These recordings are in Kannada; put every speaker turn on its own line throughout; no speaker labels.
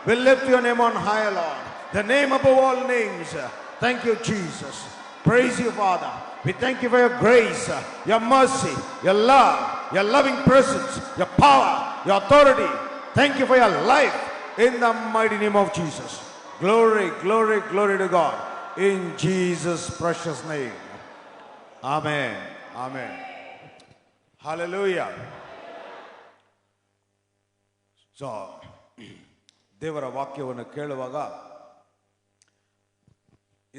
We lift your name on high, Lord. The name above all names. Thank you, Jesus. Praise you, Father. We thank you for your grace, your mercy, your love, your loving presence, your power, your authority. Thank you for your life in the mighty name of Jesus. Glory, glory, glory to God. In Jesus' precious name. Amen. Amen. Hallelujah. So ದೇವರ ವಾಕ್ಯವನ್ನು ಕೇಳುವಾಗ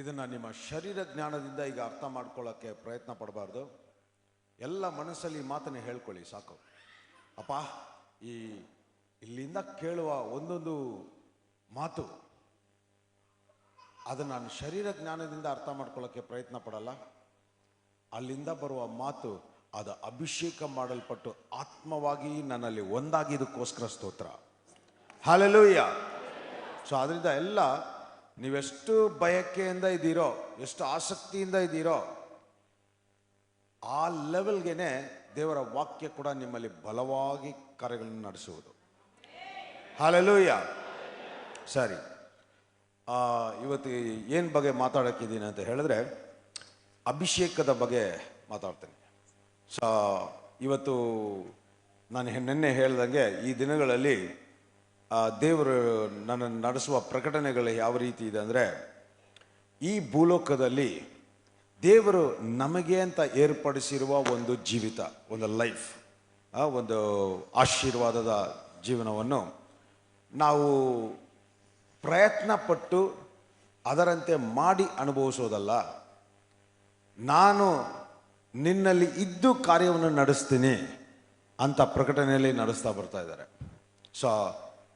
ಇದನ್ನು ನಿಮ್ಮ ಶರೀರ ಜ್ಞಾನದಿಂದ ಈಗ ಅರ್ಥ ಮಾಡ್ಕೊಳ್ಳೋಕ್ಕೆ ಪ್ರಯತ್ನ ಪಡಬಾರ್ದು. ಎಲ್ಲ ಮನಸ್ಸಲ್ಲಿ ಈ ಮಾತನ್ನು ಹೇಳ್ಕೊಳ್ಳಿ ಸಾಕು. ಅಪ್ಪ, ಇಲ್ಲಿಂದ ಕೇಳುವ ಒಂದೊಂದು ಮಾತು ಅದನ್ನು ನಾನು ಶರೀರ ಜ್ಞಾನದಿಂದ ಅರ್ಥ ಮಾಡ್ಕೊಳ್ಳೋಕ್ಕೆ ಪ್ರಯತ್ನ ಪಡಲ್ಲ. ಅಲ್ಲಿಂದ ಬರುವ ಮಾತು ಅದು ಅಭಿಷೇಕ ಮಾಡಲ್ಪಟ್ಟು ಆತ್ಮವಾಗಿ ನನ್ನಲ್ಲಿ ಒಂದಾಗಿದ್ದಕ್ಕೋಸ್ಕರ ಸ್ತೋತ್ರ. ಹಲ್ಲೆಲೂಯಾ. ಸೊ ಅದರಿಂದ ಎಲ್ಲ ನೀವೆಷ್ಟು ಬಯಕೆಯಿಂದ ಇದ್ದೀರೋ, ಎಷ್ಟು ಆಸಕ್ತಿಯಿಂದ ಇದ್ದೀರೋ, ಆ ಲೆವೆಲ್ಗೆನೆ ದೇವರ ವಾಕ್ಯ ಕೂಡ ನಿಮ್ಮಲ್ಲಿ ಬಲವಾಗಿ ಕಾರ್ಯಗಳನ್ನು ನಡೆಸುವುದು. ಹಲ್ಲೆಲೂಯಾ. ಸರಿ, ಇವತ್ತು ಏನು ಬಗ್ಗೆ ಮಾತಾಡೋಕ್ಕಿದ್ದೀನಿ ಅಂತ ಹೇಳಿದ್ರೆ ಅಭಿಷೇಕದ ಬಗ್ಗೆ ಮಾತಾಡ್ತೇನೆ. ಸೊ ಇವತ್ತು ನಾನು ನಿನ್ನೆ ಹೇಳ್ದಂಗೆ ಈ ದಿನಗಳಲ್ಲಿ ದೇವರು ನನ್ನನ್ನು ನಡೆಸುವ ಪ್ರಕಟಣೆಗಳು ಯಾವ ರೀತಿ ಇದೆ ಅಂದರೆ, ಈ ಭೂಲೋಕದಲ್ಲಿ ದೇವರು ನಮಗೆ ಅಂತ ಏರ್ಪಡಿಸಿರುವ ಒಂದು ಜೀವಿತ, ಒಂದು ಲೈಫ್, ಒಂದು ಆಶೀರ್ವಾದದ ಜೀವನವನ್ನು ನಾವು ಪ್ರಯತ್ನ ಪಟ್ಟು ಅದರಂತೆ ಮಾಡಿ ಅನುಭವಿಸೋದಲ್ಲ. ನಾನು ನಿನ್ನಲ್ಲಿ ಇದ್ದು ಕಾರ್ಯವನ್ನು ನಡೆಸ್ತೀನಿ ಅಂತ ಪ್ರಕಟಣೆಯಲ್ಲಿ ನಡೆಸ್ತಾ ಬರ್ತಾ ಇದ್ದಾರೆ. ಸೊ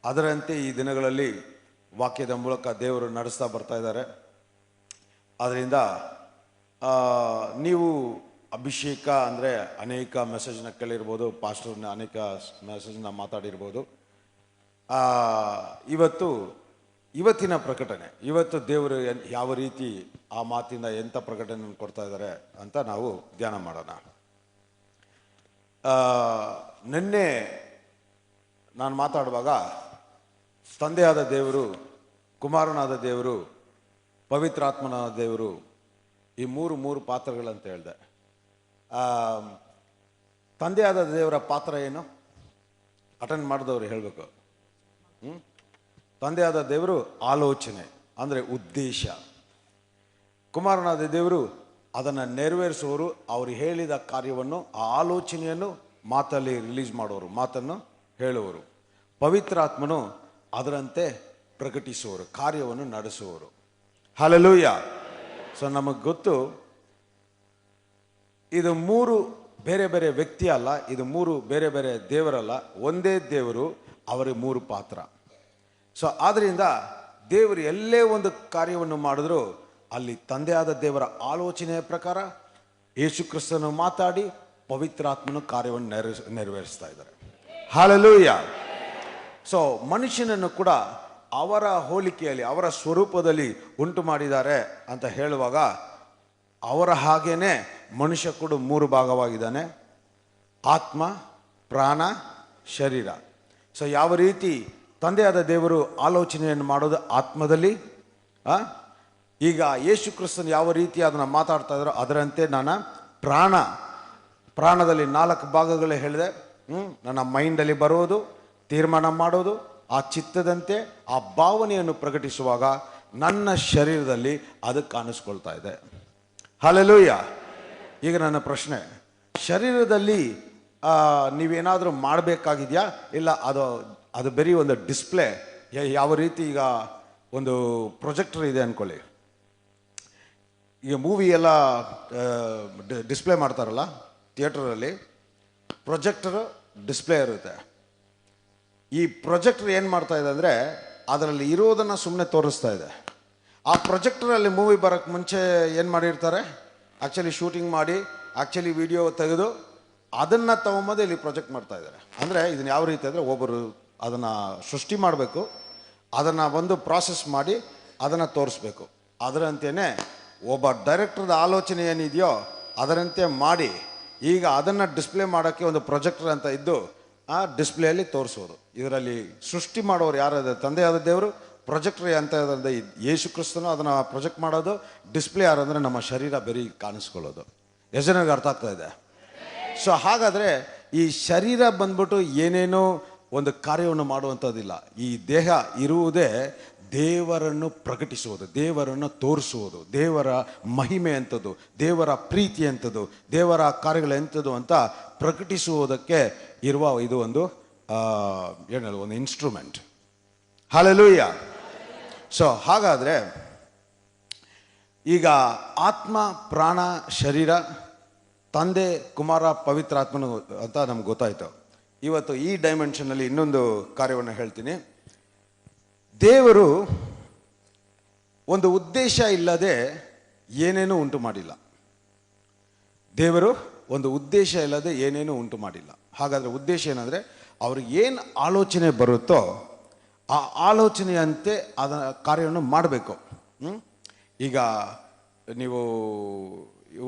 ಅದರಂತೆ ಈ ದಿನಗಳಲ್ಲಿ ವಾಕ್ಯದ ಮೂಲಕ ದೇವರು ನಡೆಸ್ತಾ ಬರ್ತಾ ಇದ್ದಾರೆ. ಅದರಿಂದ ನೀವು ಅಭಿಷೇಕ ಅಂದರೆ ಅನೇಕ ಮೆಸೇಜ್ನ ಕೇಳಿರ್ಬೋದು, ಪಾಸ್ಟರ್ನ ಅನೇಕ ಮೆಸೇಜ್ನ ಮಾತಾಡಿರ್ಬೋದು. ಇವತ್ತಿನ ಪ್ರಕಟಣೆ, ಇವತ್ತು ದೇವರು ಯಾವ ರೀತಿ ಆ ಮಾತಿಂದ ಎಂಥ ಪ್ರಕಟಣೆ ಕೊಡ್ತಾ ಇದ್ದಾರೆ ಅಂತ ನಾವು ಧ್ಯಾನ ಮಾಡೋಣ. ನಿನ್ನೆ ನಾನು ಮಾತಾಡುವಾಗ ತಂದೆಯಾದ ದೇವರು, ಕುಮಾರನಾದ ದೇವರು, ಪವಿತ್ರಾತ್ಮನಾದ ದೇವರು, ಈ ಮೂರು ಪಾತ್ರಗಳಂತ ಹೇಳಿದೆ. ತಂದೆಯಾದ ದೇವರ ಪಾತ್ರ ಏನು? ಅಟೆಂಡ್ ಮಾಡಿದವರು ಹೇಳಬೇಕು. ತಂದೆಯಾದ ದೇವರು ಆಲೋಚನೆ ಅಂದರೆ ಉದ್ದೇಶ. ಕುಮಾರನಾದ ದೇವರು ಅದನ್ನು ನೆರವೇರಿಸುವವರು, ಅವರು ಹೇಳಿದ ಕಾರ್ಯವನ್ನು, ಆ ಆಲೋಚನೆಯನ್ನು ಮಾತಲ್ಲಿ ರಿಲೀಸ್ ಮಾಡುವವರು, ಮಾತನ್ನು ಹೇಳುವರು. ಪವಿತ್ರಾತ್ಮನು ಅದರಂತೆ ಪ್ರಕಟಿಸುವವರು, ಕಾರ್ಯವನ್ನು ನಡೆಸುವವರು. ಹಲ್ಲೆಲೂಯಾ. ಸೊ ನಮಗೆ ಗೊತ್ತು, ಇದು ಮೂರು ಬೇರೆ ಬೇರೆ ವ್ಯಕ್ತಿ ಅಲ್ಲ, ಇದು ಮೂರು ಬೇರೆ ಬೇರೆ ದೇವರಲ್ಲ, ಒಂದೇ ದೇವರು, ಅವರಿಗೆ ಮೂರು ಪಾತ್ರ. ಸೊ ಆದ್ದರಿಂದ ದೇವರು ಎಲ್ಲೇ ಒಂದು ಕಾರ್ಯವನ್ನು ಮಾಡಿದ್ರು ಅಲ್ಲಿ ತಂದೆಯಾದ ದೇವರ ಆಲೋಚನೆಯ ಪ್ರಕಾರ ಯೇಸು ಕ್ರಿಸ್ತನು ಮಾತಾಡಿ ಪವಿತ್ರಾತ್ಮನು ಕಾರ್ಯವನ್ನು ನೆರವೇರಿಸ್ತಾ ಇದ್ದಾರೆ. ಹಲ್ಲೆಲೂಯಾ. ಸೊ ಮನುಷ್ಯನನ್ನು ಕೂಡ ಅವರ ಹೋಲಿಕೆಯಲ್ಲಿ, ಅವರ ಸ್ವರೂಪದಲ್ಲಿ ಉಂಟು ಮಾಡಿದ್ದಾರೆ ಅಂತ ಹೇಳುವಾಗ, ಅವರ ಹಾಗೇನೆ ಮನುಷ್ಯ ಕೂಡ ಮೂರು ಭಾಗವಾಗಿದ್ದಾನೆ: ಆತ್ಮ, ಪ್ರಾಣ, ಶರೀರ. ಸೊ ಯಾವ ರೀತಿ ತಂದೆಯಾದ ದೇವರು ಆಲೋಚನೆಯನ್ನು ಮಾಡೋದು ಆತ್ಮದಲ್ಲಿ, ಈಗ ಯೇಸು ಕ್ರಿಸ್ತನು ಯಾವ ರೀತಿ ಅದನ್ನು ಮಾತಾಡ್ತಾ ಇದ್ದಾರೋ ಅದರಂತೆ ನಾನು ಪ್ರಾಣದಲ್ಲಿ 4 ಭಾಗಗಳು ಹೇಳಿದೆ. ನನ್ನ ಮೈಂಡಲ್ಲಿ ಬರೋದು, ತೀರ್ಮಾನ ಮಾಡೋದು, ಆ ಚಿತ್ತದಂತೆ ಆ ಭಾವನೆಯನ್ನು ಪ್ರಕಟಿಸುವಾಗ ನನ್ನ ಶರೀರದಲ್ಲಿ ಅದು ಕಾಣಿಸ್ಕೊಳ್ತಾ ಇದೆ. ಹಲ್ಲೆಲೂಯಾ. ಈಗ ನನ್ನ ಪ್ರಶ್ನೆ, ಶರೀರದಲ್ಲಿ ನೀವೇನಾದರೂ ಮಾಡಬೇಕಾಗಿದೆಯಾ? ಇಲ್ಲ ಅದು ಬರೀ ಒಂದು ಡಿಸ್ಪ್ಲೇ. ಯಾವ ರೀತಿ ಈಗ ಒಂದು ಪ್ರೊಜೆಕ್ಟರ್ ಇದೆ ಅಂದ್ಕೊಳ್ಳಿ, ಈಗ ಮೂವಿ ಎಲ್ಲ ಡಿಸ್ಪ್ಲೇ ಮಾಡ್ತಾರಲ್ಲ ಥಿಯೇಟರಲ್ಲಿ, ಪ್ರೊಜೆಕ್ಟರ್ ಡಿಸ್ಪ್ಲೇ ಇರುತ್ತೆ. ಈ ಪ್ರೊಜೆಕ್ಟರ್ ಏನು ಮಾಡ್ತಾ ಇದೆ ಅಂದರೆ ಅದರಲ್ಲಿ ಇರೋದನ್ನು ಸುಮ್ಮನೆ ತೋರಿಸ್ತಾ ಇದೆ. ಆ ಪ್ರೊಜೆಕ್ಟರಲ್ಲಿ ಮೂವಿ ಬರೋಕ್ಕೆ ಮುಂಚೆ ಏನು ಮಾಡಿರ್ತಾರೆ, ಆ್ಯಕ್ಚುಲಿ ಶೂಟಿಂಗ್ ಮಾಡಿ, ಆ್ಯಕ್ಚುಲಿ ವಿಡಿಯೋ ತೆಗೆದು ಅದನ್ನು ತಗೊಂಬಂದು ಇಲ್ಲಿ ಪ್ರೊಜೆಕ್ಟ್ ಮಾಡ್ತಾ ಇದ್ದಾರೆ. ಅಂದರೆ ಇದನ್ನು ಯಾವ ರೀತಿ ಅಂದರೆ, ಒಬ್ಬರು ಅದನ್ನು ಸೃಷ್ಟಿ ಮಾಡಬೇಕು, ಅದನ್ನು ಒಂದು ಪ್ರಾಸೆಸ್ ಮಾಡಿ ಅದನ್ನು ತೋರಿಸ್ಬೇಕು. ಅದರಂತೆಯೇ ಒಬ್ಬ ಡೈರೆಕ್ಟರ್ದ ಆಲೋಚನೆ ಏನಿದೆಯೋ ಅದರಂತೆ ಮಾಡಿ ಈಗ ಅದನ್ನು ಡಿಸ್ಪ್ಲೇ ಮಾಡೋಕ್ಕೆ ಒಂದು ಪ್ರೊಜೆಕ್ಟರ್ ಅಂತ ಇದ್ದು ಡಿಸ್ಪ್ಲೇಯಲ್ಲಿ ತೋರಿಸೋದು. ಇದರಲ್ಲಿ ಸೃಷ್ಟಿ ಮಾಡೋರು ಯಾರಾದ ತಂದೆಯಾದ ದೇವರು, ಪ್ರೊಜೆಕ್ಟರ್ ಅಂತ ಯೇಸು ಕ್ರಿಸ್ತನು ಅದನ್ನು ಪ್ರೊಜೆಕ್ಟ್ ಮಾಡೋದು, ಡಿಸ್ಪ್ಲೇ ಯಾರಂದರೆ ನಮ್ಮ ಶರೀರ ಬರೀ ಕಾಣಿಸ್ಕೊಳ್ಳೋದು. ಎಷ್ಟು ಜನರಿಗೆ ಅರ್ಥ ಆಗ್ತಾ ಇದೆ? ಸೊ ಹಾಗಾದರೆ ಈ ಶರೀರ ಬಂದ್ಬಿಟ್ಟು ಏನೇನೋ ಒಂದು ಕಾರ್ಯವನ್ನು ಮಾಡುವಂಥದ್ದಿಲ್ಲ. ಈ ದೇಹ ಇರುವುದೇ ದೇವರನ್ನು ಪ್ರಕಟಿಸುವುದು, ದೇವರನ್ನು ತೋರಿಸುವುದು, ದೇವರ ಮಹಿಮೆ ಎಂಥದ್ದು, ದೇವರ ಪ್ರೀತಿ ಎಂಥದ್ದು, ದೇವರ ಕಾರ್ಯಗಳು ಎಂಥದ್ದು ಅಂತ ಪ್ರಕಟಿಸುವುದಕ್ಕೆ ಇರುವ ಇದು ಒಂದು ಏನು ಒಂದು ಇನ್ಸ್ಟ್ರೂಮೆಂಟ್. ಹಲ್ಲೆಲೂಯಾ. ಸೊ ಹಾಗಾದರೆ ಈಗ ಆತ್ಮ, ಪ್ರಾಣ, ಶರೀರ, ತಂದೆ, ಕುಮಾರ, ಪವಿತ್ರಾತ್ಮನು ಅಂತ ನಮ್ಗೆ ಗೊತ್ತಾಯ್ತು. ಇವತ್ತು ಈ ಡೈಮೆನ್ಷನ್ನಲ್ಲಿ ಇನ್ನೊಂದು ಕಾರ್ಯವನ್ನು ಹೇಳ್ತೀನಿ. ದೇವರು ಒಂದು ಉದ್ದೇಶ ಇಲ್ಲದೆ ಏನೇನೂ ಉಂಟು ಮಾಡಿಲ್ಲ. ದೇವರು ಒಂದು ಉದ್ದೇಶ ಇಲ್ಲದೆ ಏನೇನೂ ಉಂಟು ಮಾಡಿಲ್ಲ. ಹಾಗಾದರೆ ಉದ್ದೇಶ ಏನಂದರೆ ಅವ್ರಿಗೆ ಏನು ಆಲೋಚನೆ ಬರುತ್ತೋ ಆ ಆಲೋಚನೆಯಂತೆ ಅದರ ಕಾರ್ಯವನ್ನು ಮಾಡಬೇಕು. ಈಗ ನೀವು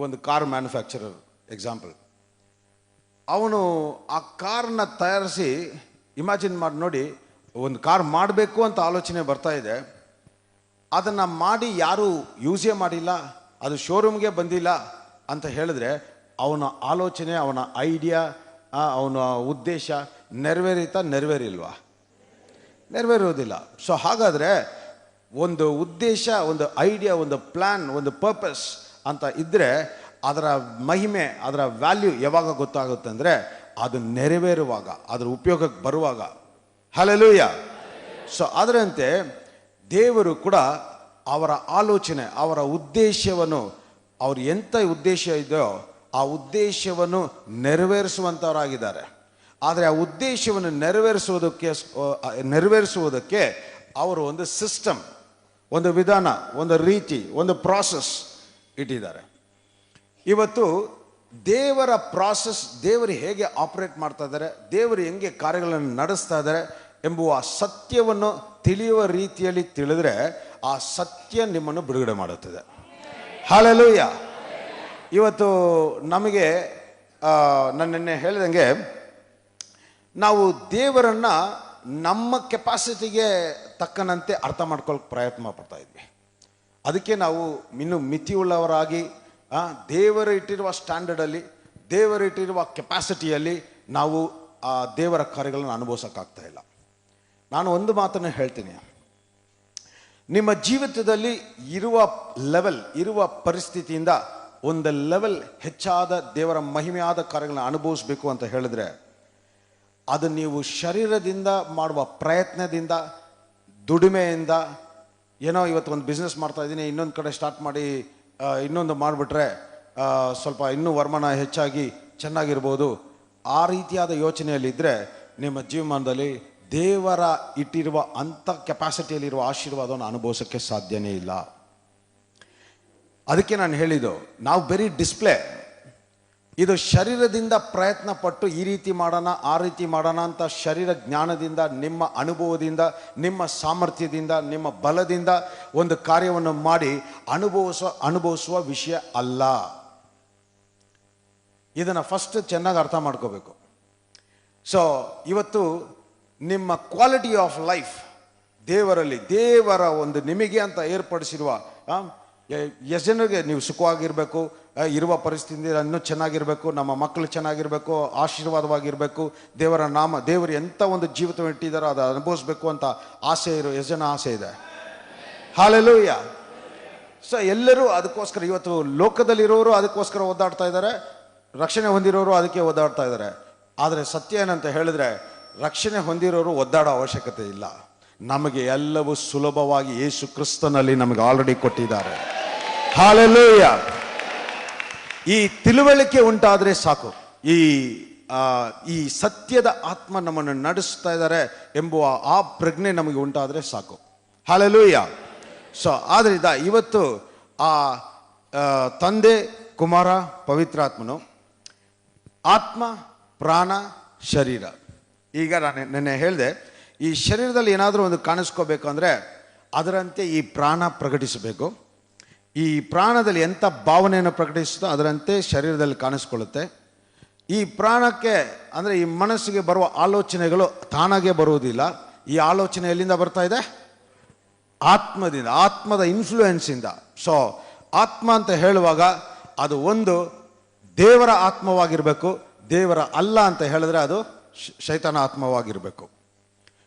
ಒಂದು ಕಾರ್ ಮ್ಯಾನುಫ್ಯಾಕ್ಚರರ್ ಎಕ್ಸಾಂಪಲ್, ಅವನು ಆ ಕಾರ್ನ ತಯಾರಿಸಿ ಇಮ್ಯಾಜಿನ್ ಮಾಡಿ ನೋಡಿ, ಒಂದು ಕಾರ್ ಮಾಡಬೇಕು ಅಂತ ಆಲೋಚನೆ ಬರ್ತಾ ಇದೆ, ಅದನ್ನು ಮಾಡಿ ಯಾರೂ ಯೂಸೇ ಮಾಡಿಲ್ಲ, ಅದು ಶೋರೂಮ್ಗೆ ಬಂದಿಲ್ಲ ಅಂತ ಹೇಳಿದ್ರೆ ಅವನ ಆಲೋಚನೆ, ಅವನ ಐಡಿಯಾ, ಅವನ ಉದ್ದೇಶ ನೆರವೇರಿಲ್ವಾ? ನೆರವೇರೋದಿಲ್ಲ. ಸೊ ಹಾಗಾದರೆ ಒಂದು ಉದ್ದೇಶ, ಒಂದು ಐಡಿಯಾ, ಒಂದು ಪ್ಲ್ಯಾನ್, ಒಂದು ಪರ್ಪಸ್ ಅಂತ ಇದ್ದರೆ ಅದರ ಮಹಿಮೆ, ಅದರ ವ್ಯಾಲ್ಯೂ ಯಾವಾಗ ಗೊತ್ತಾಗುತ್ತೆ ಅಂದರೆ ಅದು ನೆರವೇರುವಾಗ, ಅದರ ಉಪಯೋಗಕ್ಕೆ ಬರುವಾಗ. ಹಲ್ಲೆಲೂಯಾ. ಸೊ ಅದರಂತೆ ದೇವರು ಕೂಡ ಅವರ ಆಲೋಚನೆ, ಅವರ ಉದ್ದೇಶವನ್ನು, ಅವ್ರು ಎಂಥ ಉದ್ದೇಶ ಇದೆಯೋ ಆ ಉದ್ದೇಶವನ್ನು ನೆರವೇರಿಸುವಂಥವರಾಗಿದ್ದಾರೆ. ಆದರೆ ಆ ಉದ್ದೇಶವನ್ನು ನೆರವೇರಿಸುವುದಕ್ಕೆ ಅವರು ಒಂದು ಸಿಸ್ಟಮ್, ಒಂದು ವಿಧಾನ, ಒಂದು ರೀತಿ, ಒಂದು ಪ್ರಾಸೆಸ್ ಇಟ್ಟಿದ್ದಾರೆ. ಇವತ್ತು ದೇವರ ಪ್ರಾಸೆಸ್, ದೇವರು ಹೇಗೆ ಆಪರೇಟ್ ಮಾಡ್ತಾ ಇದ್ದಾರೆ, ದೇವರು ಹೆಂಗೆ ಕಾರ್ಯಗಳನ್ನು ನಡೆಸ್ತಾ ಇದ್ದಾರೆ ಎಂಬುವ ಸತ್ಯವನ್ನು ತಿಳಿಯುವ ರೀತಿಯಲ್ಲಿ ತಿಳಿದ್ರೆ ಆ ಸತ್ಯ ನಿಮ್ಮನ್ನು ಬಿಡುಗಡೆ ಮಾಡುತ್ತದೆ. ಹಲ್ಲೆಲೂಯಾ. ಇವತ್ತು ನಮಗೆ ನಾನು ನಿನ್ನೆ ಹೇಳಿದಂಗೆ ನಾವು ದೇವರನ್ನು ನಮ್ಮ ಕೆಪಾಸಿಟಿಗೆ ತಕ್ಕನಂತೆ ಅರ್ಥ ಮಾಡ್ಕೊಳ್ಳೋಕೆ ಪ್ರಯತ್ನ ಪಡ್ತಾ ಇದ್ವಿ. ಅದಕ್ಕೆ ನಾವು ಇನ್ನೂ ಮಿತಿಯುಳ್ಳವರಾಗಿ ದೇವರು ಇಟ್ಟಿರುವ ಸ್ಟ್ಯಾಂಡರ್ಡಲ್ಲಿ, ದೇವರು ಇಟ್ಟಿರುವ ಕೆಪಾಸಿಟಿಯಲ್ಲಿ ನಾವು ಆ ದೇವರ ಕಾರ್ಯಗಳನ್ನು ಅನುಭವಿಸೋಕ್ಕಾಗ್ತಾ ಇಲ್ಲ. ನಾನು ಒಂದು ಮಾತನ್ನು ಹೇಳ್ತೀನಿ, ನಿಮ್ಮ ಜೀವಿತದಲ್ಲಿ ಇರುವ ಲೆವೆಲ್, ಇರುವ ಪರಿಸ್ಥಿತಿಯಿಂದ ಒಂದು ಲೆವೆಲ್ ಹೆಚ್ಚಾದ ದೇವರ ಮಹಿಮೆಯಾದ ಕಾರ್ಯಗಳನ್ನ ಅನುಭವಿಸಬೇಕು ಅಂತ ಹೇಳಿದ್ರೆ ಅದು ನೀವು ಶರೀರದಿಂದ ಮಾಡುವ ಪ್ರಯತ್ನದಿಂದ, ದುಡಿಮೆಯಿಂದ, ಏನೋ ಇವತ್ತು ಒಂದು ಬಿಸ್ನೆಸ್ ಮಾಡ್ತಾ ಇದ್ದೀನಿ, ಇನ್ನೊಂದು ಕಡೆ ಸ್ಟಾರ್ಟ್ ಮಾಡಿ ಇನ್ನೊಂದು ಮಾಡಿಬಿಟ್ರೆ ಸ್ವಲ್ಪ ಇನ್ನೂ ವರಮಾನ ಹೆಚ್ಚಾಗಿ ಚೆನ್ನಾಗಿರ್ಬೋದು, ಆ ರೀತಿಯಾದ ಯೋಚನೆಯಲ್ಲಿದ್ದರೆ ನಿಮ್ಮ ಜೀವಮಾನದಲ್ಲಿ ದೇವರ ಇಟ್ಟಿರುವ ಅಂಥ ಕೆಪಾಸಿಟಿಯಲ್ಲಿರುವ ಆಶೀರ್ವಾದವನ್ನು ಅನುಭವಿಸೋಕ್ಕೆ ಸಾಧ್ಯನೇ ಇಲ್ಲ. ಅದಕ್ಕೆ ನಾನು ಹೇಳಿದ್ದು, ನಾವು ಬರೀ ಡಿಸ್ಪ್ಲೇ, ಇದು ಶರೀರದಿಂದ ಪ್ರಯತ್ನ ಪಟ್ಟು ಈ ರೀತಿ ಮಾಡೋಣ, ಆ ರೀತಿ ಮಾಡೋಣ ಅಂತ ಶರೀರ ಜ್ಞಾನದಿಂದ, ನಿಮ್ಮ ಅನುಭವದಿಂದ, ನಿಮ್ಮ ಸಾಮರ್ಥ್ಯದಿಂದ, ನಿಮ್ಮ ಬಲದಿಂದ ಒಂದು ಕಾರ್ಯವನ್ನು ಮಾಡಿ ಅನುಭವಿಸುವ ವಿಷಯ ಅಲ್ಲ. ಇದನ್ನು ಫಸ್ಟ್ ಚೆನ್ನಾಗಿ ಅರ್ಥ ಮಾಡ್ಕೋಬೇಕು. ಸೊ ಇವತ್ತು ನಿಮ್ಮ ಕ್ವಾಲಿಟಿ ಆಫ್ ಲೈಫ್ ದೇವರಲ್ಲಿ, ದೇವರ ಒಂದು ನಿಮಗೆ ಅಂತ ಏರ್ಪಡಿಸಿರುವ ಎಷ್ಟು ಜನರಿಗೆ ನೀವು ಸುಖವಾಗಿರಬೇಕು, ಇರುವ ಪರಿಸ್ಥಿತಿಯಿಂದ ಇನ್ನೂ ಚೆನ್ನಾಗಿರಬೇಕು, ನಮ್ಮ ಮಕ್ಕಳು ಚೆನ್ನಾಗಿರಬೇಕು, ಆಶೀರ್ವಾದವಾಗಿರಬೇಕು, ದೇವರ ನಾಮ, ದೇವರು ಎಂಥ ಒಂದು ಜೀವಿತ ಇಟ್ಟಿದ್ದಾರೋ ಅದು ಅನುಭವಿಸ್ಬೇಕು ಅಂತ ಆಸೆ ಎಷ್ಟು ಜನ ಆಸೆ ಇದೆ? ಹಲ್ಲೆಲೂಯಾ. ಸೊ ಎಲ್ಲರೂ ಅದಕ್ಕೋಸ್ಕರ, ಇವತ್ತು ಲೋಕದಲ್ಲಿರೋರು ಅದಕ್ಕೋಸ್ಕರ ಒದ್ದಾಡ್ತಾ ಇದ್ದಾರೆ, ರಕ್ಷಣೆ ಹೊಂದಿರೋರು ಅದಕ್ಕೆ ಒದ್ದಾಡ್ತಾ ಇದ್ದಾರೆ. ಆದರೆ ಸತ್ಯ ಏನಂತ ಹೇಳಿದ್ರೆ, ರಕ್ಷಣೆ ಹೊಂದಿರೋರು ಒದ್ದಾಡೋ ಅವಶ್ಯಕತೆ ಇಲ್ಲ. ನಮಗೆ ಎಲ್ಲವೂ ಸುಲಭವಾಗಿ ಯೇಸು ಕ್ರಿಸ್ತನಲ್ಲಿ ನಮಗೆ ಆಲ್ರೆಡಿ ಕೊಟ್ಟಿದ್ದಾರೆ. ಹಲ್ಲೆಲೂಯಾ. ಈ ತಿಳುವಳಿಕೆ ಉಂಟಾದರೆ ಸಾಕು, ಈ ಸತ್ಯದ ಆತ್ಮ ನಮ್ಮನ್ನು ನಡೆಸ್ತಾ ಇದ್ದಾರೆ ಎಂಬುವ ಆ ಪ್ರಜ್ಞೆ ನಮಗೆ ಉಂಟಾದರೆ ಸಾಕು. ಹಲ್ಲೆಲೂಯಾ. ಸೊ ಆದ್ದರಿಂದ ಇವತ್ತು ಆ ತಂದೆ, ಕುಮಾರ, ಪವಿತ್ರಾತ್ಮನು, ಆತ್ಮ, ಪ್ರಾಣ, ಶರೀರ. ಈಗ ನಾನು ನೆನ್ನೆ ಹೇಳಿದೆ, ಈ ಶರೀರದಲ್ಲಿ ಏನಾದರೂ ಒಂದು ಕಾಣಿಸ್ಕೋಬೇಕಂದ್ರೆ ಅದರಂತೆ ಈ ಪ್ರಾಣ ಪ್ರಕಟಿಸಬೇಕು. ಈ ಪ್ರಾಣದಲ್ಲಿ ಎಂಥ ಭಾವನೆಯನ್ನು ಪ್ರಕಟಿಸುತ್ತೋ ಅದರಂತೆ ಶರೀರದಲ್ಲಿ ಕಾಣಿಸ್ಕೊಳ್ಳುತ್ತೆ. ಈ ಪ್ರಾಣಕ್ಕೆ ಅಂದರೆ ಈ ಮನಸ್ಸಿಗೆ ಬರುವ ಆಲೋಚನೆಗಳು ತಾನಾಗೆ ಬರುವುದಿಲ್ಲ. ಈ ಆಲೋಚನೆ ಎಲ್ಲಿಂದ ಬರ್ತಾ ಇದೆ? ಆತ್ಮದಿಂದ, ಆತ್ಮದ ಇನ್ಫ್ಲೂಯೆನ್ಸಿಂದ. ಸೊ ಆತ್ಮ ಅಂತ ಹೇಳುವಾಗ ಅದು ಒಂದು ದೇವರ ಆತ್ಮವಾಗಿರಬೇಕು, ದೇವರ ಅಲ್ಲ ಅಂತ ಹೇಳಿದ್ರೆ ಅದು ಶೈತಾನ ಆತ್ಮವಾಗಿರಬೇಕು.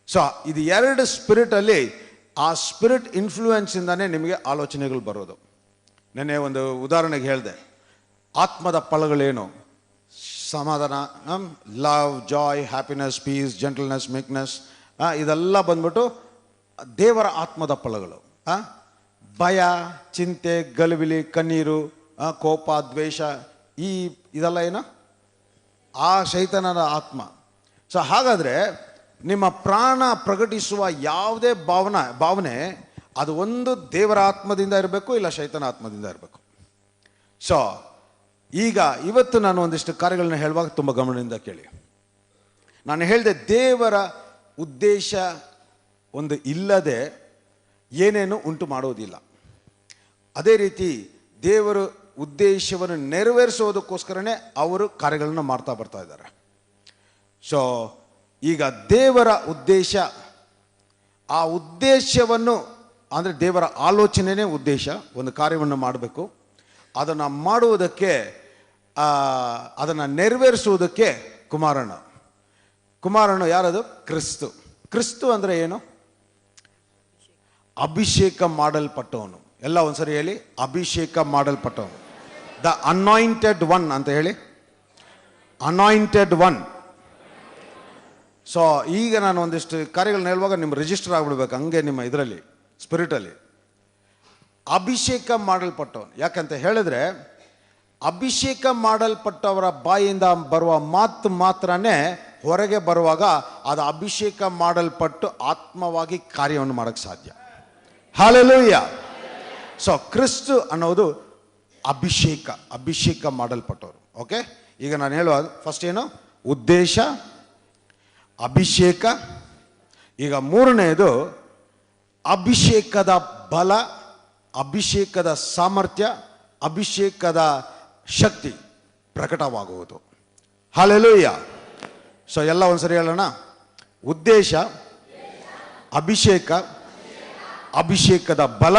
ಸೊ ಇದು ಎರಡು ಸ್ಪಿರಿಟಲ್ಲಿ, ಆ ಸ್ಪಿರಿಟ್ ಇನ್ಫ್ಲೂಯೆನ್ಸಿಂದಾನೇ ನಿಮಗೆ ಆಲೋಚನೆಗಳು ಬರೋದು. ನೆನ್ನೆ ಒಂದು ಉದಾಹರಣೆಗೆ ಹೇಳಿದೆ, ಆತ್ಮದ ಫಲಗಳೇನು? ಸಮಾಧಾನ, love, joy, happiness, peace, gentleness, meekness, ಇದೆಲ್ಲ ಬಂದ್ಬಿಟ್ಟು ದೇವರ ಆತ್ಮದ ಫಲಗಳು. ಭಯ, ಚಿಂತೆ, ಗಲಿಬಿಲಿ, ಕಣ್ಣೀರು, ಕೋಪ, ದ್ವೇಷ, ಇದೆಲ್ಲ ಏನು? ಆ ಶೈತಾನದ ಆತ್ಮ. ಸೊ ಹಾಗಾದರೆ ನಿಮ್ಮ ಪ್ರಾಣ ಪ್ರಕಟಿಸುವ ಯಾವುದೇ ಭಾವನೆ ಅದು ಒಂದು ದೇವರ ಆತ್ಮದಿಂದ ಇರಬೇಕು, ಇಲ್ಲ ಶೈತಾನ ಆತ್ಮದಿಂದ ಇರಬೇಕು. ಸೊ ಈಗ ಇವತ್ತು ನಾನು ಒಂದಿಷ್ಟು ಕಾರ್ಯಗಳನ್ನ ಹೇಳುವಾಗ ತುಂಬ ಗಮನದಿಂದ ಕೇಳಿ. ನಾನು ಹೇಳಿದೆ, ದೇವರ ಉದ್ದೇಶ ಒಂದು ಇಲ್ಲದೆ ಏನೇನು ಉಂಟು ಮಾಡೋದಿಲ್ಲ. ಅದೇ ರೀತಿ ದೇವರು ಉದ್ದೇಶವನ್ನು ನೆರವೇರಿಸೋದಕ್ಕೋಸ್ಕರನೇ ಅವರು ಕಾರ್ಯಗಳನ್ನು ಮಾಡ್ತಾ ಬರ್ತಾ ಇದ್ದಾರೆ. ಸೊ ಈಗ ದೇವರ ಉದ್ದೇಶ, ಆ ಉದ್ದೇಶವನ್ನು ಅಂದರೆ ದೇವರ ಆಲೋಚನೆಯೇ ಉದ್ದೇಶ, ಒಂದು ಕಾರ್ಯವನ್ನು ಮಾಡಬೇಕು. ಅದನ್ನು ಮಾಡುವುದಕ್ಕೆ, ಅದನ್ನು ನೆರವೇರಿಸುವುದಕ್ಕೆ ಕುಮಾರನು ಯಾರದು? ಕ್ರಿಸ್ತು. ಕ್ರಿಸ್ತು ಅಂದರೆ ಏನು? ಅಭಿಷೇಕ ಮಾಡಲ್ಪಟ್ಟವನು. ಎಲ್ಲ ಒಂದ್ಸರಿ ಹೇಳಿ, ಅಭಿಷೇಕ ಮಾಡಲ್ಪಟ್ಟವನು. ದ ಅನಾಯಿಂಟೆಡ್ ಒನ್ ಅಂತ ಹೇಳಿ, ಅನಾಯಿಂಟೆಡ್ ಒನ್. ಸೊ ಈಗ ನಾನು ಒಂದಿಷ್ಟು ಕಾರ್ಯಗಳನ್ನ ಹೇಳುವಾಗ ನಿಮ್ಮ ರಿಜಿಸ್ಟರ್ ಆಗಿಬಿಡ್ಬೇಕು, ಹಂಗೆ ನಿಮ್ಮ ಇದರಲ್ಲಿ ಸ್ಪಿರಿಟಲ್ಲಿ. ಅಭಿಷೇಕ ಮಾಡಲ್ಪಟ್ಟವನು. ಯಾಕಂತ ಹೇಳಿದ್ರೆ, ಅಭಿಷೇಕ ಮಾಡಲ್ಪಟ್ಟವರ ಬಾಯಿಂದ ಬರುವ ಮಾತು ಮಾತ್ರನೇ ಹೊರಗೆ ಬರುವಾಗ ಅದು ಅಭಿಷೇಕ ಮಾಡಲ್ಪಟ್ಟು ಆತ್ಮವಾಗಿ ಕಾರ್ಯವನ್ನು ಮಾಡೋಕ್ಕೆ ಸಾಧ್ಯ. ಹಲ್ಲೆಲೂಯಾ. ಸೊ ಕ್ರಿಸ್ತು ಅನ್ನೋದು ಅಭಿಷೇಕ ಮಾಡಲ್ಪಟ್ಟವರು. ಓಕೆ, ಈಗ ನಾನು ಹೇಳುವ ಫಸ್ಟ್ ಏನು? ಉದ್ದೇಶ, ಅಭಿಷೇಕ. ಈಗ ಮೂರನೆಯದು ಅಭಿಷೇಕದ ಬಲ, ಅಭಿಷೇಕದ ಸಾಮರ್ಥ್ಯ, ಅಭಿಷೇಕದ ಶಕ್ತಿ ಪ್ರಕಟವಾಗುವುದು. ಹಲ್ಲೆಲೂಯಾ. ಸೊ ಎಲ್ಲ ಒಂದ್ಸರಿ ಹೇಳೋಣ. ಉದ್ದೇಶ, ಅಭಿಷೇಕ, ಅಭಿಷೇಕದ ಬಲ,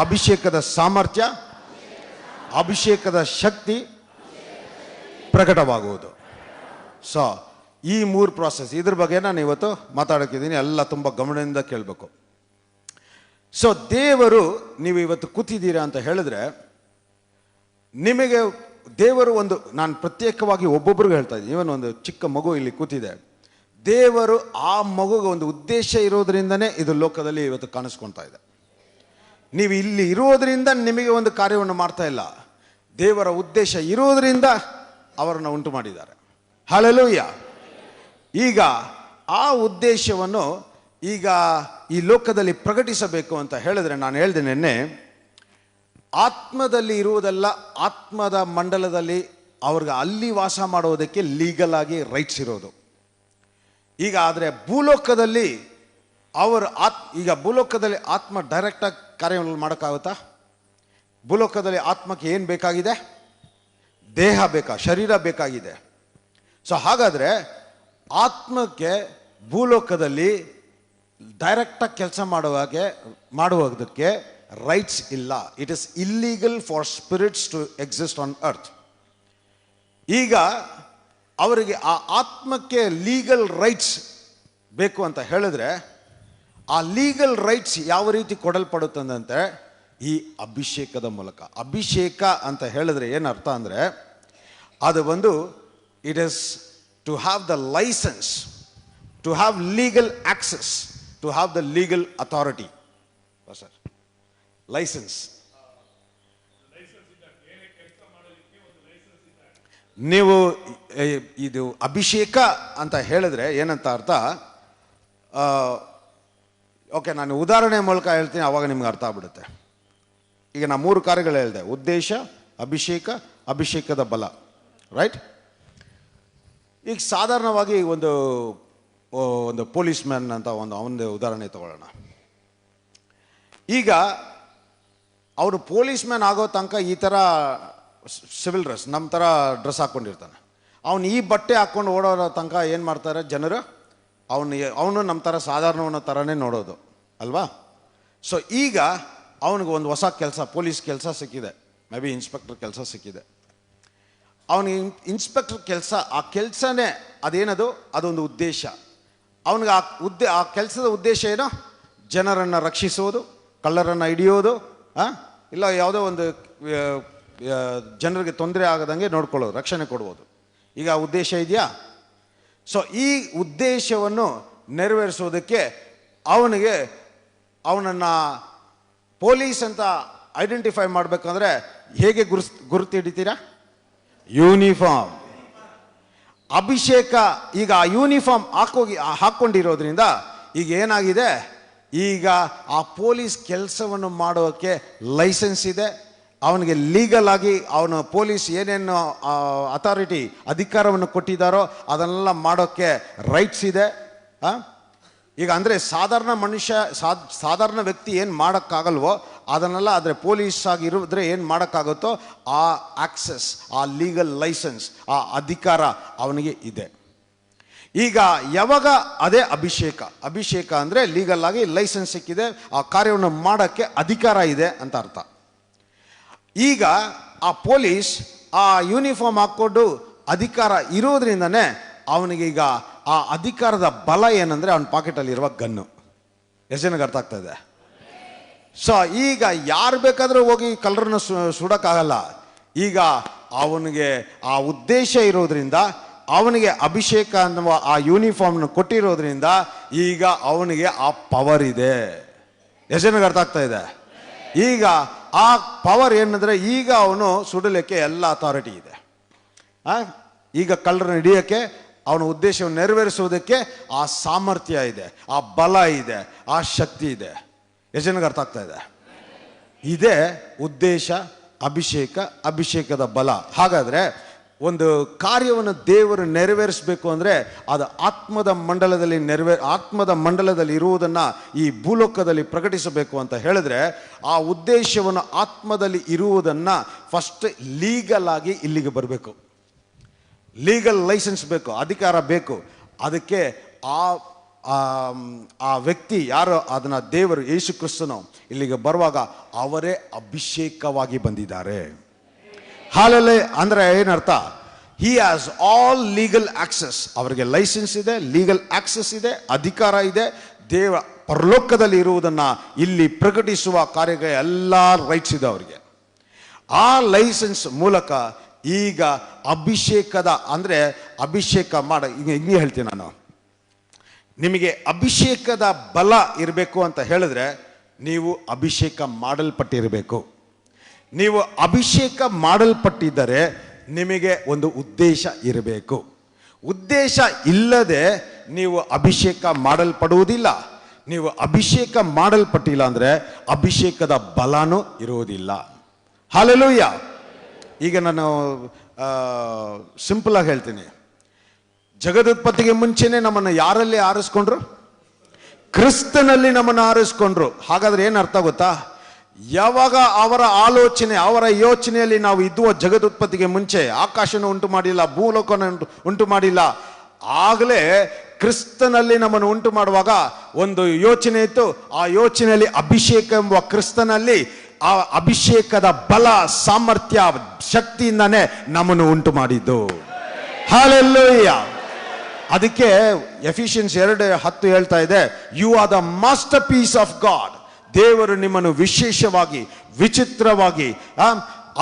ಅಭಿಷೇಕದ ಸಾಮರ್ಥ್ಯ, ಅಭಿಷೇಕದ ಶಕ್ತಿ ಪ್ರಕಟವಾಗುವುದು. ಸೊ ಈ ಮೂರು ಪ್ರಾಸೆಸ್, ಇದ್ರ ಬಗ್ಗೆ ನಾನು ಇವತ್ತು ಮಾತಾಡೋಕ್ಕಿದ್ದೀನಿ. ಎಲ್ಲ ತುಂಬ ಗಮನದಿಂದ ಕೇಳಬೇಕು. ಸೊ ದೇವರು, ನೀವು ಇವತ್ತು ಕೂತಿದ್ದೀರಾ ಅಂತ ಹೇಳಿದ್ರೆ, ನಿಮಗೆ ದೇವರು ಒಂದು, ನಾನು ಪ್ರತ್ಯೇಕವಾಗಿ ಒಬ್ಬೊಬ್ರಿಗೆ ಹೇಳ್ತಾ ಇದ್ದೀನಿ. ಇವನ್ ಒಂದು ಚಿಕ್ಕ ಮಗು ಇಲ್ಲಿ ಕೂತಿದೆ, ದೇವರು ಆ ಮಗುಗೆ ಒಂದು ಉದ್ದೇಶ ಇರೋದ್ರಿಂದನೇ ಇದು ಲೋಕದಲ್ಲಿ ಇವತ್ತು ಕಾಣಿಸ್ಕೊಳ್ತಾ ಇದೆ. ನೀವು ಇಲ್ಲಿ ಇರೋದ್ರಿಂದ ನಿಮಗೆ ಒಂದು ಕಾರ್ಯವನ್ನು ಮಾಡ್ತಾ ಇಲ್ಲ, ದೇವರ ಉದ್ದೇಶ ಇರೋದ್ರಿಂದ ಅವರನ್ನು ಉಂಟು ಮಾಡಿದ್ದಾರೆ. ಹಲ್ಲೆಲೂಯಾ. ಈಗ ಆ ಉದ್ದೇಶವನ್ನು ಈಗ ಈ ಲೋಕದಲ್ಲಿ ಪ್ರಕಟಿಸಬೇಕು ಅಂತ ಹೇಳಿದ್ರೆ, ನಾನು ಹೇಳಿದೆ ನಿನ್ನೆ, ಆತ್ಮದಲ್ಲಿ ಇರುವುದೆಲ್ಲ ಆತ್ಮದ ಮಂಡಲದಲ್ಲಿ ಅವ್ರಿಗೆ ಅಲ್ಲಿ ವಾಸ ಮಾಡೋದಕ್ಕೆ ಲೀಗಲ್ ಆಗಿ ರೈಟ್ಸ್ ಇರೋದು. ಈಗ ಆದರೆ ಭೂಲೋಕದಲ್ಲಿ ಈಗ ಭೂಲೋಕದಲ್ಲಿ ಆತ್ಮ ಡೈರೆಕ್ಟಾಗಿ ಕಾರ್ಯವನ್ನು ಮಾಡೋಕ್ಕಾಗುತ್ತಾ? ಭೂಲೋಕದಲ್ಲಿ ಆತ್ಮಕ್ಕೆ ಏನು ಬೇಕಾಗಿದೆ? ದೇಹ ಶರೀರ ಬೇಕಾಗಿದೆ. ಸೊ ಹಾಗಾದರೆ ಆತ್ಮಕ್ಕೆ ಭೂಲೋಕದಲ್ಲಿ ಡೈರೆಕ್ಟಾಗಿ ಕೆಲಸ ಮಾಡುವುದಕ್ಕೆ ರೈಟ್ಸ್ ಇಲ್ಲ. It is illegal for spirits to exist on earth. ಈಗ ಅವರಿಗೆ ಆ ಆತ್ಮಕ್ಕೆ ಲೀಗಲ್ ರೈಟ್ಸ್ ಬೇಕು ಅಂತ ಹೇಳಿದ್ರೆ, ಆ ಲೀಗಲ್ ರೈಟ್ಸ್ ಯಾವ ರೀತಿ ಕೊಡಲ್ಪಡುತ್ತಂತೆ? ಈ ಅಭಿಷೇಕದ ಮೂಲಕ. ಅಭಿಷೇಕ ಅಂತ ಹೇಳಿದ್ರೆ ಏನರ್ಥ ಅಂದರೆ, ಅದು ಒಂದು, it is to have the licence, to have legal access, to have the legal authority. Sir, licence. ನೀವು ಇದು ಅಭಿಷೇಕ ಅಂತ ಹೇಳಿದ್ರೆ ಏನಂತ ಅರ್ಥ? ಓಕೆ, ನಾನು ಉದಾಹರಣೆ ಮೂಲಕ ಹೇಳ್ತೀನಿ, ಆವಾಗ ನಿಮ್ಗೆ ಅರ್ಥ ಆಗ್ಬಿಡುತ್ತೆ. ಈಗ ನಾನು 3 ಕಾರ್ಯಗಳು ಹೇಳಿದೆ: ಉದ್ದೇಶ, ಅಭಿಷೇಕ, ಅಭಿಷೇಕದ ಬಲ. ರೈಟ್? ಈಗ ಸಾಧಾರಣವಾಗಿ ಒಂದು ಪೊಲೀಸ್ ಮ್ಯಾನ್ ಅಂತ ಅವನದೇ ಉದಾಹರಣೆ ತಗೊಳ್ಳೋಣ. ಈಗ ಅವರು ಪೊಲೀಸ್ ಮ್ಯಾನ್ ಆಗೋ ತನಕ ಈ ಥರ ಸಿವಿಲ್ ಡ್ರೆಸ್ ನಮ್ಮ ಥರ ಡ್ರೆಸ್ ಹಾಕ್ಕೊಂಡಿರ್ತಾನೆ. ಅವನು ಈ ಬಟ್ಟೆ ಹಾಕ್ಕೊಂಡು ಓಡೋ ತನಕ ಏನು ಮಾಡ್ತಾರೆ ಜನರು, ಅವನು ನಮ್ಮ ಥರ ಸಾಧಾರಣವನ್ನ ಥರನೇ ನೋಡೋದು ಅಲ್ವಾ. ಸೊ ಈಗ ಅವನಿಗೆ ಒಂದು ಹೊಸ ಕೆಲಸ, ಪೊಲೀಸ್ ಕೆಲಸ ಸಿಕ್ಕಿದೆ, ಮೇ ಬಿ ಇನ್ಸ್ಪೆಕ್ಟರ್ ಕೆಲಸ ಸಿಕ್ಕಿದೆ. ಅವನಿಗೆ ಇನ್ಸ್ಪೆಕ್ಟರ್ ಕೆಲಸ, ಆ ಕೆಲಸನೇ ಅದೇನದು, ಅದೊಂದು ಉದ್ದೇಶ. ಅವನಿಗೆ ಆ ಕೆಲಸದ ಉದ್ದೇಶ ಏನೋ, ಜನರನ್ನು ರಕ್ಷಿಸೋದು, ಕಳ್ಳರನ್ನು ಹಿಡಿಯೋದು, ಇಲ್ಲ ಯಾವುದೋ ಒಂದು ಜನರಿಗೆ ತೊಂದರೆ ಆಗದಂಗೆ ನೋಡ್ಕೊಳ್ಳೋದು, ರಕ್ಷಣೆ ಕೊಡ್ಬೋದು. ಈಗ ಆ ಉದ್ದೇಶ ಇದೆಯಾ? ಸೊ ಈ ಉದ್ದೇಶವನ್ನು ನೆರವೇರಿಸೋದಕ್ಕೆ ಅವನನ್ನು ಪೊಲೀಸ್ ಅಂತ ಐಡೆಂಟಿಫೈ ಮಾಡಬೇಕಂದ್ರೆ ಹೇಗೆ ಗುರುತು ಹಿಡಿತೀರಾ? ಯೂನಿಫಾರ್ಮ್. ಅಭಿಷೇಕ ಈಗ ಆ ಯೂನಿಫಾರ್ಮ್ ಹಾಕ್ಕೊಂಡಿರೋದ್ರಿಂದ ಈಗ ಏನಾಗಿದೆ, ಈಗ ಆ ಪೊಲೀಸ್ ಕೆಲಸವನ್ನು ಮಾಡೋಕ್ಕೆ ಲೈಸೆನ್ಸ್ ಇದೆ. ಅವನಿಗೆ ಲೀಗಲ್ ಆಗಿ ಅವನು ಪೊಲೀಸ್ ಏನೇನು ಅಥಾರಿಟಿ ಅಧಿಕಾರವನ್ನು ಕೊಟ್ಟಿದ್ದಾರೋ ಅದನ್ನೆಲ್ಲ ಮಾಡೋಕ್ಕೆ ರೈಟ್ಸ್ ಇದೆ. ಈಗ ಅಂದರೆ ಸಾಧಾರಣ ಮನುಷ್ಯ, ಸಾಧಾರಣ ವ್ಯಕ್ತಿ ಏನು ಮಾಡೋಕ್ಕಾಗಲ್ವೋ ಅದನ್ನೆಲ್ಲ ಆದರೆ ಪೊಲೀಸ್ ಆಗಿರಿದ್ರೆ ಏನು ಮಾಡೋಕ್ಕಾಗುತ್ತೋ ಆ ಆಕ್ಸೆಸ್, ಆ ಲೀಗಲ್ ಲೈಸೆನ್ಸ್, ಆ ಅಧಿಕಾರ ಅವನಿಗೆ ಇದೆ. ಈಗ ಯಾವಾಗ ಅದೇ ಅಭಿಷೇಕ ಅಂದರೆ ಲೀಗಲ್ ಆಗಿ ಲೈಸೆನ್ಸ್ ಸಿಕ್ಕಿದೆ, ಆ ಕಾರ್ಯವನ್ನು ಮಾಡೋಕ್ಕೆ ಅಧಿಕಾರ ಇದೆ ಅಂತ ಅರ್ಥ. ಈಗ ಆ ಪೊಲೀಸ್ ಆ ಯೂನಿಫಾರ್ಮ್ ಹಾಕ್ಕೊಂಡು ಅಧಿಕಾರ ಇರೋದ್ರಿಂದನೇ ಅವನಿಗೀಗ ಆ ಅಧಿಕಾರದ ಬಲ ಏನಂದರೆ ಅವನ ಪಾಕೆಟಲ್ಲಿರುವ ಗನ್ನು. ಎಷ್ಟು ಜನಕ್ಕೆ ಅರ್ಥ ಆಗ್ತಾ ಇದೆ? ಸೊ ಈಗ ಯಾರು ಬೇಕಾದರೂ ಹೋಗಿ ಕಳ್ಳರನ್ನ ಸುಡೋಕ್ಕಾಗಲ್ಲ. ಈಗ ಅವನಿಗೆ ಆ ಉದ್ದೇಶ ಇರೋದ್ರಿಂದ, ಅವನಿಗೆ ಅಭಿಷೇಕ ಅನ್ನುವ ಆ ಯೂನಿಫಾರ್ಮ್ನ ಕೊಟ್ಟಿರೋದ್ರಿಂದ ಈಗ ಅವನಿಗೆ ಆ ಪವರ್ ಇದೆ. ಎಷ್ಟು ಜನಕ್ಕೆ ಅರ್ಥ ಆಗ್ತಾ ಇದೆ? ಈಗ ಆ ಪವರ್ ಏನಂದರೆ ಈಗ ಅವನು ಸುಡಲಿಕ್ಕೆ ಎಲ್ಲ ಅಥಾರಿಟಿ ಇದೆ. ಈಗ ಕಳ್ಳರನ್ನ ಹಿಡಿಯೋಕ್ಕೆ, ಅವನ ಉದ್ದೇಶವನ್ನು ನೆರವೇರಿಸುವುದಕ್ಕೆ ಆ ಸಾಮರ್ಥ್ಯ ಇದೆ, ಆ ಬಲ ಇದೆ, ಆ ಶಕ್ತಿ ಇದೆ. ಎಷ್ಟು ಜನಕ್ಕೆ ಅರ್ಥ ಆಗ್ತಾ ಇದೆ? ಇದೇ ಉದ್ದೇಶ, ಅಭಿಷೇಕದ ಬಲ. ಹಾಗಾದರೆ ಒಂದು ಕಾರ್ಯವನ್ನು ದೇವರು ನೆರವೇರಿಸಬೇಕು ಅಂದರೆ ಅದು ಆತ್ಮದ ಮಂಡಲದಲ್ಲಿ ಇರುವುದನ್ನು ಈ ಭೂಲೋಕದಲ್ಲಿ ಪ್ರಕಟಿಸಬೇಕು ಅಂತ ಹೇಳಿದ್ರೆ, ಆ ಉದ್ದೇಶವನ್ನು ಆತ್ಮದಲ್ಲಿ ಇರುವುದನ್ನು ಫಸ್ಟ್ ಲೀಗಲ್ ಆಗಿ ಇಲ್ಲಿಗೆ ಬರಬೇಕು. ಲೀಗಲ್ ಲೈಸೆನ್ಸ್ ಬೇಕು, ಅಧಿಕಾರ ಬೇಕು. ಅದಕ್ಕೆ ಆ ವ್ಯಕ್ತಿ ಯಾರು, ಅದನ್ನು ದೇವರು ಯೇಸು ಕ್ರಿಸ್ತನು ಇಲ್ಲಿಗೆ ಬರುವಾಗ ಅವರೇ ಅಭಿಷೇಕವಾಗಿ ಬಂದಿದ್ದಾರೆ. ಹಾಲಲ್ಲೇ ಅಂದರೆ ಏನರ್ಥ? He has all legal access. ಅವರಿಗೆ ಲೈಸೆನ್ಸ್ ಇದೆ, ಲೀಗಲ್ ಆಕ್ಸೆಸ್ ಇದೆ, ಅಧಿಕಾರ ಇದೆ. ಪರಲೋಕದಲ್ಲಿ ಇರುವುದನ್ನು ಇಲ್ಲಿ ಪ್ರಕಟಿಸುವ ಕಾರ್ಯಕ್ಕೆ ಎಲ್ಲ ರೈಟ್ಸ್ ಇದೆ ಅವರಿಗೆ. ಆ ಲೈಸೆನ್ಸ್ ಮೂಲಕ ಈಗ ಅಭಿಷೇಕದ ಅಂದರೆ ಅಭಿಷೇಕ ಹಿಂಗೆ ಹೇಳ್ತೀನಿ ನಾನು, ನಿಮಗೆ ಅಭಿಷೇಕದ ಬಲ ಇರಬೇಕು ಅಂತ ಹೇಳಿದ್ರೆ ನೀವು ಅಭಿಷೇಕ ಮಾಡಲ್ಪಟ್ಟಿರಬೇಕು. ನೀವು ಅಭಿಷೇಕ ಮಾಡಲ್ಪಟ್ಟಿದ್ದರೆ ನಿಮಗೆ ಒಂದು ಉದ್ದೇಶ ಇರಬೇಕು. ಉದ್ದೇಶ ಇಲ್ಲದೆ ನೀವು ಅಭಿಷೇಕ ಮಾಡಲ್ಪಡುವುದಿಲ್ಲ. ನೀವು ಅಭಿಷೇಕ ಮಾಡಲ್ಪಟ್ಟಿಲ್ಲ ಅಂದರೆ ಅಭಿಷೇಕದ ಬಲನೂ ಇರುವುದಿಲ್ಲ. ಹಲ್ಲೆಲೂಯಾ. ಈಗ ನಾನು ಸಿಂಪಲ್ ಆಗಿ ಹೇಳ್ತೀನಿ, ಜಗದುತ್ಪತ್ತಿಗೆ ಮುಂಚೆನೆ ನಮ್ಮನ್ನು ಯಾರಲ್ಲಿ ಆರಿಸ್ಕೊಂಡ್ರು? ಕ್ರಿಸ್ತನಲ್ಲಿ ನಮ್ಮನ್ನು ಆರಿಸ್ಕೊಂಡ್ರು. ಹಾಗಾದ್ರೆ ಏನು ಅರ್ಥ ಗೊತ್ತಾ? ಯಾವಾಗ ಅವರ ಆಲೋಚನೆ, ಅವರ ಯೋಚನೆಯಲ್ಲಿ ನಾವು ಇದ್ದುವ ಜಗದುತ್ಪತ್ತಿಗೆ ಮುಂಚೆ ಆಕಾಶನ ಉಂಟು ಮಾಡಿಲ್ಲ, ಭೂಲೋಕನ ಉಂಟು ಮಾಡಿಲ್ಲ, ಆಗಲೇ ಕ್ರಿಸ್ತನಲ್ಲಿ ನಮ್ಮನ್ನು ಉಂಟು ಮಾಡುವಾಗ ಒಂದು ಯೋಚನೆ ಇತ್ತು. ಆ ಯೋಚನೆಯಲ್ಲಿ ಅಭಿಷೇಕ ಎಂಬ ಕ್ರಿಸ್ತನಲ್ಲಿ ಆ ಅಭಿಷೇಕದ ಬಲ, ಸಾಮರ್ಥ್ಯ, ಶಕ್ತಿಯಿಂದಾನೇ ನಮ್ಮನ್ನು ಉಂಟು ಮಾಡಿದ್ದು. ಹಲ್ಲೆಲೂಯಾ. ಅದಕ್ಕೆ ಎಫಿಷಿಯನ್ಸ್ 2:10 ಹೇಳ್ತಾ ಇದೆ, you are the masterpiece of God. ದೇವರು ನಿಮ್ಮನ್ನು ವಿಶೇಷವಾಗಿ, ವಿಚಿತ್ರವಾಗಿ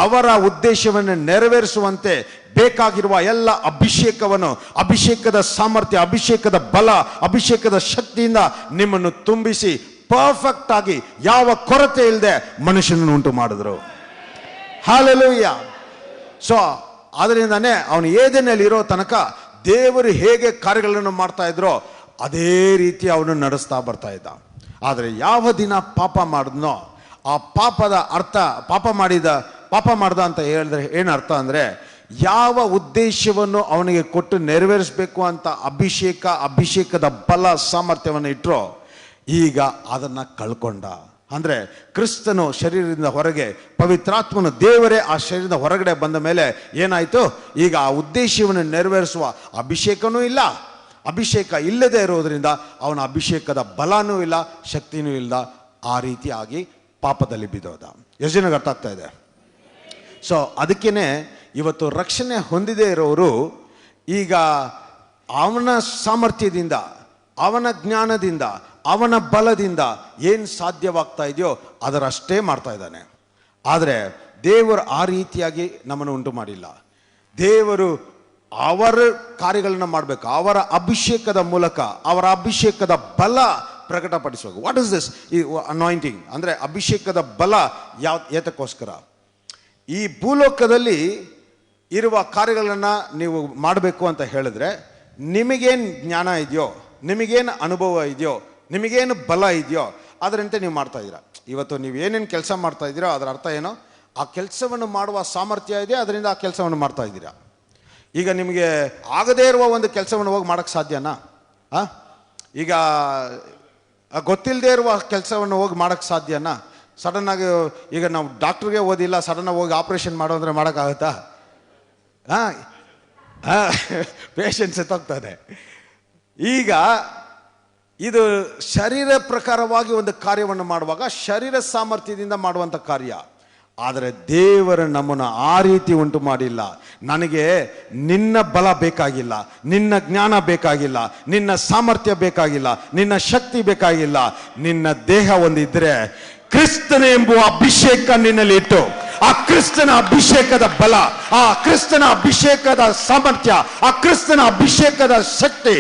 ಅವರ ಉದ್ದೇಶವನ್ನು ನೆರವೇರಿಸುವಂತೆ ಬೇಕಾಗಿರುವ ಎಲ್ಲ ಅಭಿಷೇಕವನ್ನು, ಅಭಿಷೇಕದ ಸಾಮರ್ಥ್ಯ, ಅಭಿಷೇಕದ ಬಲ, ಅಭಿಷೇಕದ ಶಕ್ತಿಯಿಂದ ನಿಮ್ಮನ್ನು ತುಂಬಿಸಿ ಪರ್ಫೆಕ್ಟ್ ಆಗಿ ಯಾವ ಕೊರತೆ ಇಲ್ಲದೆ ಮನುಷ್ಯನನ್ನು ಉಂಟು ಮಾಡಿದ್ರು. ಹಲ್ಲೆಲೂಯಾ. ಸೊ ಅದರಿಂದಾನೇ ಅವನು ಏದೇನಲ್ಲಿ ಇರೋ ತನಕ ದೇವರು ಹೇಗೆ ಕಾರ್ಯಗಳನ್ನು ಮಾಡ್ತಾ ಇದ್ರೋ ಅದೇ ರೀತಿ ಅವನು ನಡೆಸ್ತಾ ಬರ್ತಾ ಇದ್ದ. ಆದರೆ ಯಾವ ದಿನ ಪಾಪ ಮಾಡಿದ್ನೋ ಆ ಪಾಪದ ಅರ್ಥ, ಪಾಪ ಮಾಡ್ದ ಅಂತ ಹೇಳಿದ್ರೆ ಏನರ್ಥ ಅಂದರೆ, ಯಾವ ಉದ್ದೇಶವನ್ನು ಅವನಿಗೆ ಕೊಟ್ಟು ನೆರವೇರಿಸಬೇಕು ಅಂತ ಅಭಿಷೇಕದ ಬಲ, ಸಾಮರ್ಥ್ಯವನ್ನು ಇಟ್ಟರೋ ಈಗ ಅದನ್ನು ಕಳ್ಕೊಂಡ. ಅಂದರೆ ಕ್ರಿಸ್ತನು ಶರೀರದಿಂದ ಹೊರಗೆ, ಪವಿತ್ರಾತ್ಮನು ದೇವರೇ ಆ ಶರೀರದ ಹೊರಗಡೆ ಬಂದ ಮೇಲೆ ಏನಾಯಿತು? ಈಗ ಆ ಉದ್ದೇಶವನ್ನು ನೆರವೇರಿಸುವ ಅಭಿಷೇಕನೂ ಇಲ್ಲ. ಅಭಿಷೇಕ ಇಲ್ಲದೆ ಇರೋದರಿಂದ ಅವನ ಅಭಿಷೇಕದ ಬಲನೂ ಇಲ್ಲ, ಶಕ್ತಿನೂ ಇಲ್ಲ. ಆ ರೀತಿಯಾಗಿ ಪಾಪದಲ್ಲಿ ಬಿದ್ದೋದ. ಎಷ್ಟು ಜನಕ್ಕೆ ಅರ್ಥ ಆಗ್ತಾ ಇದೆ? ಸೊ ಅದಕ್ಕೇ ಇವತ್ತು ರಕ್ಷಣೆ ಹೊಂದಿದೆ ಇರೋರು ಈಗ ಅವನ ಸಾಮರ್ಥ್ಯದಿಂದ, ಅವನ ಜ್ಞಾನದಿಂದ, ಅವನ ಬಲದಿಂದ ಏನು ಸಾಧ್ಯವಾಗ್ತಾ ಇದೆಯೋ ಅದರಷ್ಟೇ ಮಾಡ್ತಾ ಇದ್ದಾನೆ. ಆದರೆ ದೇವರು ಆ ರೀತಿಯಾಗಿ ನಮ್ಮನ್ನು ಉಂಟು ಮಾಡಿಲ್ಲ. ದೇವರು ಅವರ ಕಾರ್ಯಗಳನ್ನ ಮಾಡಬೇಕು. ಅವರ ಅಭಿಷೇಕದ ಮೂಲಕ, ಅವರ ಅಭಿಷೇಕದ ಬಲ ಪ್ರಕಟಪಡಿಸಬೇಕು. What is this? ಈ ಅನಾಯಿಂಟಿಂಗ್ ಅಂದರೆ ಅಭಿಷೇಕದ ಬಲ ಏತಕ್ಕೋಸ್ಕರ? ಈ ಭೂಲೋಕದಲ್ಲಿ ಇರುವ ಕಾರ್ಯಗಳನ್ನು ನೀವು ಮಾಡಬೇಕು ಅಂತ ಹೇಳಿದ್ರೆ ನಿಮಗೇನು ಜ್ಞಾನ ಇದೆಯೋ, ನಿಮಗೇನು ಅನುಭವ ಇದೆಯೋ, ನಿಮಗೇನು ಬಲ ಇದೆಯೋ ಅದರಂತೆ ನೀವು ಮಾಡ್ತಾ ಇದ್ದೀರಾ. ಇವತ್ತು ನೀವು ಏನೇನು ಕೆಲಸ ಮಾಡ್ತಾ ಇದ್ದೀರೋ ಅದರ ಅರ್ಥ ಏನೋ? ಆ ಕೆಲಸವನ್ನು ಮಾಡುವ ಸಾಮರ್ಥ್ಯ ಇದೆ, ಅದರಿಂದ ಆ ಕೆಲಸವನ್ನು ಮಾಡ್ತಾ ಇದ್ದೀರಾ. ಈಗ ನಿಮಗೆ ಆಗದೇ ಇರುವ ಒಂದು ಕೆಲಸವನ್ನು ಹೋಗಿ ಮಾಡೋಕ್ಕೆ ಸಾಧ್ಯನಾ? ಈಗ ಗೊತ್ತಿಲ್ಲದೆ ಇರುವ ಕೆಲಸವನ್ನು ಹೋಗಿ ಮಾಡೋಕ್ಕೆ ಸಾಧ್ಯನಾ? ಸಡನ್ನಾಗಿ ಈಗ ನಾವು ಡಾಕ್ಟ್ರಿಗೆ ಓದಿಲ್ಲ, ಸಡನ್ನಾಗಿ ಹೋಗಿ ಆಪ್ರೇಷನ್ ಮಾಡೋ ಅಂದರೆ ಮಾಡೋಕ್ಕಾಗುತ್ತಾ? ಪೇಷಂಟ್ ಸತ್ತೋಗ್ತದೆ. ಈಗ ಇದು ಶರೀರ ಪ್ರಕಾರವಾಗಿ ಒಂದು ಕಾರ್ಯವನ್ನು ಮಾಡುವಾಗ ಶರೀರ ಸಾಮರ್ಥ್ಯದಿಂದ ಮಾಡುವಂಥ ಕಾರ್ಯ. ಆದರೆ ದೇವರು ನಮ್ಮನ್ನು ಆ ರೀತಿ ಉಂಟು ಮಾಡಿಲ್ಲ. ನನಗೆ ನಿನ್ನ ಬಲ ಬೇಕಾಗಿಲ್ಲ, ನಿನ್ನ ಜ್ಞಾನ ಬೇಕಾಗಿಲ್ಲ, ನಿನ್ನ ಸಾಮರ್ಥ್ಯ ಬೇಕಾಗಿಲ್ಲ, ನಿನ್ನ ಶಕ್ತಿ ಬೇಕಾಗಿಲ್ಲ. ನಿನ್ನ ದೇಹ ಒಂದಿದ್ರೆ ಕ್ರಿಸ್ತನ ಎಂಬುವ ಅಭಿಷೇಕ ನಿನ್ನಲ್ಲಿ ಇಟ್ಟು, ಆ ಕ್ರಿಸ್ತನ ಅಭಿಷೇಕದ ಬಲ, ಆ ಕ್ರಿಸ್ತನ ಅಭಿಷೇಕದ ಸಾಮರ್ಥ್ಯ, ಆ ಕ್ರಿಸ್ತನ ಅಭಿಷೇಕದ ಶಕ್ತಿ,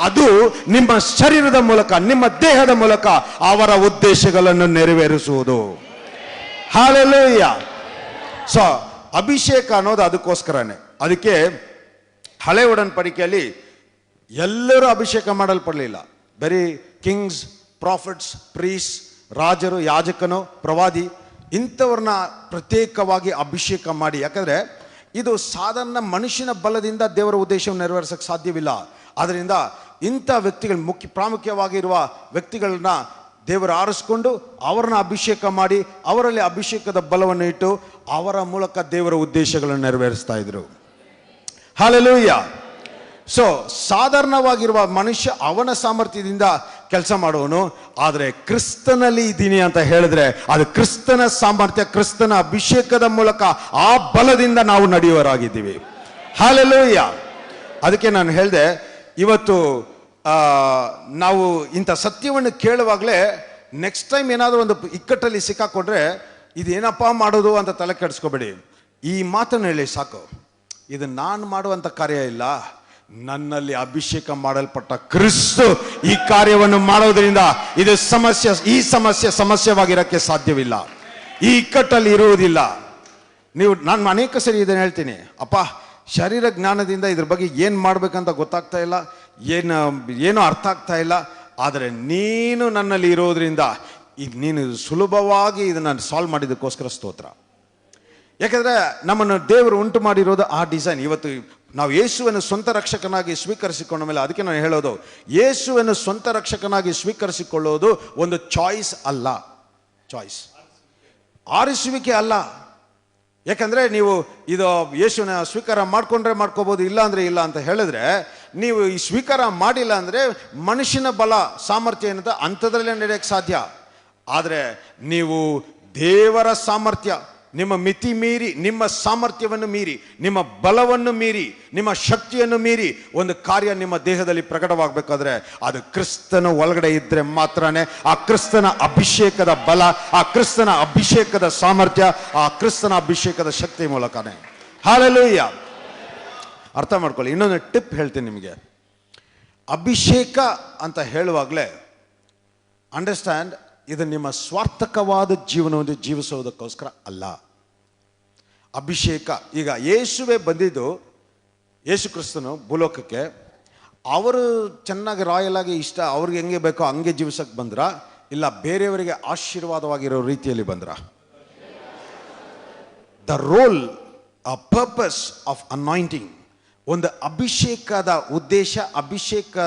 ಅದು ನಿಮ್ಮ ಶರೀರದ ಮೂಲಕ, ನಿಮ್ಮ ದೇಹದ ಮೂಲಕ ಅವರ ಉದ್ದೇಶಗಳನ್ನು ನೆರವೇರಿಸುವುದು. ಹಲ್ಲೆಲೂಯಾ. ಸೊ ಅಭಿಷೇಕ ಅನ್ನೋದು ಅದಕ್ಕೋಸ್ಕರನೇ. ಅದಕ್ಕೆ ಹಳೆ ಒಡன்பಡಿಕೆಯಲ್ಲಿ ಎಲ್ಲರೂ ಅಭಿಷೇಕ ಮಾಡಲ್ಪಡಲಿಲ್ಲ. ಬರೀ ಕಿಂಗ್ಸ್, ಪ್ರಾಫಿಟ್ಸ್, ಪ್ರೀಸ್, ರಾಜರು, ಯಾಜಕನು, ಪ್ರವಾದಿ ಇಂಥವ್ರನ್ನ ಪ್ರತ್ಯೇಕವಾಗಿ ಅಭಿಷೇಕ ಮಾಡಿ. ಯಾಕಂದರೆ ಇದು ಸಾಧಾರಣ ಮನುಷ್ಯನ ಬಲದಿಂದ ದೇವರ ಉದ್ದೇಶವನ್ನು ನೆರವೇರಿಸಕ್ಕೆ ಸಾಧ್ಯವಿಲ್ಲ. ಆದ್ದರಿಂದ ಇಂಥ ವ್ಯಕ್ತಿಗಳು, ಪ್ರಾಮುಖ್ಯವಾಗಿರುವ ವ್ಯಕ್ತಿಗಳನ್ನ ದೇವರು ಆರಿಸ್ಕೊಂಡು ಅವರನ್ನ ಅಭಿಷೇಕ ಮಾಡಿ ಅವರಲ್ಲಿ ಅಭಿಷೇಕದ ಬಲವನ್ನು ಇಟ್ಟು ಅವರ ಮೂಲಕ ದೇವರ ಉದ್ದೇಶಗಳನ್ನು ನೆರವೇರಿಸ್ತಾ ಇದ್ರು. ಹಲ್ಲೆಲೂಯಾ. ಸೊ ಸಾಧಾರಣವಾಗಿರುವ ಮನುಷ್ಯ ಅವನ ಸಾಮರ್ಥ್ಯದಿಂದ ಕೆಲಸ ಮಾಡುವನು. ಆದರೆ ಕ್ರಿಸ್ತನಲ್ಲಿ ಇದ್ದೀನಿ ಅಂತ ಹೇಳಿದ್ರೆ ಅದು ಕ್ರಿಸ್ತನ ಸಾಮರ್ಥ್ಯ, ಕ್ರಿಸ್ತನ ಅಭಿಷೇಕದ ಮೂಲಕ ಆ ಬಲದಿಂದ ನಾವು ನಡೆಯುವರಾಗಿದ್ದೀವಿ. ಹಲ್ಲೆಲೂಯಾ. ಅದಕ್ಕೆ ನಾನು ಹೇಳಿದೆ, ಇವತ್ತು ನಾವು ಇಂಥ ಸತ್ಯವನ್ನು ಕೇಳುವಾಗಲೇ ನೆಕ್ಸ್ಟ್ ಟೈಮ್ ಏನಾದರೂ ಒಂದು ಇಕ್ಕಟ್ಟಲ್ಲಿ ಸಿಕ್ಕಾಕೊಂಡ್ರೆ ಇದೇನಪ್ಪ ಮಾಡೋದು ಅಂತ ತಲೆ ಕೆಡಿಸ್ಕೋಬೇಡಿ. ಈ ಮಾತನ್ನು ಹೇಳಿ ಸಾಕು, ಇದು ನಾನು ಮಾಡುವಂಥ ಕಾರ್ಯ ಇಲ್ಲ, ನನ್ನಲ್ಲಿ ಅಭಿಷೇಕ ಮಾಡಲ್ಪಟ್ಟ ಕ್ರಿಸ್ತು ಈ ಕಾರ್ಯವನ್ನು ಮಾಡೋದ್ರಿಂದ ಇದು ಈ ಸಮಸ್ಯೆವಾಗಿರಕ್ಕೆ ಸಾಧ್ಯವಿಲ್ಲ, ಈ ಇಕ್ಕಟ್ಟಲ್ಲಿ ಇರುವುದಿಲ್ಲ. ನಾನು ಅನೇಕ ಸರಿ ಇದನ್ನು ಹೇಳ್ತೀನಿ, ಅಪ್ಪ ಶರೀರ ಜ್ಞಾನದಿಂದ ಇದ್ರ ಬಗ್ಗೆ ಏನು ಮಾಡ್ಬೇಕಂತ ಗೊತ್ತಾಗ್ತಾ ಇಲ್ಲ, ಏನು ಅರ್ಥ ಆಗ್ತಾ ಇಲ್ಲ. ಆದರೆ ನೀನು ನನ್ನಲ್ಲಿ ಇರೋದ್ರಿಂದ ನೀನು ಸುಲಭವಾಗಿ ಇದನ್ನು ಸಾಲ್ವ್ ಮಾಡಿದ್ದಕ್ಕೋಸ್ಕರ ಸ್ತೋತ್ರ. ಯಾಕಂದರೆ ನಮ್ಮನ್ನು ದೇವರು ಉಂಟು ಮಾಡಿರೋದು ಆ ಡಿಸೈನ್. ಇವತ್ತು ನಾವು ಯೇಸುವನ್ನು ಸ್ವಂತ ರಕ್ಷಕನಾಗಿ ಸ್ವೀಕರಿಸಿಕೊಂಡ ಮೇಲೆ, ಅದಕ್ಕೆ ನಾನು ಹೇಳೋದು, ಯೇಸುವನ್ನು ಸ್ವಂತ ರಕ್ಷಕನಾಗಿ ಸ್ವೀಕರಿಸಿಕೊಳ್ಳೋದು ಒಂದು ಚಾಯ್ಸ್ ಅಲ್ಲ, ಆರಿಸುವಿಕೆ ಅಲ್ಲ. ಯಾಕಂದರೆ ನೀವು ಇದು ಯೇಸುನ ಸ್ವೀಕಾರ ಮಾಡಿಕೊಂಡ್ರೆ ಮಾಡ್ಕೋಬೋದು, ಇಲ್ಲ ಅಂದರೆ ಇಲ್ಲ ಅಂತ ಹೇಳಿದ್ರೆ, ನೀವು ಈ ಸ್ವೀಕಾರ ಮಾಡಿಲ್ಲ ಅಂದರೆ ಮನುಷ್ಯನ ಬಲ ಸಾಮರ್ಥ್ಯ ಏನಂತ ಅಂಥದ್ರಲ್ಲೇ ನಡೆಯೋಕ್ಕೆ ಸಾಧ್ಯ. ಆದರೆ ನೀವು ದೇವರ ಸಾಮರ್ಥ್ಯ, ನಿಮ್ಮ ಮಿತಿ ಮೀರಿ, ನಿಮ್ಮ ಸಾಮರ್ಥ್ಯವನ್ನು ಮೀರಿ, ನಿಮ್ಮ ಬಲವನ್ನು ಮೀರಿ, ನಿಮ್ಮ ಶಕ್ತಿಯನ್ನು ಮೀರಿ ಒಂದು ಕಾರ್ಯ ನಿಮ್ಮ ದೇಹದಲ್ಲಿ ಪ್ರಕಟವಾಗಬೇಕಾದ್ರೆ ಅದು ಕ್ರಿಸ್ತನ ಒಳಗಡೆ ಇದ್ದರೆ ಮಾತ್ರನೇ ಆ ಕ್ರಿಸ್ತನ ಅಭಿಷೇಕದ ಬಲ, ಆ ಕ್ರಿಸ್ತನ ಅಭಿಷೇಕದ ಸಾಮರ್ಥ್ಯ, ಆ ಕ್ರಿಸ್ತನ ಅಭಿಷೇಕದ ಶಕ್ತಿ ಮೂಲಕನೇ. ಹಲ್ಲೆಲೂಯಾ. ಅರ್ಥ ಮಾಡ್ಕೊಳ್ಳಿ. ಇನ್ನೊಂದು ಟಿಪ್ ಹೇಳ್ತೀನಿ ನಿಮಗೆ. ಅಭಿಷೇಕ ಅಂತ ಹೇಳುವಾಗಲೇ ಅಂಡರ್ಸ್ಟ್ಯಾಂಡ್, ಇದು ನಿಮ್ಮ ಸ್ವಾರ್ಥಕವಾದ ಜೀವನವನ್ನು ಜೀವಿಸೋದಕ್ಕೋಸ್ಕರ ಅಲ್ಲ. ಅಭಿಷೇಕ, ಈಗ ಯೇಸುವೆ ಬಂದಿದ್ದು, ಯೇಸು ಕ್ರಿಸ್ತನು ಭೂಲೋಕಕ್ಕೆ ಅವರು ಚೆನ್ನಾಗಿ ರಾಯಲ್ ಆಗಿ ಅವ್ರಿಗೆ ಹೆಂಗೆ ಬೇಕೋ ಹಂಗೆ ಜೀವಿಸಕ್ಕೆ ಬಂದ್ರ, ಇಲ್ಲ ಬೇರೆಯವರಿಗೆ ಆಶೀರ್ವಾದವಾಗಿರೋ ರೀತಿಯಲ್ಲಿ ಬಂದ್ರ? The role, a purpose of anointing, ಒಂದು ಅಭಿಷೇಕದ ಉದ್ದೇಶ, ಅಭಿಷೇಕ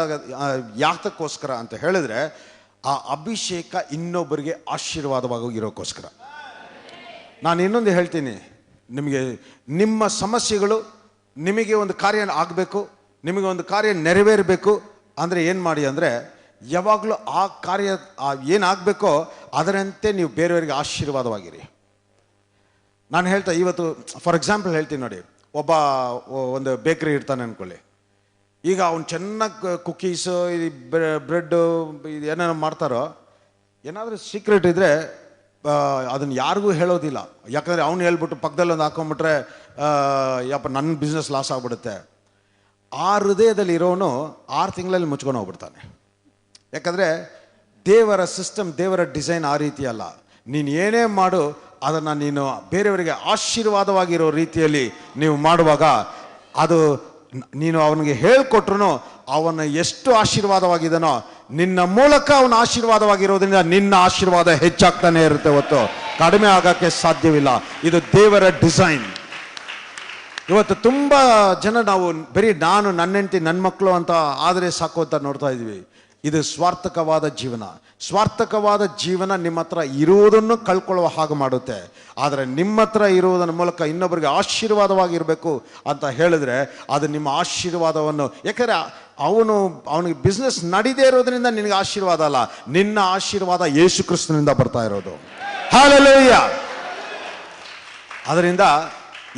ಯಾತಕ್ಕೋಸ್ಕರ ಅಂತ ಹೇಳಿದ್ರೆ ಆ ಅಭಿಷೇಕ ಇನ್ನೊಬ್ಬರಿಗೆ ಆಶೀರ್ವಾದವಾಗಿರೋಕ್ಕೋಸ್ಕರ. ನಾನು ಇನ್ನೊಂದು ಹೇಳ್ತೀನಿ ನಿಮಗೆ, ನಿಮ್ಮ ಸಮಸ್ಯೆಗಳು, ನಿಮಗೆ ಒಂದು ಕಾರ್ಯ ಆಗಬೇಕು, ನಿಮಗೆ ಒಂದು ಕಾರ್ಯ ನೆರವೇರಬೇಕು ಅಂದರೆ ಏನು ಮಾಡಿ ಅಂದರೆ, ಯಾವಾಗಲೂ ಆ ಕಾರ್ಯ ಏನಾಗಬೇಕೋ ಅದರಂತೆ ನೀವು ಬೇರೆಯವರಿಗೆ ಆಶೀರ್ವಾದವಾಗಿರಿ. ನಾನು ಹೇಳ್ತಾ ಇವತ್ತು ಫಾರ್ ಎಕ್ಸಾಂಪಲ್ ಹೇಳ್ತೀನಿ ನೋಡಿ, ಒಂದು ಬೇಕ್ರಿ ಇರ್ತಾನೆ ಅಂದ್ಕೊಳ್ಳಿ. ಈಗ ಅವ್ನು ಚೆನ್ನಾಗಿ ಕುಕ್ಕೀಸು, ಬ್ರೆಡ್ಡು, ಇದು ಏನೇನೋ ಮಾಡ್ತಾರೋ, ಏನಾದರೂ ಸೀಕ್ರೆಟ್ ಇದ್ದರೆ ಅದನ್ನು ಯಾರಿಗೂ ಹೇಳೋದಿಲ್ಲ. ಯಾಕಂದರೆ ಅವ್ನು ಹೇಳ್ಬಿಟ್ಟು ಪಕ್ಕದಲ್ಲಿ ಒಂದು ಹಾಕೊಂಡ್ಬಿಟ್ರೆ ಯಪ್ಪ ನನ್ನ ಬಿಸ್ನೆಸ್ ಲಾಸ್ ಆಗಿಬಿಡುತ್ತೆ. ಆ ಹೃದಯದಲ್ಲಿ ಇರೋನು 6 ತಿಂಗಳಲ್ಲಿ ಮುಚ್ಕೊಂಡು ಹೋಗ್ಬಿಡ್ತಾನೆ. ಯಾಕಂದರೆ ದೇವರ ಸಿಸ್ಟಮ್, ದೇವರ ಡಿಸೈನ್ ಆ ರೀತಿ ಅಲ್ಲ. ನೀನು ಏನೇ ಮಾಡು ಅದನ್ನು ನೀನು ಬೇರೆಯವರಿಗೆ ಆಶೀರ್ವಾದವಾಗಿರೋ ರೀತಿಯಲ್ಲಿ ನೀವು ಮಾಡುವಾಗ, ಅದು ನೀನು ಅವನಿಗೆ ಹೇಳಿಕೊಟ್ರು ಅವನ ಎಷ್ಟು ಆಶೀರ್ವಾದವಾಗಿದ್ದಾನೋ ನಿನ್ನ ಮೂಲಕ ಅವನ ಆಶೀರ್ವಾದವಾಗಿರೋದ್ರಿಂದ ನಿನ್ನ ಆಶೀರ್ವಾದ ಹೆಚ್ಚಾಗ್ತಾನೆ ಇರುತ್ತೆ, ಹೊತ್ತು ಕಡಿಮೆ ಆಗೋಕ್ಕೆ ಸಾಧ್ಯವಿಲ್ಲ. ಇದು ದೇವರ ಡಿಸೈನ್. ಇವತ್ತು ತುಂಬ ಜನ ನಾವು ಬರೀ ನಾನು, ನನ್ನ ಹೆಂಡತಿ, ನನ್ನ ಮಕ್ಕಳು ಅಂತ ಆದರೆ ಸಾಕು ಅಂತ ನೋಡ್ತಾ ಇದ್ವಿ. ಇದು ಸ್ವಾರ್ಥಕವಾದ ಜೀವನ. ಸ್ವಾರ್ಥಕವಾದ ಜೀವನ ನಿಮ್ಮ ಹತ್ರ ಇರುವುದನ್ನು ಕಳ್ಕೊಳ್ಳುವ ಹಾಗೆ ಮಾಡುತ್ತೆ. ಆದರೆ ನಿಮ್ಮ ಹತ್ರ ಇರುವುದರ ಮೂಲಕ ಇನ್ನೊಬ್ಬರಿಗೆ ಆಶೀರ್ವಾದವಾಗಿರಬೇಕು ಅಂತ ಹೇಳಿದ್ರೆ ಅದು ನಿಮ್ಮ ಆಶೀರ್ವಾದವನ್ನು, ಯಾಕಂದರೆ ಅವನಿಗೆ ಬಿಸ್ನೆಸ್ ನಡೀದೇ ಇರೋದ್ರಿಂದ ನಿನಗೆ ಆಶೀರ್ವಾದ ಅಲ್ಲ, ನಿನ್ನ ಆಶೀರ್ವಾದ ಯೇಸು ಕ್ರಿಸ್ತನಿಂದ ಬರ್ತಾ ಇರೋದು. ಹಲ್ಲೆಲೂಯಾ. ಅದರಿಂದ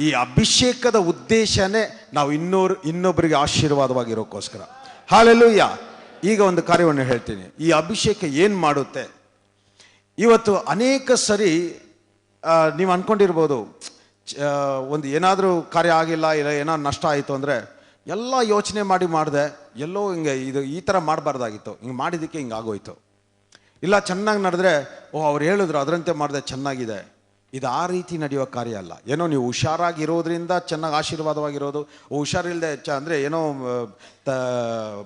ಈ ಅಭಿಷೇಕದ ಉದ್ದೇಶನೇ ನಾವು ಇನ್ನೊಬ್ಬರಿಗೆ ಆಶೀರ್ವಾದವಾಗಿರೋಕ್ಕೋಸ್ಕರ. ಹಲ್ಲೆಲೂಯಾ. ಈಗ ಒಂದು ಕಾರ್ಯವನ್ನು ಹೇಳ್ತೀನಿ. ಈ ಅಭಿಷೇಕ ಏನು ಮಾಡುತ್ತೆ? ಇವತ್ತು ಅನೇಕ ಸರಿ ನೀವು ಅಂದ್ಕೊಂಡಿರ್ಬೋದು, ಒಂದು ಏನಾದರೂ ಕಾರ್ಯ ಆಗಿಲ್ಲ, ಇಲ್ಲ ಏನಾದ್ರು ನಷ್ಟ ಆಯಿತು ಅಂದರೆ ಎಲ್ಲ ಯೋಚನೆ ಮಾಡಿದೆ, ಎಲ್ಲೋ ಹಿಂಗೆ ಇದು ಈ ಥರ ಮಾಡಬಾರ್ದಾಗಿತ್ತು, ಹಿಂಗೆ ಮಾಡಿದ್ದಕ್ಕೆ ಹಿಂಗೆ ಆಗೋಯ್ತು. ಇಲ್ಲ ಚೆನ್ನಾಗಿ ನಡೆದ್ರೆ ಅವ್ರು ಹೇಳಿದ್ರು ಅದರಂತೆ ಮಾಡಿದೆ ಚೆನ್ನಾಗಿದೆ. ಇದು ಆ ರೀತಿ ನಡೆಯುವ ಕಾರ್ಯ ಅಲ್ಲ. ಏನೋ ನೀವು ಹುಷಾರಾಗಿರೋದ್ರಿಂದ ಚೆನ್ನಾಗಿ ಆಶೀರ್ವಾದವಾಗಿರೋದು, ಹುಷಾರಿಲ್ಲದೆ ಅಂದರೆ ಏನೋ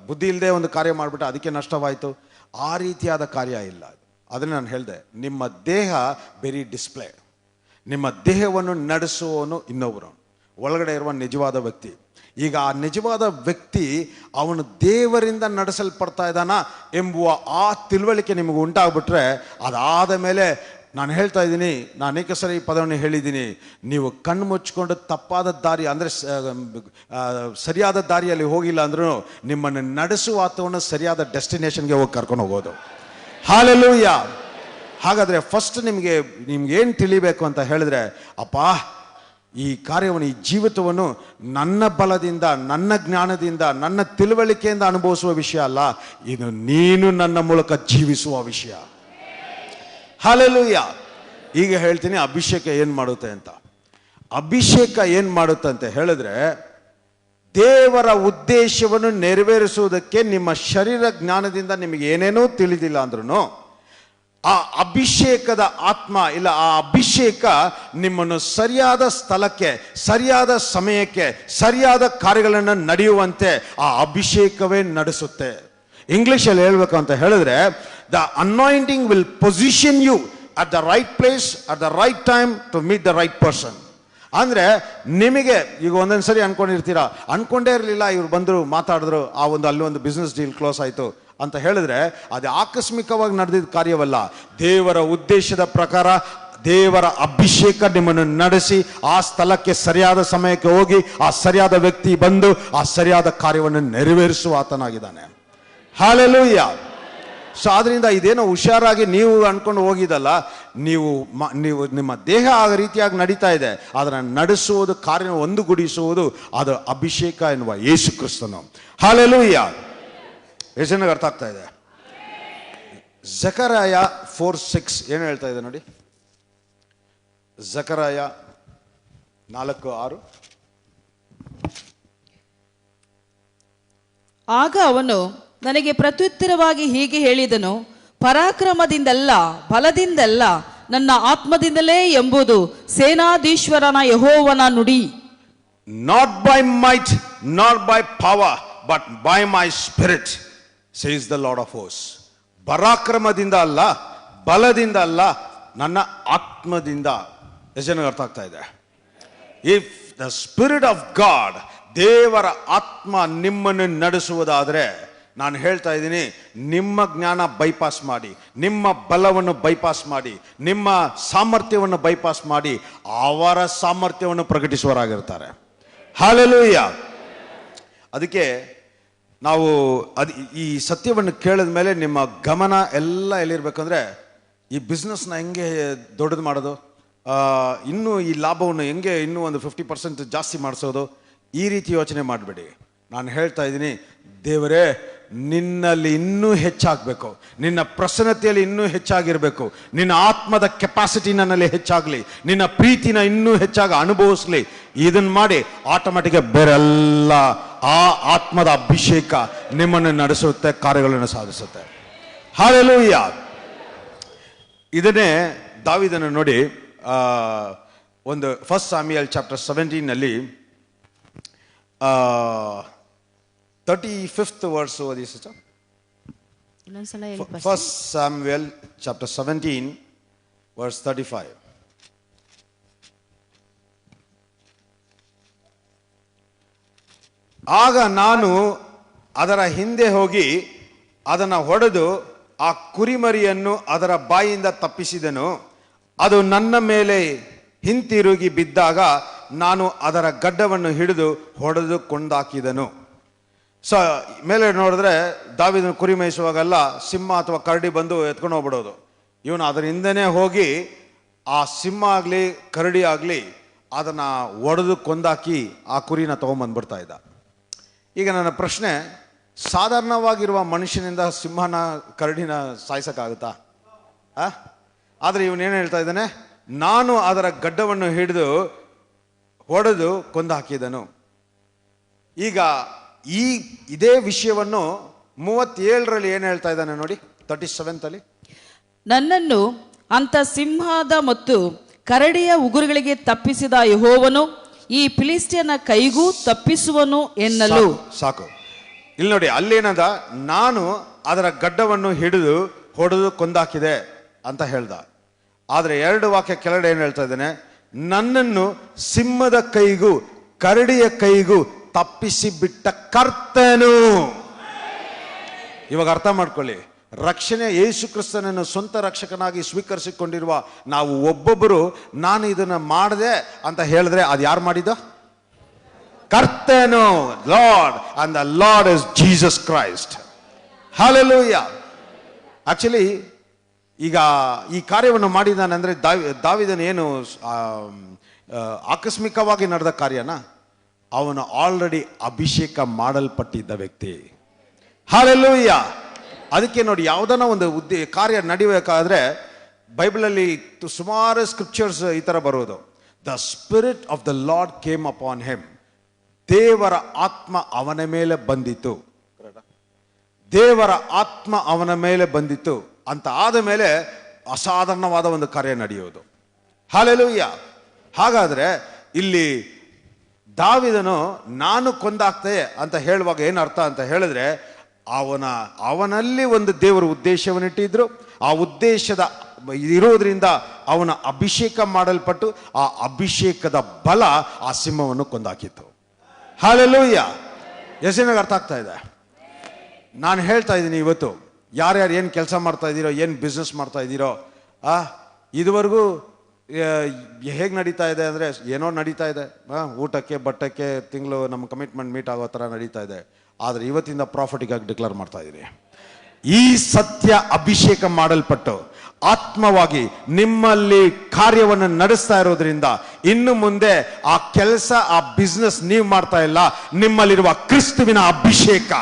ಬುದ್ಧಿ ಇಲ್ಲದೆ ಒಂದು ಕಾರ್ಯ ಮಾಡಿಬಿಟ್ಟು ಅದಕ್ಕೆ ನಷ್ಟವಾಯಿತು, ಆ ರೀತಿಯಾದ ಕಾರ್ಯ ಇಲ್ಲ. ಅದನ್ನು ನಾನು ಹೇಳಿದೆ, ನಿಮ್ಮ ದೇಹ ಬರೀ ಡಿಸ್ಪ್ಲೇ. ನಿಮ್ಮ ದೇಹವನ್ನು ನಡೆಸುವವನು ಇನ್ನೊಬ್ಬರು, ಒಳಗಡೆ ಇರುವ ನಿಜವಾದ ವ್ಯಕ್ತಿ. ಈಗ ಆ ನಿಜವಾದ ವ್ಯಕ್ತಿ ಅವನು ದೇವರಿಂದ ನಡೆಸಲ್ಪಡ್ತಾ ಇದ್ದಾನ ಎಂಬುವ ಆ ತಿಳುವಳಿಕೆ ನಿಮಗೆ ಉಂಟಾಗ್ಬಿಟ್ರೆ, ಅದಾದ ಮೇಲೆ ನಾನು ಹೇಳ್ತಾ ಇದ್ದೀನಿ, ನಾನು ಅನೇಕ ಸರಿ ಈ ಪದವನ್ನು ಹೇಳಿದ್ದೀನಿ, ನೀವು ಕಣ್ಣು ಮುಚ್ಕೊಂಡು ತಪ್ಪಾದ ದಾರಿ ಅಂದರೆ ಸರಿಯಾದ ದಾರಿಯಲ್ಲಿ ಹೋಗಿಲ್ಲ ಅಂದ್ರೂ ನಿಮ್ಮನ್ನು ನಡೆಸುವ ಆತವನ್ನು ಸರಿಯಾದ ಡೆಸ್ಟಿನೇಷನ್ಗೆ ಹೋಗಿ ಕರ್ಕೊಂಡು ಹೋಗೋದು. ಹಲ್ಲೆಲೂಯಾ. ಹಾಗಾದರೆ ಫಸ್ಟ್ ನಿಮ್ಗೇನು ತಿಳಿಬೇಕು ಅಂತ ಹೇಳಿದ್ರೆ, ಅಪ್ಪ ಈ ಕಾರ್ಯವನ್ನು, ಈ ಜೀವಿತವನ್ನು ನನ್ನ ಬಲದಿಂದ, ನನ್ನ ಜ್ಞಾನದಿಂದ, ನನ್ನ ತಿಳುವಳಿಕೆಯಿಂದ ಅನುಭವಿಸುವ ವಿಷಯ ಅಲ್ಲ, ಇದು ನೀನು ನನ್ನ ಮೂಲಕ ಜೀವಿಸುವ ವಿಷಯ. ಹಲ್ಲೆಲೂಯಾ. ಈಗ ಹೇಳ್ತೀನಿ ಅಭಿಷೇಕ ಏನು ಮಾಡುತ್ತೆ ಅಂತ. ಅಭಿಷೇಕ ಏನು ಮಾಡುತ್ತೆ ಅಂತ ಹೇಳಿದ್ರೆ, ದೇವರ ಉದ್ದೇಶವನ್ನು ನೆರವೇರಿಸುವುದಕ್ಕೆ ನಿಮ್ಮ ಶರೀರ ಜ್ಞಾನದಿಂದ ನಿಮಗೆ ಏನೇನೋ ತಿಳಿದಿಲ್ಲ ಅಂದ್ರೂ ಆ ಅಭಿಷೇಕದ ಆತ್ಮ ಇಲ್ಲ, ಆ ಅಭಿಷೇಕ ನಿಮ್ಮನ್ನು ಸರಿಯಾದ ಸ್ಥಳಕ್ಕೆ, ಸರಿಯಾದ ಸಮಯಕ್ಕೆ, ಸರಿಯಾದ ಕಾರ್ಯಗಳನ್ನು ನಡೆಯುವಂತೆ ಆ ಅಭಿಷೇಕವೇ ನಡೆಸುತ್ತೆ. ಇಂಗ್ಲಿಷಲ್ಲಿ ಹೇಳ್ಬೇಕು ಅಂತ ಹೇಳಿದ್ರೆ, the anointing will position you at the right place at the right time to meet the right person. ಅಂದರೆ ನಿಮಗೆ ಈಗ ಒಂದೊಂದು ಸರಿ ಅನ್ಕೊಂಡಿರ್ತೀರಾ, ಅನ್ಕೊಂಡೇ ಇರಲಿಲ್ಲ ಇವ್ರು ಬಂದರು ಮಾತಾಡಿದ್ರು, ಅಲ್ಲಿ ಒಂದು ಬಿಸ್ನೆಸ್ ಡೀಲ್ ಕ್ಲೋಸ್ ಆಯಿತು ಅಂತ ಹೇಳಿದ್ರೆ ಅದು ಆಕಸ್ಮಿಕವಾಗಿ ನಡೆದಿದ್ದ ಕಾರ್ಯವಲ್ಲ. ದೇವರ ಉದ್ದೇಶದ ಪ್ರಕಾರ ದೇವರ ಅಭಿಷೇಕ ನಿಮ್ಮನ್ನು ನಡೆಸಿ ಆ ಸ್ಥಳಕ್ಕೆ ಸರಿಯಾದ ಸಮಯಕ್ಕೆ ಹೋಗಿ ಆ ಸರಿಯಾದ ವ್ಯಕ್ತಿ ಬಂದು ಆ ಸರಿಯಾದ ಕಾರ್ಯವನ್ನು ನೆರವೇರಿಸುವ ಆತನಾಗಿದ್ದಾನೆ. ಹಲ್ಲೆಲೂಯಾ. ಸೊ ಆದ್ರಿಂದ ಇದೇನೋ ಹುಷಾರಾಗಿ ನೀವು ಅನ್ಕೊಂಡು ಹೋಗಿದಲ್ಲ, ನೀವು ನಿಮ್ಮ ದೇಹ ಆ ರೀತಿಯಾಗಿ ನಡೀತಾ ಇದೆ, ಅದನ್ನು ನಡೆಸುವುದು, ಕಾರ್ಯ ಒಂದುಗೂಡಿಸುವುದು ಅದು ಅಭಿಷೇಕ ಎನ್ನುವ ಯೇಸು ಕ್ರಿಸ್ತನು. ಹಲ್ಲೆಲೂಯಾ. ಎಷ್ಟು ಜನಕ್ಕೆ ಅರ್ಥ ಆಗ್ತಾ ಇದೆ? ಜಕರಾಯ 4:6 ಏನು ಹೇಳ್ತಾ ಇದೆ ನೋಡಿ. ಜಕರಾಯ 4:6.
ಆಗ ಅವನು ನನಗೆ ಪ್ರತ್ಯುತ್ತರವಾಗಿ ಹೀಗೆ ಹೇಳಿದನು, ಪರಾಕ್ರಮದಿಂದಲ್ಲ ಬಲದಿಂದಲ್ಲ ನನ್ನ ಆತ್ಮದಿಂದಲೇ ಎಂಬುದು ಸೇನಾಧೀಶ್ವರನ ಯೆಹೋವನ ನುಡಿ.
Not by might not by power but by my spirit says the lord of hosts. ಪರಾಕ್ರಮದಿಂದ ಅಲ್ಲ, ಬಲದಿಂದ ಅಲ್ಲ, ನನ್ನ ಆತ್ಮದಿಂದ. ಎಷ್ಟು ಜನಕ್ಕೆ ಅರ್ಥ ಆಗ್ತಾ ಇದೆ? If the spirit of god, ದೇವರ ಆತ್ಮ ನಿಮ್ಮನ್ನು ನಡೆಸುವುದಾದರೆ ನಾನು ಹೇಳ್ತಾ ಇದ್ದೀನಿ, ನಿಮ್ಮ ಜ್ಞಾನ ಬೈಪಾಸ್ ಮಾಡಿ, ನಿಮ್ಮ ಬಲವನ್ನು ಬೈಪಾಸ್ ಮಾಡಿ, ನಿಮ್ಮ ಸಾಮರ್ಥ್ಯವನ್ನು ಬೈಪಾಸ್ ಮಾಡಿ ಅವರ ಸಾಮರ್ಥ್ಯವನ್ನು ಪ್ರಕಟಿಸುವವರಾಗಿರ್ತಾರೆ. ಹಲ್ಲೆಲೂಯ. ಅದಕ್ಕೆ ನಾವು ಈ ಸತ್ಯವನ್ನು ಕೇಳಿದ ಮೇಲೆ ನಿಮ್ಮ ಗಮನ ಎಲ್ಲ ಎಲ್ಲಿರ್ಬೇಕಂದ್ರೆ, ಈ ಬಿಸ್ನೆಸ್ನ ಹೆಂಗೆ ದೊಡ್ಡದು ಮಾಡೋದು, ಇನ್ನೂ ಈ ಲಾಭವನ್ನು ಹೆಂಗೆ ಇನ್ನೂ ಒಂದು 50% ಜಾಸ್ತಿ ಮಾಡಿಸೋದು, ಈ ರೀತಿ ಯೋಚನೆ ಮಾಡಬೇಡಿ. ನಾನು ಹೇಳ್ತಾ ಇದ್ದೀನಿ, ದೇವರೇ ನಿನ್ನಲ್ಲಿ ಇನ್ನೂ ಹೆಚ್ಚಾಗಬೇಕು, ನಿನ್ನ ಪ್ರಸನ್ನತೆಯಲ್ಲಿ ಇನ್ನೂ ಹೆಚ್ಚಾಗಿರಬೇಕು, ನಿನ್ನ ಆತ್ಮದ ಕೆಪಾಸಿಟಿ ನನ್ನಲ್ಲಿ ಹೆಚ್ಚಾಗಲಿ, ನಿನ್ನ ಪ್ರೀತಿನ ಇನ್ನೂ ಹೆಚ್ಚಾಗಿ ಅನುಭವಿಸ್ಲಿ. ಇದನ್ನ ಮಾಡಿ ಆಟೋಮ್ಯಾಟಿಕ್ ಬೇರೆಲ್ಲ ಆ ಆತ್ಮದ ಅಭಿಷೇಕ ನಿಮ್ಮನ್ನು ನಡೆಸುತ್ತೆ, ಕಾರ್ಯಗಳನ್ನು ಸಾಧಿಸುತ್ತೆ. ಹಲ್ಲೆಲೂಯ. ಇದನ್ನೇ ದಾವೀದನ ನೋಡಿ, ಒಂದು 1 ಸಾಮ್ಯುಯೇಲ್ ಚಾಪ್ಟರ್ 17 35th verse ಓದಿ ಸಿಸ್ಟರ್.
ಇನ್ನೊಂದ್ಸಲ ಹೇಳಿ.
1 Samuel chapter 17 verse 35. ಆಗ ನಾನು ಅದರ ಹಿಂದೆ ಹೋಗಿ ಅದನ್ನು ಹೊಡೆದು ಆ ಕುರಿಮರಿಯನ್ನು ಅದರ ಬಾಯಿಂದ ತಪ್ಪಿಸಿದನು. ಅದು ನನ್ನ ಮೇಲೆ ಹಿಂತಿರುಗಿ ಬಿದ್ದಾಗ ನಾನು ಅದರ ಗಡ್ಡವನ್ನು ಹಿಡಿದು ಹೊಡೆದು ಕೊಂದಾಕಿದನು. ಸೊ ಮೇಲೆ ನೋಡಿದ್ರೆ ದಾವೀದನ ಕುರಿ ಮೇಯಿಸುವಾಗೆಲ್ಲ ಸಿಂಹ ಅಥವಾ ಕರಡಿ ಬಂದು ಎತ್ಕೊಂಡು ಹೋಗ್ಬಿಡೋದು. ಇವನು ಅದರ ಹಿಂದೆನೇ ಹೋಗಿ ಆ ಸಿಂಹ ಆಗಲಿ ಕರಡಿ ಆಗಲಿ ಅದನ್ನು ಒಡೆದು ಕೊಂದಾಕಿ ಆ ಕುರಿನ ತೊಗೊಂಬಂದ್ಬಿಡ್ತಾ ಇದ್ದ. ಈಗ ನನ್ನ ಪ್ರಶ್ನೆ, ಸಾಧಾರಣವಾಗಿರುವ ಮನುಷ್ಯನಿಂದ ಸಿಂಹನ ಕರಡಿನ ಸಾಯಿಸೋಕ್ಕಾಗುತ್ತಾ? ಆದರೆ ಇವನೇನು ಹೇಳ್ತಾ ಇದ್ದಾನೆ, ನಾನು ಅದರ ಗಡ್ಡವನ್ನು ಹಿಡಿದು ಹೊಡೆದು ಕೊಂದು ಹಾಕಿದನು. ಈಗ ಇದೇ ವಿಷಯವನ್ನು 37ರಲ್ಲಿ ಏನು ಹೇಳ್ತಾ ಇದ್ದಾನೆ ನೋಡಿ, 37th.
ನನ್ನನ್ನು ಅಂತ ಸಿಂಹದ ಮತ್ತು ಕರಡಿಯ ಉಗುರುಗಳಿಗೆ ತಪ್ಪಿಸಿದ ಯೆಹೋವನು ಈ ಫಿಲಿಸ್ಟಿಯನ ಕೈಗೂ ತಪ್ಪಿಸುವನು ಎನ್ನಲು.
ಸಾಕು. ಇಲ್ಲಿ ನೋಡಿ, ಅಲ್ಲೇನದ, ನಾನು ಅದರ ಗಡ್ಡವನ್ನು ಹಿಡಿದು ಹೊಡೆದು ಕೊಂದಾಕಿದೆ ಅಂತ ಹೇಳ್ದ. ಆದರೆ 2 ವಾಕ್ಯ ಕೆಳಗಡೆ ಏನು ಹೇಳ್ತಾ ಇದ್ದಾನೆ, ನನ್ನನ್ನು ಸಿಂಹದ ಕೈಗೂ ಕರಡಿಯ ಕೈಗೂ ತಪ್ಪಿಸಿ ಬಿಟ್ಟ ಕರ್ತನು. ಇವಾಗ ಅರ್ಥ ಮಾಡ್ಕೊಳ್ಳಿ, ರಕ್ಷಣೆ ಯೇಸು ಕ್ರಿಸ್ತನನ್ನು ಸ್ವಂತ ರಕ್ಷಕನಾಗಿ ಸ್ವೀಕರಿಸಿಕೊಂಡಿರುವ ನಾವು ಒಬ್ಬೊಬ್ಬರು ನಾನು ಇದನ್ನು ಮಾಡಿದೆ ಅಂತ ಹೇಳಿದ್ರೆ ಅದು ಯಾರು ಮಾಡಿದ್ದು? ಕರ್ತನು. Lord, and the lord is Jesus Christ. Hallelujah. Actually ಈಗ ಈ ಕಾರ್ಯವನ್ನು ಮಾಡಿದಾನಂದ್ರೆ ದಾವೀದನು ಏನು ಆಕಸ್ಮಿಕವಾಗಿ ನಡೆದ ಕಾರ್ಯನ, ಅವನು ಆಲ್ರೆಡಿ ಅಭಿಷೇಕ ಮಾಡಲ್ಪಟ್ಟಿದ್ದ ವ್ಯಕ್ತಿ. ಹಲ್ಲೆಲೂಯಾ. ಅದಕ್ಕೆ ನೋಡಿ, ಯಾವುದನ್ನ ಒಂದು ಕಾರ್ಯ ನಡಿಬೇಕಾದ್ರೆ ಬೈಬಲಲ್ಲಿ ಸುಮಾರು ಸ್ಕ್ರಿಪ್ಚರ್ಸ್ ಈ ಥರ ಬರೋದು. The spirit of the lord came upon him. ದೇವರ ಆತ್ಮ ಅವನ ಮೇಲೆ ಬಂದಿತು. ದೇವರ ಆತ್ಮ ಅವನ ಮೇಲೆ ಬಂದಿತು ಅಂತ ಆದ ಮೇಲೆ ಅಸಾಧಾರಣವಾದ ಒಂದು ಕಾರ್ಯ ನಡೆಯೋದು. ಹಲ್ಲೆಲೂಯಾ. ಹಾಗಾದ್ರೆ ಇಲ್ಲಿ ದಾವೀದನು ನಾನು ಕೊಂದಾಗ್ತೆ ಅಂತ ಹೇಳುವಾಗ ಏನು ಅರ್ಥ ಅಂತ ಹೇಳಿದ್ರೆ, ಅವನಲ್ಲಿ ಒಂದು ದೇವರ ಉದ್ದೇಶವನ್ನಿಟ್ಟಿದ್ರು. ಆ ಉದ್ದೇಶದ ಇರೋದ್ರಿಂದ ಅವನ ಅಭಿಷೇಕ ಮಾಡಲ್ಪಟ್ಟು ಆ ಅಭಿಷೇಕದ ಬಲ ಆ ಸಿಂಹವನ್ನು ಕೊಂದಾಕಿತ್ತು. ಹಲ್ಲೆಲೂಯಾ. ಎಷ್ಟೇನಾಗ ಅರ್ಥ ಆಗ್ತಾ ಇದೆ? ನಾನು ಹೇಳ್ತಾ ಇದ್ದೀನಿ, ಇವತ್ತು ಯಾರ್ಯಾರು ಏನು ಕೆಲಸ ಮಾಡ್ತಾ ಇದ್ದೀರೋ, ಏನು ಬಿಸ್ನೆಸ್ ಮಾಡ್ತಾ ಇದ್ದೀರೋ, ಇದುವರೆಗೂ ಹೇಗೆ ನಡೀತಾ ಇದೆ ಅಂದರೆ ಏನೋ ನಡೀತಾ ಇದೆ, ಊಟಕ್ಕೆ ಬಟ್ಟಕ್ಕೆ ತಿಂಗಳು ನಮ್ಮ ಕಮಿಟ್ಮೆಂಟ್ ಮೀಟ್ ಆಗೋ ಥರ ನಡೀತಾ ಇದೆ. ಆದರೆ ಇವತ್ತಿಂದ ಪ್ರಾಫಿಟಿಗಾಗಿ ಡಿಕ್ಲೇರ್ ಮಾಡ್ತಾ ಇದ್ದೀನಿ, ಈ ಸತ್ಯ ಅಭಿಷೇಕ ಮಾಡಲ್ಪಟ್ಟು ಆತ್ಮವಾಗಿ ನಿಮ್ಮಲ್ಲಿ ಕಾರ್ಯವನ್ನು ನಡೆಸ್ತಾ ಇರೋದ್ರಿಂದ ಇನ್ನು ಮುಂದೆ ಆ ಕೆಲಸ, ಆ ಬಿಸ್ನೆಸ್ ನೀವು ಮಾಡ್ತಾ ಇಲ್ಲ, ನಿಮ್ಮಲ್ಲಿರುವ ಕ್ರಿಸ್ತುವಿನ ಅಭಿಷೇಕ,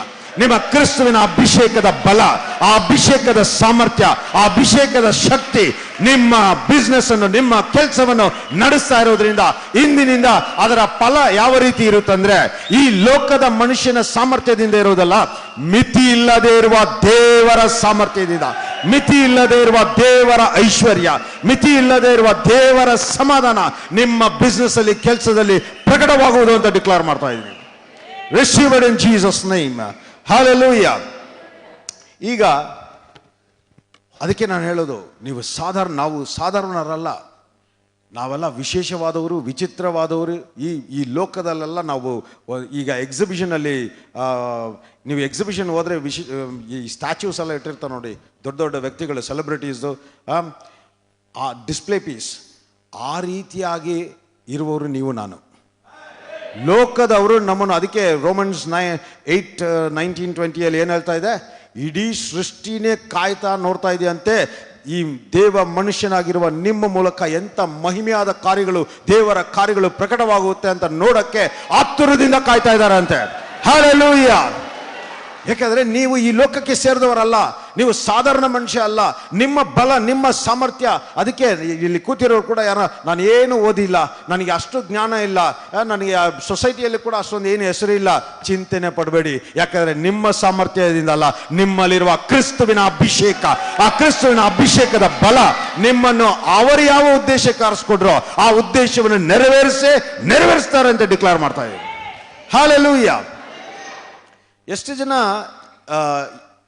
ನಿಮ್ಮ ಕ್ರಿಸ್ತುವಿನ ಅಭಿಷೇಕದ ಬಲ, ಆ ಅಭಿಷೇಕದ ಸಾಮರ್ಥ್ಯ, ಆ ಅಭಿಷೇಕದ ಶಕ್ತಿ ನಿಮ್ಮ ಬಿಸ್ನೆಸ್ ಅನ್ನು, ನಿಮ್ಮ ಕೆಲಸವನ್ನು ನಡೆಸ್ತಾ ಇರೋದ್ರಿಂದ ಇಂದಿನಿಂದ ಅದರ ಫಲ ಯಾವ ರೀತಿ ಇರುತ್ತಂದ್ರೆ, ಈ ಲೋಕದ ಮನುಷ್ಯನ ಸಾಮರ್ಥ್ಯದಿಂದ ಇರೋದಲ್ಲ, ಮಿತಿ ಇಲ್ಲದೆ ಇರುವ ದೇವರ ಸಾಮರ್ಥ್ಯದಿಂದ, ಮಿತಿ ಇಲ್ಲದೆ ಇರುವ ದೇವರ ಐಶ್ವರ್ಯ, ಮಿತಿ ಇಲ್ಲದೆ ಇರುವ ದೇವರ ಸಮಾಧಾನ ನಿಮ್ಮ ಬಿಸ್ನೆಸ್ ಅಲ್ಲಿ, ಕೆಲಸದಲ್ಲಿ ಪ್ರಕಟವಾಗುವುದು ಅಂತ ಡಿಕ್ಲೇರ್ ಮಾಡ್ತಾ ಇದ್ದೀನಿ. Receive it in Jesus name. Hallelujah. ಈಗ ಅದಕ್ಕೆ ನಾನು ಹೇಳೋದು, ನಾವು ಸಾಧಾರಣರಲ್ಲ. ನಾವೆಲ್ಲ ವಿಶೇಷವಾದವರು, ವಿಚಿತ್ರವಾದವರು. ಈ ಲೋಕದಲ್ಲೆಲ್ಲ ನಾವು ಈಗ ಎಕ್ಸಿಬಿಷನಲ್ಲಿ ನೀವು ಎಕ್ಸಿಬಿಷನ್ ಹೋದರೆ ಈ ಸ್ಟ್ಯಾಚ್ಯೂಸ್ ಎಲ್ಲ ಇಟ್ಟಿರ್ತಾರೆ ನೋಡಿ, ದೊಡ್ಡ ದೊಡ್ಡ ವ್ಯಕ್ತಿಗಳು, ಸೆಲೆಬ್ರಿಟೀಸ್ದು, ಆ ಡಿಸ್ಪ್ಲೇ ಪೀಸ್, ಆ ರೀತಿಯಾಗಿ ಇರುವವರು ನೀವು ನಾನು. ಲೋಕದವರು ನಮ್ಮನ್ನು, ಅದಕ್ಕೆ ರೋಮನ್ಸ್ 8:19-20 ಏನು ಹೇಳ್ತಾ ಇದೆ, ಇಡೀ ಸೃಷ್ಟಿನೇ ಕಾಯ್ತಾ ನೋಡ್ತಾ ಇದೆಯಂತೆ ಈ ದೇವ ಮನುಷ್ಯನಾಗಿರುವ ನಿಮ್ಮ ಮೂಲಕ ಎಂಥ ಮಹಿಮೆಯಾದ ಕಾರ್ಯಗಳು, ದೇವರ ಕಾರ್ಯಗಳು ಪ್ರಕಟವಾಗುತ್ತೆ ಅಂತ ನೋಡಕ್ಕೆ ಆತುರದಿಂದ ಕಾಯ್ತಾ ಇದ್ದಾರೆ ಅಂತೆ. ಹಲ್ಲೆಲೂಯಾ. ಯಾಕಂದ್ರೆ ನೀವು ಈ ಲೋಕಕ್ಕೆ ಸೇರಿದವರಲ್ಲ, ನೀವು ಸಾಧಾರಣ ಮನುಷ್ಯ ಅಲ್ಲ. ನಿಮ್ಮ ಬಲ, ನಿಮ್ಮ ಸಾಮರ್ಥ್ಯ, ಅದಕ್ಕೆ ಇಲ್ಲಿ ಕೂತಿರೋರು ಕೂಡ ಯಾರ, ನಾನು ಏನು ಓದಿಲ್ಲ, ನನಗೆ ಅಷ್ಟು ಜ್ಞಾನ ಇಲ್ಲ, ನನಗೆ ಸೊಸೈಟಿಯಲ್ಲಿ ಕೂಡ ಅಷ್ಟೊಂದು ಏನು ಹೆಸರು ಇಲ್ಲ, ಚಿಂತನೆ ಪಡಬೇಡಿ. ಯಾಕಂದ್ರೆ ನಿಮ್ಮ ಸಾಮರ್ಥ್ಯದಿಂದ ಅಲ್ಲ, ನಿಮ್ಮಲ್ಲಿರುವ ಕ್ರಿಸ್ತುವಿನ ಅಭಿಷೇಕ, ಆ ಕ್ರಿಸ್ತುವಿನ ಅಭಿಷೇಕದ ಬಲ ನಿಮ್ಮನ್ನು ಅವರು ಯಾವ ಉದ್ದೇಶಕ್ಕೆ ಆರಿಸ್ಕೊಡ್ರೋ ಆ ಉದ್ದೇಶವನ್ನು ನೆರವೇರಿಸ್ತಾರೆ ಅಂತ ಡಿಕ್ಲೇರ್ ಮಾಡ್ತಾ ಇದ್ದೀವಿ. ಹಲ್ಲೆಲೂಯಾ. ಎಷ್ಟು ಜನ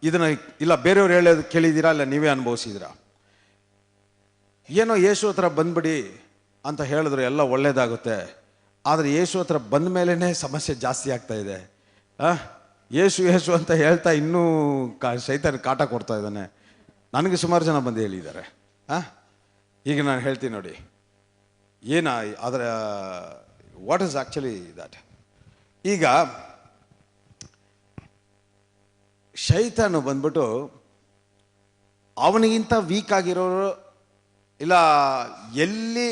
ಇದನ್ನ ಇಲ್ಲ ಬೇರೆಯವ್ರು ಹೇಳೋದು ಕೇಳಿದ್ದೀರಾ, ಇಲ್ಲ ನೀವೇ ಅನುಭವಿಸಿದ್ದೀರಾ? ಏನೋ ಯೇಸು ಹತ್ರ ಬಂದ್ಬಿಡಿ ಅಂತ ಹೇಳಿದ್ರು ಎಲ್ಲ ಒಳ್ಳೇದಾಗುತ್ತೆ, ಆದರೆ ಯೇಸು ಹತ್ರ ಬಂದ ಮೇಲೇ ಸಮಸ್ಯೆ ಜಾಸ್ತಿ ಆಗ್ತಾ ಇದೆ. ಯೇಸು ಯೇಸು ಅಂತ ಹೇಳ್ತಾ ಇನ್ನೂ ಸೈತಾನ ಕಾಟ ಕೊಡ್ತಾ ಇದ್ದಾನೆ. ನನಗೆ ಸುಮಾರು ಜನ ಬಂದು ಹೇಳಿದ್ದಾರೆ. ಈಗ ನಾನು ಹೇಳ್ತೀನಿ ನೋಡಿ, ಅದರ ವಾಟ್ ಇಸ್ ಆ್ಯಕ್ಚುಲಿ ದಟ್. ಈಗ ಶೈತಾನು ಬಂದ್ಬಿಟ್ಟು ಅವನಿಗಿಂತ ವೀಕ್ ಆಗಿರೋರು, ಇಲ್ಲ ಎಲ್ಲಿ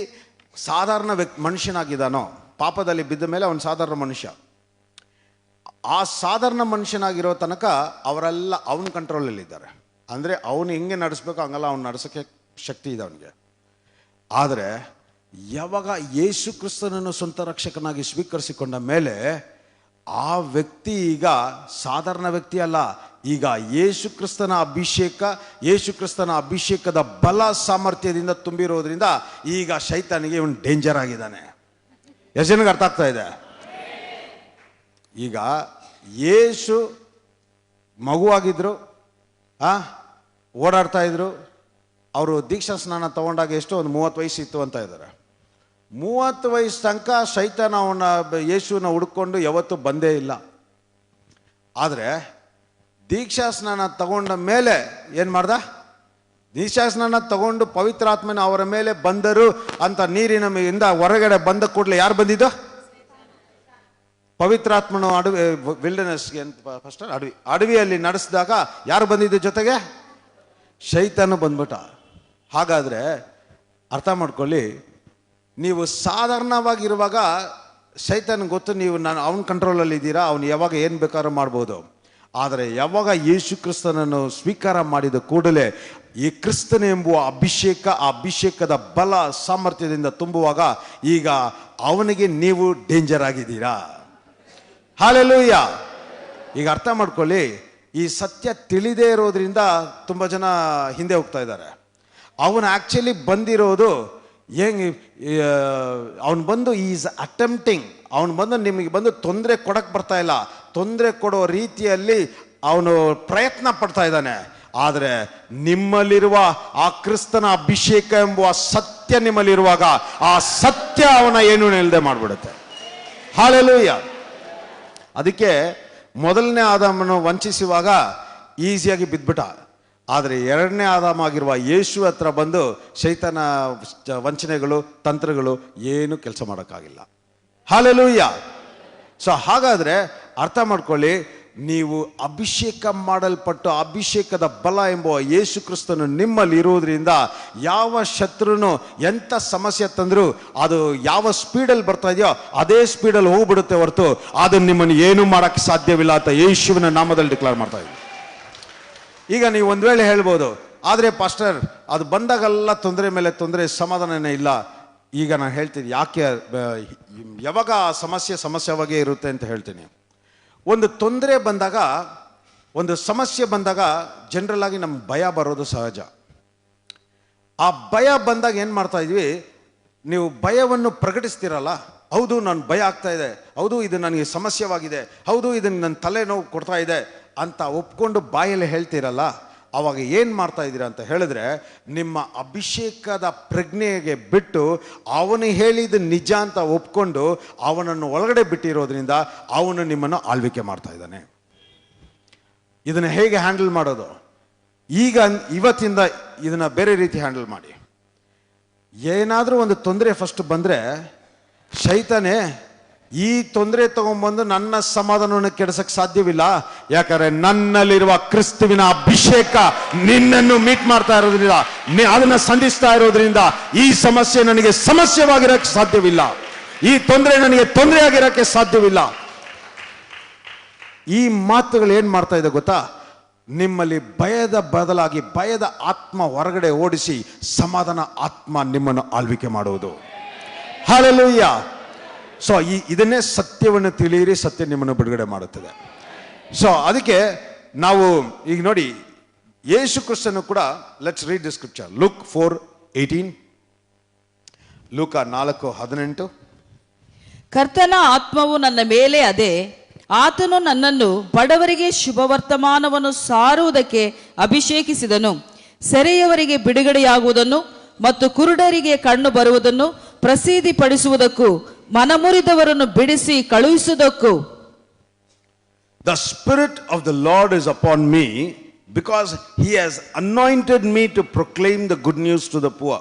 ಸಾಧಾರಣ ಮನುಷ್ಯನಾಗಿದ್ದಾನೋ, ಪಾಪದಲ್ಲಿ ಬಿದ್ದ ಮೇಲೆ ಅವನು ಸಾಧಾರಣ ಮನುಷ್ಯ, ಆ ಸಾಧಾರಣ ಮನುಷ್ಯನಾಗಿರೋ ತನಕ ಅವರೆಲ್ಲ ಅವನ ಕಂಟ್ರೋಲಲ್ಲಿದ್ದಾರೆ. ಅಂದರೆ ಅವನು ಹೆಂಗೆ ನಡೆಸ್ಬೇಕು ಹಂಗಲ್ಲ ಅವ್ನು ನಡೆಸೋಕ್ಕೆ ಶಕ್ತಿ ಇದೆ ಅವನಿಗೆ. ಆದರೆ ಯಾವಾಗ ಯೇಸು ಕ್ರಿಸ್ತನನ್ನು ಸ್ವಂತ ರಕ್ಷಕನಾಗಿ ಸ್ವೀಕರಿಸಿಕೊಂಡ ಮೇಲೆ ಆ ವ್ಯಕ್ತಿ ಈಗ ಸಾಧಾರಣ ವ್ಯಕ್ತಿ ಅಲ್ಲ, ಈಗ ಯೇಸು ಕ್ರಿಸ್ತನ ಅಭಿಷೇಕದ ಬಲ ಸಾಮರ್ಥ್ಯದಿಂದ ತುಂಬಿರೋದ್ರಿಂದ ಈಗ ಶೈತಾನಿಗೆ ಇವನು ಡೇಂಜರ್ ಆಗಿದ್ದಾನೆ. ಎಷ್ಟು ಜನಕ್ಕೆ ಅರ್ಥ ಆಗ್ತಾ ಇದೆ? ಈಗ ಯೇಸು ಮಗುವಾಗಿದ್ರು, ಓಡಾಡ್ತಾ ಇದ್ರು. ಅವರು ದೀಕ್ಷಾ ಸ್ನಾನ ತಗೊಂಡಾಗ ಎಷ್ಟು, ಒಂದು 30 ವಯಸ್ಸು ಇತ್ತು ಅಂತ ಇದ್ದಾರೆ. 30 ವಯಸ್ಸು ತನಕ ಶೈತಾನ ಅವನ ಯೇಸುನ ಹುಡ್ಕೊಂಡು ಯಾವತ್ತೂ ಬಂದೇ ಇಲ್ಲ. ಆದರೆ ದೀಕ್ಷಾ ಸ್ನಾನ ತಗೊಂಡ ಮೇಲೆ ಏನು ಮಾಡ್ದ? ದೀಕ್ಷಾ ಸ್ನಾನ ತಗೊಂಡು ಪವಿತ್ರಾತ್ಮನ ಅವರ ಮೇಲೆ ಬಂದರು ಅಂತ ನೀರಿನಿಂದ ಹೊರಗಡೆ ಬಂದ ಕೂಡಲೇ ಯಾರು ಬಂದಿದ್ದು? ಪವಿತ್ರಾತ್ಮನು ವಿಲ್ಡರ್ನೆಸ್ಗೆ ಫಸ್ಟ್ ಅಡವಿಯಲ್ಲಿ ನಡೆಸಿದಾಗ ಯಾರು ಬಂದಿದ್ದು ಜೊತೆಗೆ? ಶೈತಾನು ಬಂದ್ಬಿಟ್ಟ. ಹಾಗಾದರೆ ಅರ್ಥ ಮಾಡ್ಕೊಳ್ಳಿ, ನೀವು ಸಾಧಾರಣವಾಗಿರುವಾಗ ಶೈತಾನಿಗೆ ಗೊತ್ತು ನೀವು ಅವನ ಕಂಟ್ರೋಲಲ್ಲಿ ಇದ್ದೀರಾ, ಅವನು ಯಾವಾಗ ಏನು ಬೇಕಾದ್ರೂ ಮಾಡ್ಬೋದು. ಆದರೆ ಯಾವಾಗ ಯೇಸು ಕ್ರಿಸ್ತನನ್ನು ಸ್ವೀಕಾರ ಮಾಡಿದ ಕೂಡಲೇ ಈ ಕ್ರಿಸ್ತನ ಎಂಬುವ ಆ ಅಭಿಷೇಕದ ಬಲ ಸಾಮರ್ಥ್ಯದಿಂದ ತುಂಬುವಾಗ ಈಗ ಅವನಿಗೆ ನೀವು ಡೇಂಜರ್ ಆಗಿದ್ದೀರಾ. ಹಲ್ಲೆಲೂಯಾ. ಈಗ ಅರ್ಥ ಮಾಡ್ಕೊಳ್ಳಿ, ಈ ಸತ್ಯ ತಿಳಿದೇ ಇರೋದ್ರಿಂದ ತುಂಬ ಜನ ಹಿಂದೆ ಹೋಗ್ತಾ ಇದ್ದಾರೆ. ಅವನು ಆ್ಯಕ್ಚುಲಿ ಬಂದಿರೋದು ಹೆಂಗೆ, ಅವನು ಬಂದು ಈಸ್ ಅಟೆಂಪ್ಟಿಂಗ್, ಅವನು ಬಂದು ನಿಮಗೆ ಬಂದು ತೊಂದರೆ ಕೊಡಕ್ಕೆ ಬರ್ತಾ ಇಲ್ಲ, ತೊಂದರೆ ಕೊಡೋ ರೀತಿಯಲ್ಲಿ ಅವನು ಪ್ರಯತ್ನ ಪಡ್ತಾ ಇದ್ದಾನೆ. ಆದರೆ ನಿಮ್ಮಲ್ಲಿರುವ ಆ ಕ್ರಿಸ್ತನ ಅಭಿಷೇಕ ಎಂಬುವ ಸತ್ಯ ನಿಮ್ಮಲ್ಲಿರುವಾಗ ಆ ಸತ್ಯ ಅವನ ಏನು ನಿಲ್ಲದೆ ಮಾಡಿಬಿಡುತ್ತೆ. ಹಲ್ಲೆಲೂಯಾ. ಅದಕ್ಕೆ ಮೊದಲನೇ ಆದಾಮನು ವಂಚಿಸುವಾಗ ಈಸಿಯಾಗಿ ಬಿದ್ದುಬಿಟ್ಟ. ಆದರೆ ಎರಡನೇ ಆದಾಮ ಆಗಿರುವ ಯೇಸು ಹತ್ರ ಬಂದು ಶೈತಾನ ವಂಚನೆಗಳು, ತಂತ್ರಗಳು ಏನು ಕೆಲಸ ಮಾಡೋಕ್ಕಾಗಿಲ್ಲ. ಹಲ್ಲೆಲೂಯಾ. ಸೊ ಹಾಗಾದರೆ ಅರ್ಥ ಮಾಡ್ಕೊಳ್ಳಿ, ನೀವು ಅಭಿಷೇಕ ಮಾಡಲ್ಪಟ್ಟು ಅಭಿಷೇಕದ ಬಲ ಎಂಬುವ ಯೇಸು ಕ್ರಿಸ್ತನು ನಿಮ್ಮಲ್ಲಿ ಇರುವುದರಿಂದ ಯಾವ ಶತ್ರುನು ಎಂಥ ಸಮಸ್ಯೆ ತಂದರೂ ಅದು ಯಾವ ಸ್ಪೀಡಲ್ಲಿ ಬರ್ತಾ ಇದೆಯೋ ಅದೇ ಸ್ಪೀಡಲ್ಲಿ ಹೋಗ್ಬಿಡುತ್ತೆ ಹೊರತು ಅದು ನಿಮ್ಮನ್ನು ಏನೂ ಮಾಡೋಕ್ಕೆ ಸಾಧ್ಯವಿಲ್ಲ ಅಂತ ಯೇಸುವಿನ ನಾಮದಲ್ಲಿ ಡಿಕ್ಲೇರ್ ಮಾಡ್ತಾ ಇದ್ದೀವಿ. ಈಗ ನೀವು ಒಂದು ವೇಳೆ ಹೇಳ್ಬೋದು, ಆದರೆ ಪಾಸ್ಟರ್ ಅದು ಬಂದಾಗೆಲ್ಲ ತೊಂದರೆ ಮೇಲೆ ತೊಂದರೆ, ಸಮಾಧಾನನೇ ಇಲ್ಲ. ಈಗ ನಾನು ಹೇಳ್ತೀನಿ ಯಾಕೆ, ಯಾವಾಗ ಸಮಸ್ಯೆವಾಗೇ ಇರುತ್ತೆ ಅಂತ ಹೇಳ್ತೀನಿ. ಒಂದು ತೊಂದರೆ ಬಂದಾಗ, ಒಂದು ಸಮಸ್ಯೆ ಬಂದಾಗ ಜನರಲ್ ಆಗಿ ನಮ್ಗೆ ಭಯ ಬರೋದು ಸಹಜ. ಆ ಭಯ ಬಂದಾಗ ಏನು ಮಾಡ್ತಾ ಇದ್ವಿ, ನೀವು ಭಯವನ್ನು ಪ್ರಕಟಿಸ್ತೀರಲ್ಲ, ಹೌದು ನಾನು ಭಯ ಆಗ್ತಾ ಇದೆ, ಹೌದು ಇದು ನನಗೆ ಸಮಸ್ಯೆವಾಗಿದೆ, ಹೌದು ಇದನ್ನು ನನ್ನ ತಲೆನೋವು ಕೊಡ್ತಾ ಇದೆ ಅಂತ ಒಪ್ಕೊಂಡು ಬಾಯಲ್ಲಿ ಹೇಳ್ತೀರಲ್ಲ, ಅವಾಗ ಏನು ಮಾಡ್ತಾ ಇದ್ದೀರಾ ಅಂತ ಹೇಳಿದ್ರೆ, ನಿಮ್ಮ ಅಭಿಷೇಕದ ಪ್ರಜ್ಞೆಗೆ ಬಿಟ್ಟು ಅವನು ಹೇಳಿದ ನಿಜ ಅಂತ ಒಪ್ಕೊಂಡು ಅವನನ್ನು ಒಳಗಡೆ ಬಿಟ್ಟಿರೋದ್ರಿಂದ ಅವನು ನಿಮ್ಮನ್ನು ಆಳ್ವಿಕೆ ಮಾಡ್ತಾ ಇದ್ದಾನೆ. ಇದನ್ನು ಹೇಗೆ ಹ್ಯಾಂಡಲ್ ಮಾಡೋದು? ಈಗ ಇವತ್ತಿಂದ ಇದನ್ನು ಬೇರೆ ರೀತಿ ಹ್ಯಾಂಡಲ್ ಮಾಡಿ. ಏನಾದರೂ ಒಂದು ತೊಂದರೆ ಫಸ್ಟ್ ಬಂದರೆ ಶೈತಾನೆ ಈ ತೊಂದರೆ ತಗೊಂಡ್ಬಂದು ನನ್ನ ಸಮಾಧಾನವನ್ನು ಕೆಡಿಸಕ್ಕೆ ಸಾಧ್ಯವಿಲ್ಲ. ಯಾಕಂದ್ರೆ ನನ್ನಲ್ಲಿರುವ ಕ್ರಿಸ್ತುವಿನ ಅಭಿಷೇಕ ನಿನ್ನನ್ನು ಮೀಟ್ ಮಾಡ್ತಾ ಇರೋದ್ರಿಂದ, ಅದನ್ನ ಸಂಧಿಸ್ತಾ ಇರೋದ್ರಿಂದ ಈ ಸಮಸ್ಯೆ ನನಗೆ ಸಮಸ್ಯೆವಾಗಿರಕ್ಕೆ ಸಾಧ್ಯವಿಲ್ಲ, ಈ ತೊಂದರೆ ನನಗೆ ತೊಂದರೆ ಆಗಿರಕ್ಕೆ ಸಾಧ್ಯವಿಲ್ಲ. ಈ ಮಾತುಗಳು ಏನ್ ಮಾಡ್ತಾ ಇದೆ ಗೊತ್ತಾ? ನಿಮ್ಮಲ್ಲಿ ಭಯದ ಬದಲಾಗಿ ಭಯದ ಆತ್ಮ ಹೊರಗಡೆ ಓಡಿಸಿ ಸಮಾಧಾನ ಆತ್ಮ ನಿಮ್ಮನ್ನು ಆಳ್ವಿಕೆ ಮಾಡುವುದು. ಹಲ್ಲೆಲೂಯಾ. ಸೊ ಇದನ್ನೇ ಸತ್ಯವನ್ನು ತಿಳಿಯಿರಿ, ಸತ್ಯ ನಿಮ್ಮನ್ನು ಬಿಡುಗಡೆ ಮಾಡುತ್ತದೆ. ಸೊ ಅದಕ್ಕೆ ನಾವು ಈಗ ನೋಡಿ, ಯೇಸು ಕ್ರಿಸ್ತನು ಕೂಡ, let's read the scripture, luke 4:18, ಲೂಕ 4:18.
ಕರ್ತನ ಆತ್ಮವು ನನ್ನ ಮೇಲೆ ಅದೇ, ಆತನು ನನ್ನನ್ನು ಬಡವರಿಗೆ ಶುಭವರ್ತಮಾನವನ್ನು ಸಾರುವುದಕ್ಕೆ ಅಭಿಷೇಕಿಸಿದನು, ಸೆರೆಯವರಿಗೆ ಬಿಡುಗಡೆಯಾಗುವುದನ್ನು ಮತ್ತು ಕುರುಡರಿಗೆ ಕಣ್ಣು ಬರುವುದನ್ನು ಪ್ರಸಿದ್ಧಿಪಡಿಸುವುದಕ್ಕೂ ಮನಮುರಿದವರನ್ನು ಬಿಡಿಸಿ ಕಳುಹಿಸುವುದಕ್ಕೂ.
The Spirit of the Lord is upon me, because He has anointed me to proclaim the good news to the poor.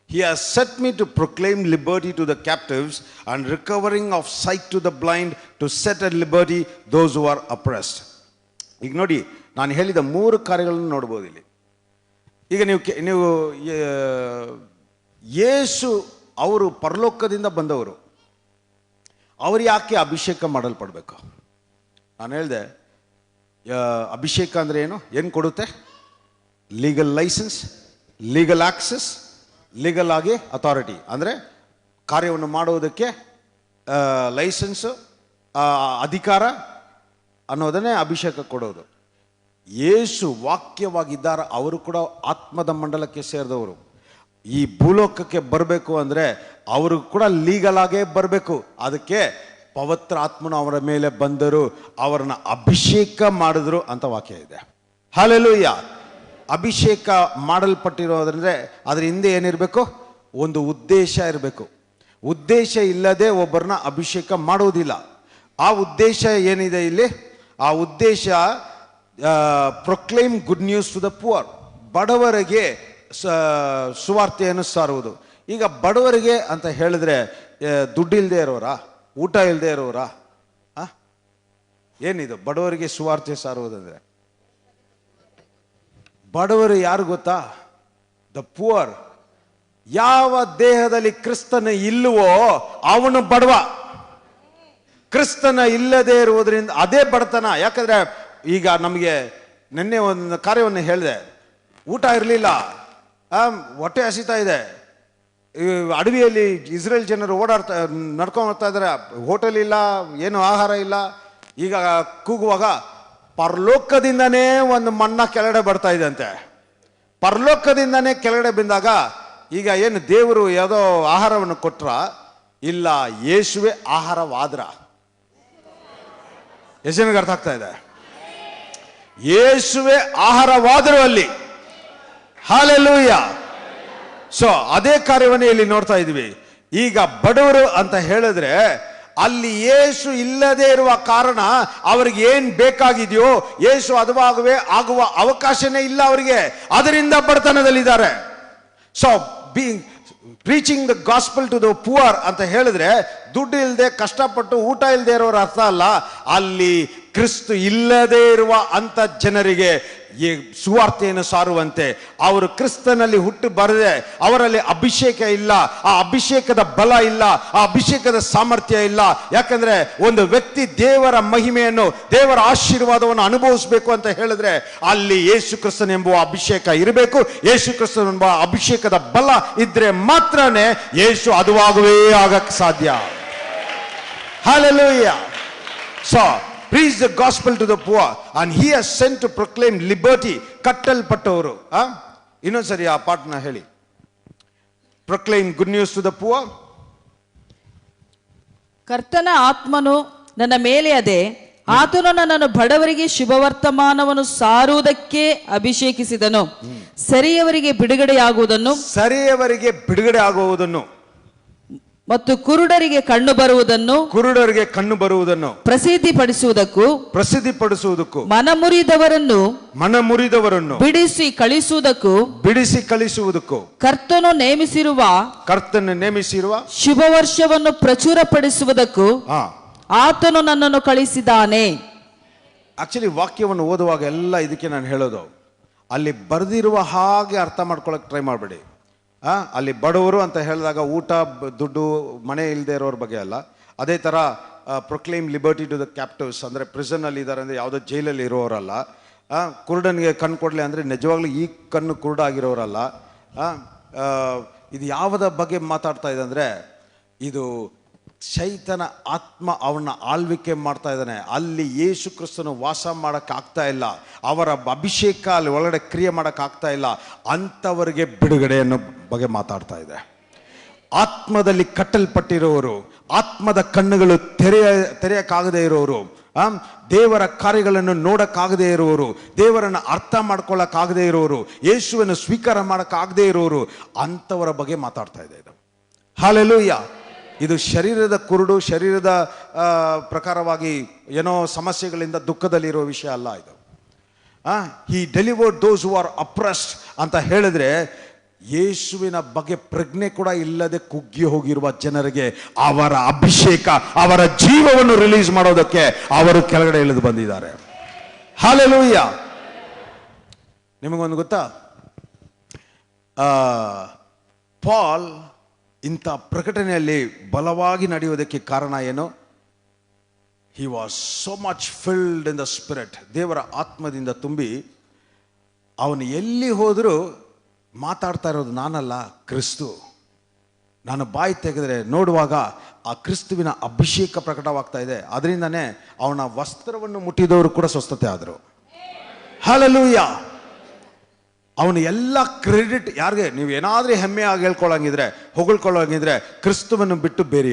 He has set me to proclaim liberty to the captives and recovering of sight to the blind, to set at liberty those who are oppressed. ಈಗ ನೋಡಿ, ನಾನು ಹೇಳಿದ 3 ಕಾರ್ಯಗಳನ್ನು ನೋಡ್ಬೋದು ಇಲ್ಲಿ. ಈಗ ನೀವು ಯೇಸು ಅವರು ಪರಲೋಕದಿಂದ ಬಂದವರು, ಅವರು ಯಾಕೆ ಅಭಿಷೇಕ ಮಾಡಲ್ಪಡಬೇಕು? ನಾನು ಹೇಳಿದೆ, ಅಭಿಷೇಕ ಅಂದರೆ ಏನು ಕೊಡುತ್ತೆ? Legal licence, legal access, legal ಆಗಿ ಅಥಾರಿಟಿ, ಅಂದರೆ ಕಾರ್ಯವನ್ನು ಮಾಡುವುದಕ್ಕೆ ಲೈಸೆನ್ಸು, ಅಧಿಕಾರ ಅನ್ನೋದನ್ನೇ ಅಭಿಷೇಕ ಕೊಡೋದು. ಯೇಸು ವಾಕ್ಯವಾಗಿದ್ದಾರೆ, ಅವರು ಕೂಡ ಆತ್ಮದ ಮಂಡಲಕ್ಕೆ ಸೇರಿದವರು. ಈ ಭೂಲೋಕಕ್ಕೆ ಬರಬೇಕು ಅಂದರೆ ಅವರು ಕೂಡ ಲೀಗಲ್ ಆಗೇ ಬರಬೇಕು. ಅದಕ್ಕೆ ಪವಿತ್ರ ಆತ್ಮನು ಅವರ ಮೇಲೆ ಬಂದರು, ಅವರನ್ನ ಅಭಿಷೇಕ ಮಾಡಿದ್ರು ಅಂತ ವಾಕ್ಯ ಇದೆ. ಹಲ್ಲೆಲೂಯಾ. ಅಭಿಷೇಕ ಮಾಡಲ್ಪಟ್ಟಿರೋದ್ರಿಂದ ಅದರ ಹಿಂದೆ ಏನಿರಬೇಕು? ಒಂದು ಉದ್ದೇಶ ಇರಬೇಕು. ಉದ್ದೇಶ ಇಲ್ಲದೆ ಒಬ್ಬರನ್ನ ಅಭಿಷೇಕ ಮಾಡುವುದಿಲ್ಲ. ಆ ಉದ್ದೇಶ ಏನಿದೆ ಇಲ್ಲಿ? ಆ ಉದ್ದೇಶ proclaim good news to the poor, ಬಡವರಿಗೆ ಸುವಾರ್ತೆಯನ್ನು ಸಾರುವುದು. ಈಗ ಬಡವರಿಗೆ ಅಂತ ಹೇಳಿದ್ರೆ ದುಡ್ಡು ಇಲ್ಲದೆ ಇರೋರಾ, ಊಟ ಇಲ್ಲದೆ ಇರೋರಾ? ಏನಿದು ಬಡವರಿಗೆ ಸುವಾರ್ತೆ ಸಾರುವುದಂದ್ರೆ? ಬಡವರು ಯಾರು ಗೊತ್ತಾ? The poor. ಯಾವ ದೇಹದಲ್ಲಿ ಕ್ರಿಸ್ತನ ಇಲ್ಲವೋ ಅವನು ಬಡವ. ಕ್ರಿಸ್ತನ ಇಲ್ಲದೆ ಇರುವುದರಿಂದ ಅದೇ ಬಡತನ. ಯಾಕಂದ್ರೆ ಈಗ ನಮಗೆ ನಿನ್ನೆ ಒಂದು ಕಾರ್ಯವನ್ನು ಹೇಳಿದೆ, ಊಟ ಇರಲಿಲ್ಲ, ಹೊಟ್ಟೆ ಹಸಿತಾ ಇದೆ, ಅಡವಿಯಲ್ಲಿ ಇಸ್ರೇಲ್ ಜನರು ನಡ್ಕೊಂಡು ಹೋಗ್ತಾ ಇದ್ದಾರೆ, ಹೋಟೆಲ್ ಇಲ್ಲ, ಏನು ಆಹಾರ ಇಲ್ಲ. ಈಗ ಕೂಗುವಾಗ ಪರಲೋಕದಿಂದನೇ ಒಂದು ಮನ್ನ ಕೆಳಗಡೆ ಬರ್ತಾ ಇದೆ ಅಂತೆ. ಪರಲೋಕದಿಂದನೇ ಕೆಳಗಡೆ ಬಂದಾಗ ಈಗ ಏನು ದೇವರು ಯಾವುದೋ ಆಹಾರವನ್ನು ಕೊಟ್ರ? ಇಲ್ಲ, ಯೇಸುವೆ ಆಹಾರವಾದ್ರ. ಎಷ್ಟು ಜನಕ್ಕೆ ಅರ್ಥ ಆಗ್ತಾ ಇದೆ? ಯೇಸುವೆ ಆಹಾರವಾದರು ಅಲ್ಲಿ. ಹಲ್ಲೆಲೂಯಾ. ಸೊ ಅದೇ ಕಾರ್ಯವನ್ನೇ ಇಲ್ಲಿ ನೋಡ್ತಾ ಇದ್ವಿ. ಈಗ ಬಡವರು ಅಂತ ಹೇಳಿದ್ರೆ ಅಲ್ಲಿ ಯೇಸು ಇಲ್ಲದೆ ಇರುವ ಕಾರಣ ಅವರಿಗೆ ಏನ್ ಬೇಕಾಗಿದೆಯೋ ಯೇಸು ಅದುವಾಗುವೆ ಆಗುವ ಅವಕಾಶನೇ ಇಲ್ಲ ಅವರಿಗೆ. ಅದರಿಂದ ಬಡತನದಲ್ಲಿದ್ದಾರೆ. So preaching the gospel to the poor ಅಂತ ಹೇಳಿದ್ರೆ ದುಡ್ಡು ಇಲ್ಲದೆ ಕಷ್ಟಪಟ್ಟು ಊಟ ಇಲ್ಲದೆ ಇರೋರ ಅರ್ಥ ಅಲ್ಲ. ಅಲ್ಲಿ ಕ್ರಿಸ್ತು ಇಲ್ಲದೆ ಇರುವ ಅಂತ ಜನರಿಗೆ ಈ ಸುವಾರ್ತೆಯನ್ನು ಸಾರುವಂತೆ, ಅವರು ಕ್ರಿಸ್ತನಲ್ಲಿ ಹುಟ್ಟು ಬರದೆ ಅವರಲ್ಲಿ ಅಭಿಷೇಕ ಇಲ್ಲ, ಆ ಅಭಿಷೇಕದ ಬಲ ಇಲ್ಲ, ಆ ಅಭಿಷೇಕದ ಸಾಮರ್ಥ್ಯ ಇಲ್ಲ. ಯಾಕಂದ್ರೆ ಒಂದು ವ್ಯಕ್ತಿ ದೇವರ ಮಹಿಮೆಯನ್ನು, ದೇವರ ಆಶೀರ್ವಾದವನ್ನು ಅನುಭವಿಸಬೇಕು ಅಂತ ಹೇಳಿದ್ರೆ ಅಲ್ಲಿ ಯೇಸು ಕ್ರಿಸ್ತನ ಎಂಬುವ ಅಭಿಷೇಕ ಇರಬೇಕು. ಯೇಸು ಕ್ರಿಸ್ತನ ಎಂಬ ಅಭಿಷೇಕದ ಬಲ ಇದ್ರೆ ಮಾತ್ರನೇ ಯೇಸು ಅದುವಾಗುವೇ ಆಗಕ್ಕೆ ಸಾಧ್ಯ. Hallelujah. So preach the gospel to the poor, and he has sent to proclaim liberty. ಕಟ್ಟಲ್ಪಟ್ಟವರು. ಇನ್ನೊಂದ್ಸರಿ ಆ ಪಾಠನ ಹೇಳಿ. Proclaim good news to the poor.
ಕರ್ತನ ಆತ್ಮನು ನನ್ನ ಮೇಲೆ ಅದೇ, ಆತನು ನನ್ನನ್ನು ಬಡವರಿಗೆ ಶುಭವರ್ತಮಾನವನ್ನು ಸಾರುವುದಕ್ಕೆ ಅಭಿಷೇಕಿಸಿದನು. ಸೆರೆಯವರಿಗೆ ಬಿಡುಗಡೆಯಾಗುವುದನ್ನು ಮತ್ತು ಕುರುಡರಿಗೆ ಕಣ್ಣು ಬರುವುದನ್ನು ಪ್ರಸಿದ್ಧಿಪಡಿಸುವುದಕ್ಕೂ ಮನಮುರಿದವರನ್ನು ಬಿಡಿಸಿ ಕಳಿಸುವುದಕ್ಕೂ ಕರ್ತನು ನೇಮಿಸಿರುವ ಶುಭ ವರ್ಷವನ್ನು ಪ್ರಚುರಪಡಿಸುವುದಕ್ಕೂ ಆತನು ನನ್ನನ್ನು ಕಳಿಸಿದ್ದಾನೆ.
ಆಕ್ಚುಲಿ ವಾಕ್ಯವನ್ನು ಓದುವಾಗ ಎಲ್ಲ ಇದಕ್ಕೆ ನಾನು ಹೇಳೋದು, ಅಲ್ಲಿ ಬರೆದಿರುವ ಹಾಗೆ ಅರ್ಥ ಮಾಡ್ಕೊಳಕ್ ಟ್ರೈ ಮಾಡಬೇಡಿ. ಅಲ್ಲಿ ಬಡವರು ಅಂತ ಹೇಳಿದಾಗ ಊಟ ದುಡ್ಡು ಮನೆ ಇಲ್ಲದೆ ಇರೋರ ಬಗ್ಗೆ ಅಲ್ಲ. ಅದೇ ಥರ ಪ್ರೊಕ್ಲೇಮ್ ಲಿಬರ್ಟಿ ಟು ದ ಕ್ಯಾಪ್ಟಿವ್ಸ್ ಅಂದರೆ ಪ್ರಿಸನ್ ಅಲ್ಲಿ ಇದ್ದಾರೆ ಅಂದರೆ ಯಾವುದೋ ಜೈಲಲ್ಲಿ ಇರೋರಲ್ಲ. ಕುರುಡನಿಗೆ ಕಣ್ಣು ಕೊಡಲಿ ಅಂದರೆ ನಿಜವಾಗ್ಲೂ ಈ ಕಣ್ಣು ಕುರುಡಾಗಿರೋರಲ್ಲ. ಇದು ಯಾವುದ ಬಗ್ಗೆ ಮಾತಾಡ್ತಾ ಇದೆ ಅಂದರೆ, ಇದು ಶೈತನ ಆತ್ಮ ಅವನ್ನ ಆಳ್ವಿಕೆ ಮಾಡ್ತಾ ಇದ್ದಾನೆ. ಅಲ್ಲಿ ಯೇಸು ಕ್ರಿಸ್ತನು ವಾಸ ಮಾಡೋಕ್ಕಾಗ್ತಾ ಇಲ್ಲ, ಅವರ ಅಭಿಷೇಕ ಅಲ್ಲಿ ಒಳಗಡೆ ಕ್ರಿಯೆ ಮಾಡೋಕ್ಕಾಗ್ತಾ ಇಲ್ಲ. ಅಂಥವರಿಗೆ ಬಿಡುಗಡೆಯನ್ನು ಬಗ್ಗೆ ಮಾತಾಡ್ತಾ ಇದೆ. ಆತ್ಮದಲ್ಲಿ ಕಟ್ಟಲ್ಪಟ್ಟಿರೋರು, ಆತ್ಮದ ಕಣ್ಣುಗಳು ತೆರೆಯಕ್ಕಾಗದೇ ಇರೋರು, ದೇವರ ಕಾರ್ಯಗಳನ್ನು ನೋಡಕ್ಕಾಗದೇ ಇರೋರು, ದೇವರನ್ನು ಅರ್ಥ ಮಾಡ್ಕೊಳ್ಳೋಕ್ಕಾಗದೇ ಇರೋರು, ಯೇಸುವನ್ನು ಸ್ವೀಕಾರ ಮಾಡೋಕ್ಕಾಗದೇ ಇರೋರು, ಅಂಥವರ ಬಗ್ಗೆ ಮಾತಾಡ್ತಾ ಇದೆ ಇದು. ಹಲ್ಲೆಲೂಯಾ. ಇದು ಶರೀರದ ಕುರುಡು, ಶರೀರದ ಪ್ರಕಾರವಾಗಿ ಏನೋ ಸಮಸ್ಯೆಗಳಿಂದ ದುಃಖದಲ್ಲಿರೋ ವಿಷಯ ಅಲ್ಲ ಇದು. He delivered those who are oppressed ಅಂತ ಹೇಳಿದ್ರೆ, ಯೇಸುವಿನ ಬಗ್ಗೆ ಪ್ರಜ್ಞೆ ಕೂಡ ಇಲ್ಲದೆ ಕುಗ್ಗಿ ಹೋಗಿರುವ ಜನರಿಗೆ ಅವರ ಅಭಿಷೇಕ, ಅವರ ಜೀವವನ್ನು ರಿಲೀಸ್ ಮಾಡೋದಕ್ಕೆ ಅವರು ಕೆಳಗಡೆ ಇಳಿದು ಬಂದಿದ್ದಾರೆ. ಹಲ್ಲೆಲೂಯಾ. ನಿಮಗೊಂದು ಗೊತ್ತಾ, ಪಾಲ್ ಇಂಥ ಪ್ರಕಟಣೆಯಲ್ಲಿ ಬಲವಾಗಿ ನಡೆಯುವುದಕ್ಕೆ ಕಾರಣ ಏನು? He was so much filled in the spirit. ದೇವರ ಆತ್ಮದಿಂದ ತುಂಬಿ ಅವನು ಎಲ್ಲಿ ಹೋದರೂ ಮಾತಾಡ್ತಾ ಇರೋದು ನಾನಲ್ಲ, ಕ್ರಿಸ್ತು. ನಾನು ಬಾಯಿ ತೆಗೆದರೆ ನೋಡುವಾಗ ಆ ಕ್ರಿಸ್ತುವಿನ ಅಭಿಷೇಕ ಪ್ರಕಟವಾಗ್ತಾ ಇದೆ. ಅದರಿಂದನೇ ಅವನ ವಸ್ತ್ರವನ್ನು ಮುಟ್ಟಿದವರು ಕೂಡ ಸ್ವಸ್ಥತೆ ಆದರು. ಹಲ್ಲೆಲೂಯಾ. ಅವನು ಎಲ್ಲ ಕ್ರೆಡಿಟ್ ಯಾರಿಗೆ? ನೀವು ಏನಾದರೂ ಹೆಮ್ಮೆಯಾಗಿ ಹೊಗಳ್ಕೊಳ್ಳೋಂಗಿದ್ರೆ ಕ್ರಿಸ್ತುವನ್ನು ಬಿಟ್ಟು ಬೇರೆ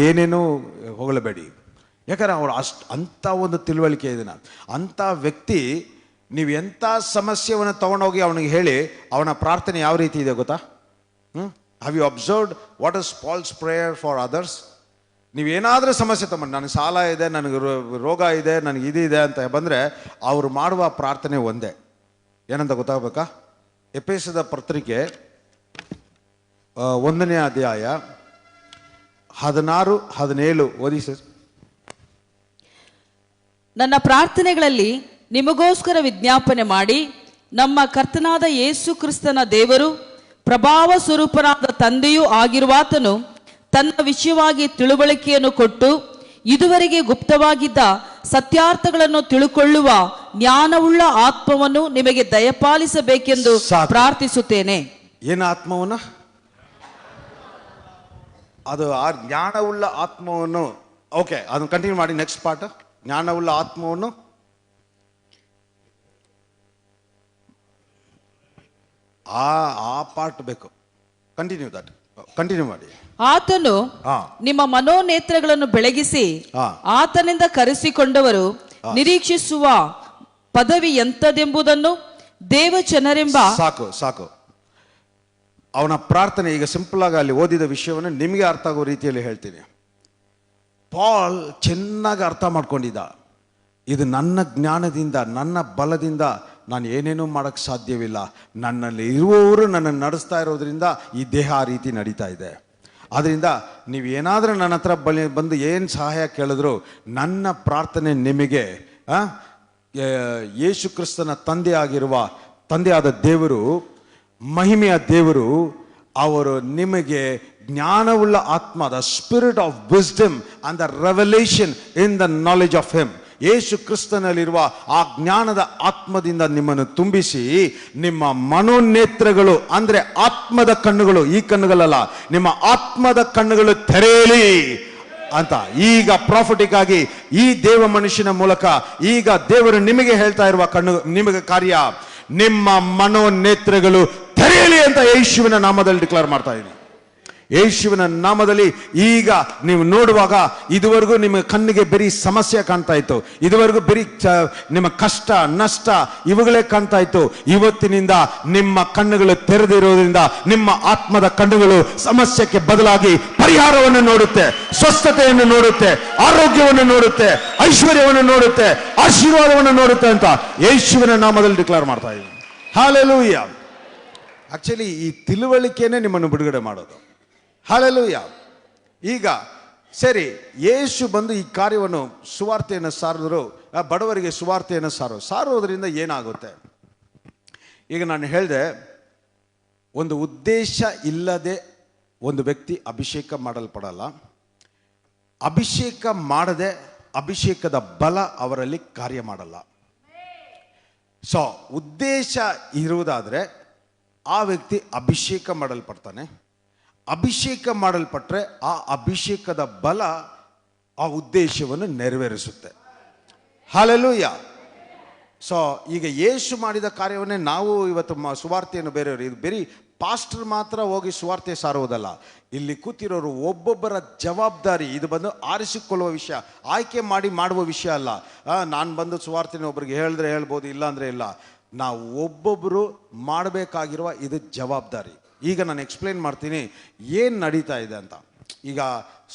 ಏನೇನೂ ಹೊಗಳಬೇಡಿ. ಯಾಕಂದ್ರೆ ಅವರು ಅಂಥ ಒಂದು ತಿಳುವಳಿಕೆ ಇದೆ. ಅಂಥ ವ್ಯಕ್ತಿ, ನೀವು ಎಂಥ ಸಮಸ್ಯೆಯನ್ನು ತಗೊಂಡೋಗಿ ಅವನಿಗೆ ಹೇಳಿ ಅವನ ಪ್ರಾರ್ಥನೆ ಯಾವ ರೀತಿ ಇದೆ ಗೊತ್ತಾ? Have you observed what is Paul's prayer for others? ನೀವೇನಾದರೂ ಸಮಸ್ಯೆ ತಗೊಂಡು, ನನಗೆ ಸಾಲ ಇದೆ, ನನಗೆ ರೋಗ ಇದೆ, ನನಗೆ ಇದಿದೆ ಅಂತ ಬಂದರೆ ಅವರು ಮಾಡುವ ಪ್ರಾರ್ಥನೆ ಒಂದೇ. ಏನಂತ ಗೊತ್ತಾಗಬೇಕಾ? ಎಫೆಸದ ಪತ್ರಿಕೆ 1ನೇ ಅಧ್ಯಾಯ 16-17 ಓದಿ ಸರ್.
ನನ್ನ ಪ್ರಾರ್ಥನೆಗಳಲ್ಲಿ ನಿಮಗೋಸ್ಕರ ವಿಜ್ಞಾಪನೆ ಮಾಡಿ, ನಮ್ಮ ಕರ್ತನಾದ ಯೇಸು ಕ್ರಿಸ್ತನ ದೇವರು, ಪ್ರಭಾವ ಸ್ವರೂಪನಾದ ತಂದೆಯೂ ಆಗಿರುವಾತನು ತನ್ನ ವಿಷಯವಾಗಿ ತಿಳುವಳಿಕೆಯನ್ನು ಕೊಟ್ಟು ಇದುವರೆಗೆ ಗುಪ್ತವಾಗಿದ್ದ ಸತ್ಯಾರ್ಥಗಳನ್ನು ತಿಳುಕೊಳ್ಳುವ ಜ್ಞಾನವುಳ್ಳ ಆತ್ಮವನ್ನು ನಿಮಗೆ ದಯಪಾಲಿಸಬೇಕೆಂದು ಪ್ರಾರ್ಥಿಸುತ್ತೇನೆ.
ಏನು ಆತ್ಮವನ್ನು? ಅದು ಆ ಜ್ಞಾನವುಳ್ಳ ಆತ್ಮವನ್ನು. ಓಕೆ, ಅದನ್ನು ಕಂಟಿನ್ಯೂ ಮಾಡಿ. ನೆಕ್ಸ್ಟ್ ಪಾರ್ಟ್, ಜ್ಞಾನವುಳ್ಳ ಆತ್ಮವನ್ನು. ಆ ಪಾರ್ಟ್ ಬೇಕು. ಕಂಟಿನ್ಯೂ ಮಾಡಿ.
ಆತನು ನಿಮ್ಮ ಮನೋನೇತ್ರಗಳನ್ನು ಬೆಳಗಿಸಿ ಆತನಿಂದ ಕರೆಸಿಕೊಂಡವರು ನಿರೀಕ್ಷಿಸುವ ಪದವಿ ಎಂತದೆಂಬುದನ್ನು ದೇವಜನರೆಂಬ.
ಸಾಕು. ಅವನ ಪ್ರಾರ್ಥನೆ ಈಗ ಸಿಂಪಲ್ ಆಗಿ ಅಲ್ಲಿ ಓದಿದ ವಿಷಯವನ್ನು ನಿಮಗೆ ಅರ್ಥ ಆಗೋ ರೀತಿಯಲ್ಲಿ ಹೇಳ್ತೀನಿ. ಪಾಲ್ ಚೆನ್ನಾಗಿ ಅರ್ಥ ಮಾಡ್ಕೊಂಡಿದ್ದ, ಇದು ನನ್ನ ಜ್ಞಾನದಿಂದ, ನನ್ನ ಬಲದಿಂದ ನಾನು ಏನೇನೂ ಮಾಡೋಕ್ಕೆ ಸಾಧ್ಯವಿಲ್ಲ. ನನ್ನಲ್ಲಿ ಇರುವವರು ನನ್ನನ್ನು ನಡೆಸ್ತಾ ಇರೋದ್ರಿಂದ ಈ ದೇಹ ಆ ರೀತಿ ನಡೀತಾ ಇದೆ. ಆದ್ದರಿಂದ ನೀವು ಏನಾದರೂ ನನ್ನ ಹತ್ರ ಬಂದು ಏನು ಸಹಾಯ ಕೇಳಿದ್ರು, ನನ್ನ ಪ್ರಾರ್ಥನೆ ನಿಮಗೆ ಯೇಸು ಕ್ರಿಸ್ತನ ತಂದೆಯಾದ ದೇವರು, ಮಹಿಮೆಯ ದೇವರು, ಅವರು ನಿಮಗೆ ಜ್ಞಾನವುಳ್ಳ ಆತ್ಮ, the spirit of wisdom and the revelation in the knowledge of him, ಯೇಸು ಕ್ರಿಸ್ತನಲ್ಲಿರುವ ಆ ಜ್ಞಾನದ ಆತ್ಮದಿಂದ ನಿಮ್ಮನ್ನು ತುಂಬಿಸಿ, ನಿಮ್ಮ ಮನೋನೇತ್ರಗಳು ಅಂದ್ರೆ ಆತ್ಮದ ಕಣ್ಣುಗಳು, ಈ ಕಣ್ಣುಗಳಲ್ಲ, ನಿಮ್ಮ ಆತ್ಮದ ಕಣ್ಣುಗಳು ತೆರೆಯಲಿ ಅಂತ ಈಗ ಪ್ರಾಫಿಟಿಕ್ ಆಗಿ ಈ ದೇವ ಮನುಷ್ಯನ ಮೂಲಕ ಈಗ ದೇವರು ನಿಮಗೆ ಹೇಳ್ತಾ ಇರುವ ನಿಮಗೆ ಕಾರ್ಯ, ನಿಮ್ಮ ಮನೋನೇತ್ರಗಳು ತೆರೆಯಲಿ ಅಂತ ಯೇಸುವಿನ ನಾಮದಲ್ಲಿ ಡಿಕ್ಲೇರ್ ಮಾಡ್ತಾ ಇದ್ದೀನಿ. ಯೇಸುವಿನ ನಾಮದಲ್ಲಿ ಈಗ ನೀವು ನೋಡುವಾಗ ಇದುವರೆಗೂ ನಿಮ್ಮ ಕಣ್ಣಿಗೆ ಬರೀ ಸಮಸ್ಯೆ ಕಾಣ್ತಾ ಇತ್ತು, ಇದುವರೆಗೂ ಬರೀ ನಿಮ್ಮ ಕಷ್ಟ ನಷ್ಟ ಇವುಗಳೇ ಕಾಣ್ತಾ ಇತ್ತು. ಇವತ್ತಿನಿಂದ ನಿಮ್ಮ ಕಣ್ಣುಗಳು ತೆರೆದಿರೋದ್ರಿಂದ ನಿಮ್ಮ ಆತ್ಮದ ಕಣ್ಣುಗಳು ಸಮಸ್ಯೆಗೆ ಬದಲಾಗಿ ಪರಿಹಾರವನ್ನು ನೋಡುತ್ತೆ, ಸ್ವಸ್ಥತೆಯನ್ನು ನೋಡುತ್ತೆ, ಆರೋಗ್ಯವನ್ನು ನೋಡುತ್ತೆ, ಐಶ್ವರ್ಯವನ್ನು ನೋಡುತ್ತೆ, ಆಶೀರ್ವಾದವನ್ನು ನೋಡುತ್ತೆ ಅಂತ ಯೇಸುವಿನ ನಾಮದಲ್ಲಿ ಡಿಕ್ಲೇರ್ ಮಾಡ್ತಾ ಇದ್ದೀನಿ. ಹಲ್ಲೆಲೂಯಾ. ಆಕ್ಚುಲಿ ಈ ತಿಳುವಳಿಕೆನೇ ನಿಮ್ಮನ್ನು ಬಿಡುಗಡೆ ಮಾಡೋದು. ಹಲ್ಲೆಲೂಯಾ. ಈಗ ಸರಿ, ಯೇಸು ಬಂದು ಈ ಕಾರ್ಯವನ್ನು ಸುವಾರ್ತೆಯನ್ನು ಸಾರಿದ್ರು, ಬಡವರಿಗೆ ಸುವಾರ್ತೆಯನ್ನು ಸಾರೋದ್ರಿಂದ ಏನಾಗುತ್ತೆ? ಈಗ ನಾನು ಹೇಳಿದೆ, ಒಂದು ಉದ್ದೇಶ ಇಲ್ಲದೆ ಒಂದು ವ್ಯಕ್ತಿ ಅಭಿಷೇಕ ಮಾಡಲ್ಪಡಲ್ಲ. ಅಭಿಷೇಕ ಮಾಡದೆ ಅಭಿಷೇಕದ ಬಲ ಅವರಲ್ಲಿ ಕಾರ್ಯ ಮಾಡಲ್ಲ. ಸೊ ಉದ್ದೇಶ ಇರುವುದಾದರೆ ಆ ವ್ಯಕ್ತಿ ಅಭಿಷೇಕ ಮಾಡಲ್ಪಡ್ತಾನೆ. ಅಭಿಷೇಕ ಮಾಡಲ್ಪಟ್ರೆ ಆ ಅಭಿಷೇಕದ ಬಲ ಆ ಉದ್ದೇಶವನ್ನು ನೆರವೇರಿಸುತ್ತೆ. ಹಲ್ಲೆಲೂಯಾ. ಸೊ ಈಗ ಯೇಸು ಮಾಡಿದ ಕಾರ್ಯವನ್ನೇ ನಾವು ಇವತ್ತು ಸುವಾರ್ತೆಯನ್ನು ಬೇರೆಯವರು, ಇದು ಬರೀ ಪಾಸ್ಟರ್ ಮಾತ್ರ ಹೋಗಿ ಸುವಾರ್ತೆ ಸಾರುವುದಲ್ಲ. ಇಲ್ಲಿ ಕೂತಿರೋರು ಒಬ್ಬೊಬ್ಬರ ಜವಾಬ್ದಾರಿ. ಇದು ಬಂದು ಆರಿಸಿಕೊಳ್ಳುವ ವಿಷಯ, ಆಯ್ಕೆ ಮಾಡಿ ಮಾಡುವ ವಿಷಯ ಅಲ್ಲ. ನಾನು ಬಂದು ಸುವಾರ್ತೆನ ಒಬ್ಬರಿಗೆ ಹೇಳಿದ್ರೆ ಹೇಳ್ಬೋದು, ಇಲ್ಲ ಅಂದರೆ ಇಲ್ಲ. ನಾವು ಒಬ್ಬೊಬ್ಬರು ಮಾಡಬೇಕಾಗಿರುವ ಇದು ಜವಾಬ್ದಾರಿ. ಈಗ ನಾನು ಎಕ್ಸ್ಪ್ಲೇನ್ ಮಾಡ್ತೀನಿ ಏನು ನಡೀತಾ ಇದೆ ಅಂತ. ಈಗ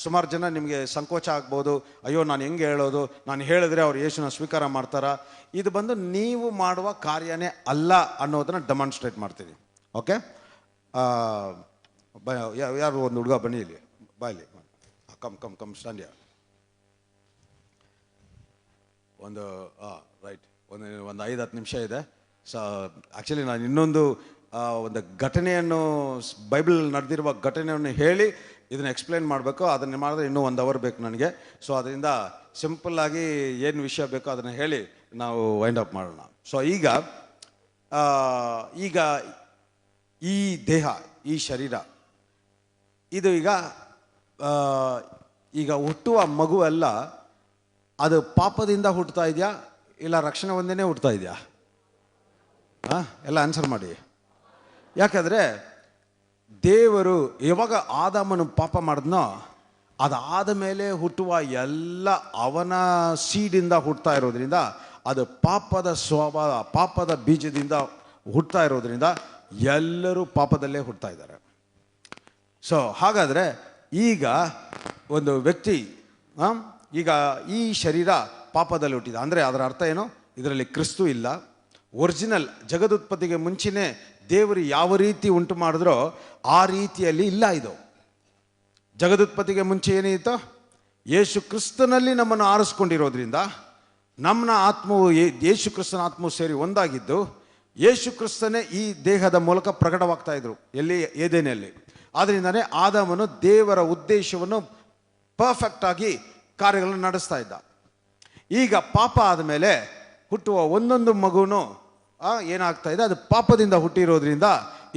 ಸುಮಾರು ಜನ ನಿಮಗೆ ಸಂಕೋಚ ಆಗ್ಬೋದು, ಅಯ್ಯೋ ನಾನು ಹೆಂಗೆ ಹೇಳೋದು, ನಾನು ಹೇಳಿದ್ರೆ ಅವ್ರು ಯೇಸುನ ಸ್ವೀಕಾರ ಮಾಡ್ತಾರಾ? ಇದು ಬಂದು ನೀವು ಮಾಡುವ ಕಾರ್ಯನೇ ಅಲ್ಲ ಅನ್ನೋದನ್ನು ಡೆಮಾನ್ಸ್ಟ್ರೇಟ್ ಮಾಡ್ತೀನಿ. ಓಕೆ, ಯಾರು ಒಂದು ಹುಡುಗ ಬನ್ನಿ ಇಲ್ಲಿ, ಬಾಯ್ಲಿ, ಕಮ್ ಸ್ಟ್ಯಾಂಡ್. ಒಂದು ರೈಟ್, ಒಂದು 5-10 ನಿಮಿಷ ಇದೆ. ಸೊ ಆ್ಯಕ್ಚುಲಿ ನಾನು ಇನ್ನೊಂದು ಒಂದು ಘಟನೆಯನ್ನು, ಬೈಬಲ್ ನಡೆದಿರುವ ಘಟನೆಯನ್ನು ಹೇಳಿ ಇದನ್ನು ಎಕ್ಸ್ಪ್ಲೇನ್ ಮಾಡಬೇಕು. ಅದನ್ನು ಮಾಡಿದ್ರೆ ಇನ್ನೂ 1 ಅವರ್ ಬೇಕು ನನಗೆ. ಸೊ ಅದರಿಂದ ಸಿಂಪಲ್ಲಾಗಿ ಏನು ವಿಷಯ ಬೇಕೋ ಅದನ್ನು ಹೇಳಿ ನಾವು ವೈಂಡ್ ಅಪ್ ಮಾಡೋಣ. ಸೊ ಈಗ ಈ ದೇಹ, ಈ ಶರೀರ, ಇದು ಈಗ ಹುಟ್ಟುವ ಮಗುವೆಲ್ಲ ಅದು ಪಾಪದಿಂದ ಹುಟ್ಟುತ್ತಾ ಇದೆಯಾ ಇಲ್ಲ ರಕ್ಷಣೆ ಒಂದೇನೆ ಹುಟ್ಟುತ್ತಾ ಇದೆಯಾ? ಎಲ್ಲ ಆನ್ಸರ್ ಮಾಡಿ. ಯಾಕಂದರೆ ದೇವರು ಯಾವಾಗ ಆದಾಮನು ಪಾಪ ಮಾಡಿದ್ನೋ ಅದಾದ ಮೇಲೆ ಹುಟ್ಟುವ ಎಲ್ಲ ಅವನ ಸೀಡಿಂದ ಹುಟ್ಟುತ್ತಾ ಇರೋದ್ರಿಂದ, ಅದು ಪಾಪದ ಸ್ವಭಾವ, ಪಾಪದ ಬೀಜದಿಂದ ಹುಟ್ಟುತ್ತಾ ಇರೋದ್ರಿಂದ ಎಲ್ಲರೂ ಪಾಪದಲ್ಲೇ ಹುಟ್ಟುತ್ತಾ ಇದ್ದಾರೆ. ಸೊ ಹಾಗಾದರೆ ಈಗ ಒಂದು ವ್ಯಕ್ತಿ, ಈಗ ಈ ಶರೀರ ಪಾಪದಲ್ಲಿ ಹುಟ್ಟಿದ ಅಂದರೆ ಅದರ ಅರ್ಥ ಏನು? ಇದರಲ್ಲಿ ಕ್ರಿಸ್ತು ಇಲ್ಲ. ಒರಿಜಿನಲ್ ಜಗದುತ್ಪತ್ತಿಗೆ ಮುಂಚೆನೇ ದೇವರು ಯಾವ ರೀತಿ ಉಂಟು ಮಾಡಿದ್ರೋ ಆ ರೀತಿಯಲ್ಲಿ ಇಲ್ಲ. ಇದು ಜಗದುತ್ಪತ್ತಿಗೆ ಮುಂಚೆ ಏನಿತ್ತು? ಯೇಸು ಕ್ರಿಸ್ತನಲ್ಲಿ ನಮ್ಮನ್ನು ಆರಿಸ್ಕೊಂಡಿರೋದ್ರಿಂದ ನಮ್ಮ ಆತ್ಮವು ಯೇಸು ಕ್ರಿಸ್ತನ ಆತ್ಮವು ಸೇರಿ ಒಂದಾಗಿದ್ದು, ಯೇಸು ಕ್ರಿಸ್ತನೇ ಈ ದೇಹದ ಮೂಲಕ ಪ್ರಕಟವಾಗ್ತಾ ಇದ್ರು. ಎಲ್ಲಿ? ಏದೇನಲ್ಲಿ. ಆದ್ದರಿಂದನೇ ಆದಾಮನು ದೇವರ ಉದ್ದೇಶವನ್ನು ಪರ್ಫೆಕ್ಟಾಗಿ ಕಾರ್ಯಗಳನ್ನು ನಡೆಸ್ತಾ ಇದ್ದ. ಈಗ ಪಾಪ ಆದಮೇಲೆ ಹುಟ್ಟುವ ಒಂದೊಂದು ಮಗುನು ಏನಾಗ್ತಾ ಇದೆ? ಅದು ಪಾಪದಿಂದ ಹುಟ್ಟಿರೋದ್ರಿಂದ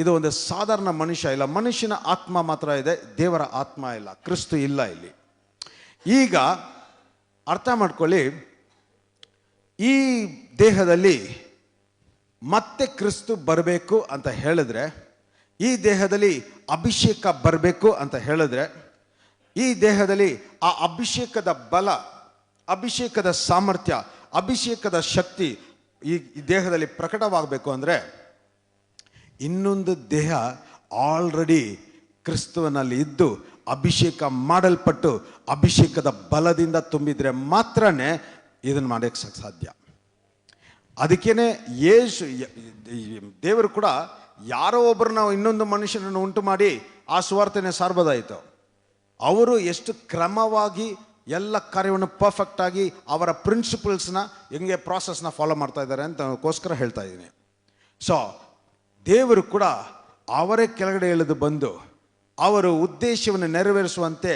ಇದು ಒಂದು ಸಾಧಾರಣ ಮನುಷ್ಯ ಇಲ್ಲ, ಮನುಷ್ಯನ ಆತ್ಮ ಮಾತ್ರ ಇದೆ, ದೇವರ ಆತ್ಮ ಇಲ್ಲ, ಕ್ರಿಸ್ತು ಇಲ್ಲ ಇಲ್ಲಿ. ಈಗ ಅರ್ಥ ಮಾಡ್ಕೊಳ್ಳಿ, ಈ ದೇಹದಲ್ಲಿ ಮತ್ತೆ ಕ್ರಿಸ್ತು ಬರಬೇಕು ಅಂತ ಹೇಳಿದ್ರೆ, ಈ ದೇಹದಲ್ಲಿ ಅಭಿಷೇಕ ಬರಬೇಕು ಅಂತ ಹೇಳಿದ್ರೆ, ಈ ದೇಹದಲ್ಲಿ ಆ ಅಭಿಷೇಕದ ಬಲ, ಅಭಿಷೇಕದ ಸಾಮರ್ಥ್ಯ, ಅಭಿಷೇಕದ ಶಕ್ತಿ ಈ ದೇಹದಲ್ಲಿ ಪ್ರಕಟವಾಗಬೇಕು ಅಂದರೆ ಇನ್ನೊಂದು ದೇಹ ಆಲ್ರೆಡಿ ಕ್ರಿಸ್ತುವಿನಲ್ಲಿ ಇದ್ದು ಅಭಿಷೇಕ ಮಾಡಲ್ಪಟ್ಟು ಅಭಿಷೇಕದ ಬಲದಿಂದ ತುಂಬಿದ್ರೆ ಮಾತ್ರನೇ ಇದನ್ನು ಮಾಡೋಕ್ಕೆ ಸಾಧ್ಯ. ಅದಕ್ಕೇನೆ ಯೇಸು ದೇವರು ಕೂಡ ಯಾರೋ ಒಬ್ಬರು ನಾವು ಇನ್ನೊಂದು ಮನುಷ್ಯನನ್ನು ಉಂಟು ಮಾಡಿ ಆ ಸುವಾರ್ತೆನೇ ಸಾರ್ಬೋದಾಯಿತು. ಅವರು ಎಷ್ಟು ಕ್ರಮವಾಗಿ ಎಲ್ಲ ಕಾರ್ಯವನ್ನು ಪರ್ಫೆಕ್ಟಾಗಿ ಅವರ ಪ್ರಿನ್ಸಿಪಲ್ಸ್ನ ಹೆಂಗೆ ಪ್ರಾಸೆಸ್ನ ಫಾಲೋ ಮಾಡ್ತಾ ಇದ್ದಾರೆ ಅಂತಕ್ಕೋಸ್ಕರ ಹೇಳ್ತಾ ಇದ್ದೀನಿ. ಸೊ ದೇವರು ಕೂಡ ಅವರೇ ಕೆಳಗಡೆ ಇಳಿದು ಬಂದು ಅವರು ಉದ್ದೇಶವನ್ನು ನೆರವೇರಿಸುವಂತೆ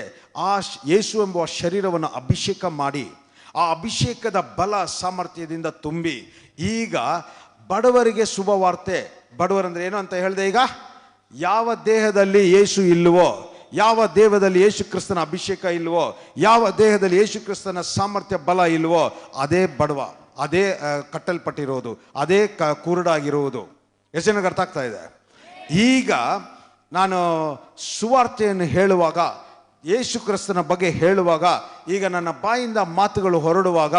ಆ ಯೇಸು ಎಂಬುವ ಶರೀರವನ್ನು ಅಭಿಷೇಕ ಮಾಡಿ ಆ ಅಭಿಷೇಕದ ಬಲ ಸಾಮರ್ಥ್ಯದಿಂದ ತುಂಬಿ ಈಗ ಬಡವರಿಗೆ ಶುಭವಾರ್ತೆ. ಬಡವರಂದ್ರೆ ಏನು ಅಂತ ಹೇಳಿದೆ? ಈಗ ಯಾವ ದೇಹದಲ್ಲಿ ಯೇಸು ಇಲ್ಲವೋ, ಯಾವ ದೇಹದಲ್ಲಿ ಯೇಸು ಕ್ರಿಸ್ತನ ಅಭಿಷೇಕ ಇಲ್ವೋ, ಯಾವ ದೇಹದಲ್ಲಿ ಯೇಸು ಕ್ರಿಸ್ತನ ಸಾಮರ್ಥ್ಯ ಬಲ ಇಲ್ವೋ ಅದೇ ಬಡವ, ಅದೇ ಕಟ್ಟಲ್ಪಟ್ಟಿರೋದು, ಅದೇ ಕುರುಡಾಗಿರುವುದು. ಎಷ್ಟು ಜನಕ್ಕೆ ಅರ್ಥ ಆಗ್ತಾ ಇದೆ? ಈಗ ನಾನು ಸುವಾರ್ತೆಯನ್ನು ಹೇಳುವಾಗ, ಯೇಸು ಕ್ರಿಸ್ತನ ಬಗ್ಗೆ ಹೇಳುವಾಗ, ಈಗ ನನ್ನ ಬಾಯಿಂದ ಮಾತುಗಳು ಹೊರಡುವಾಗ,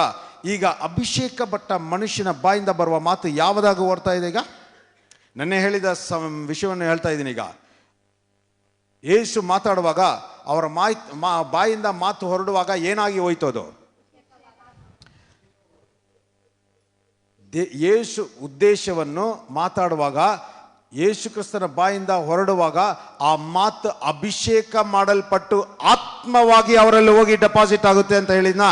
ಈಗ ಅಭಿಷೇಕ ಪಟ್ಟ ಮನುಷ್ಯನ ಬಾಯಿಂದ ಬರುವ ಮಾತು ಯಾವುದಾಗ ಹೊರ್ತಾ ಇದೆ? ಈಗ ನೆನ್ನೆ ಹೇಳಿದ ವಿಷಯವನ್ನು ಹೇಳ್ತಾ ಇದ್ದೀನಿ. ಈಗ ಯೇಸು ಮಾತಾಡುವಾಗ ಅವರ ಬಾಯಿಂದ ಮಾತು ಹೊರಡುವಾಗ ಏನಾಗಿ ಹೋಯ್ತೋದು? ಯೇಸು ಉದ್ದೇಶವನ್ನು ಮಾತಾಡುವಾಗ, ಯೇಸು ಕ್ರಿಸ್ತನ ಬಾಯಿಂದ ಹೊರಡುವಾಗ ಆ ಮಾತು ಅಭಿಷೇಕ ಮಾಡಲ್ಪಟ್ಟು ಆತ್ಮವಾಗಿ ಅವರಲ್ಲಿ ಹೋಗಿ ಡೆಪಾಸಿಟ್ ಆಗುತ್ತೆ ಅಂತ ಹೇಳಿದ್ನ.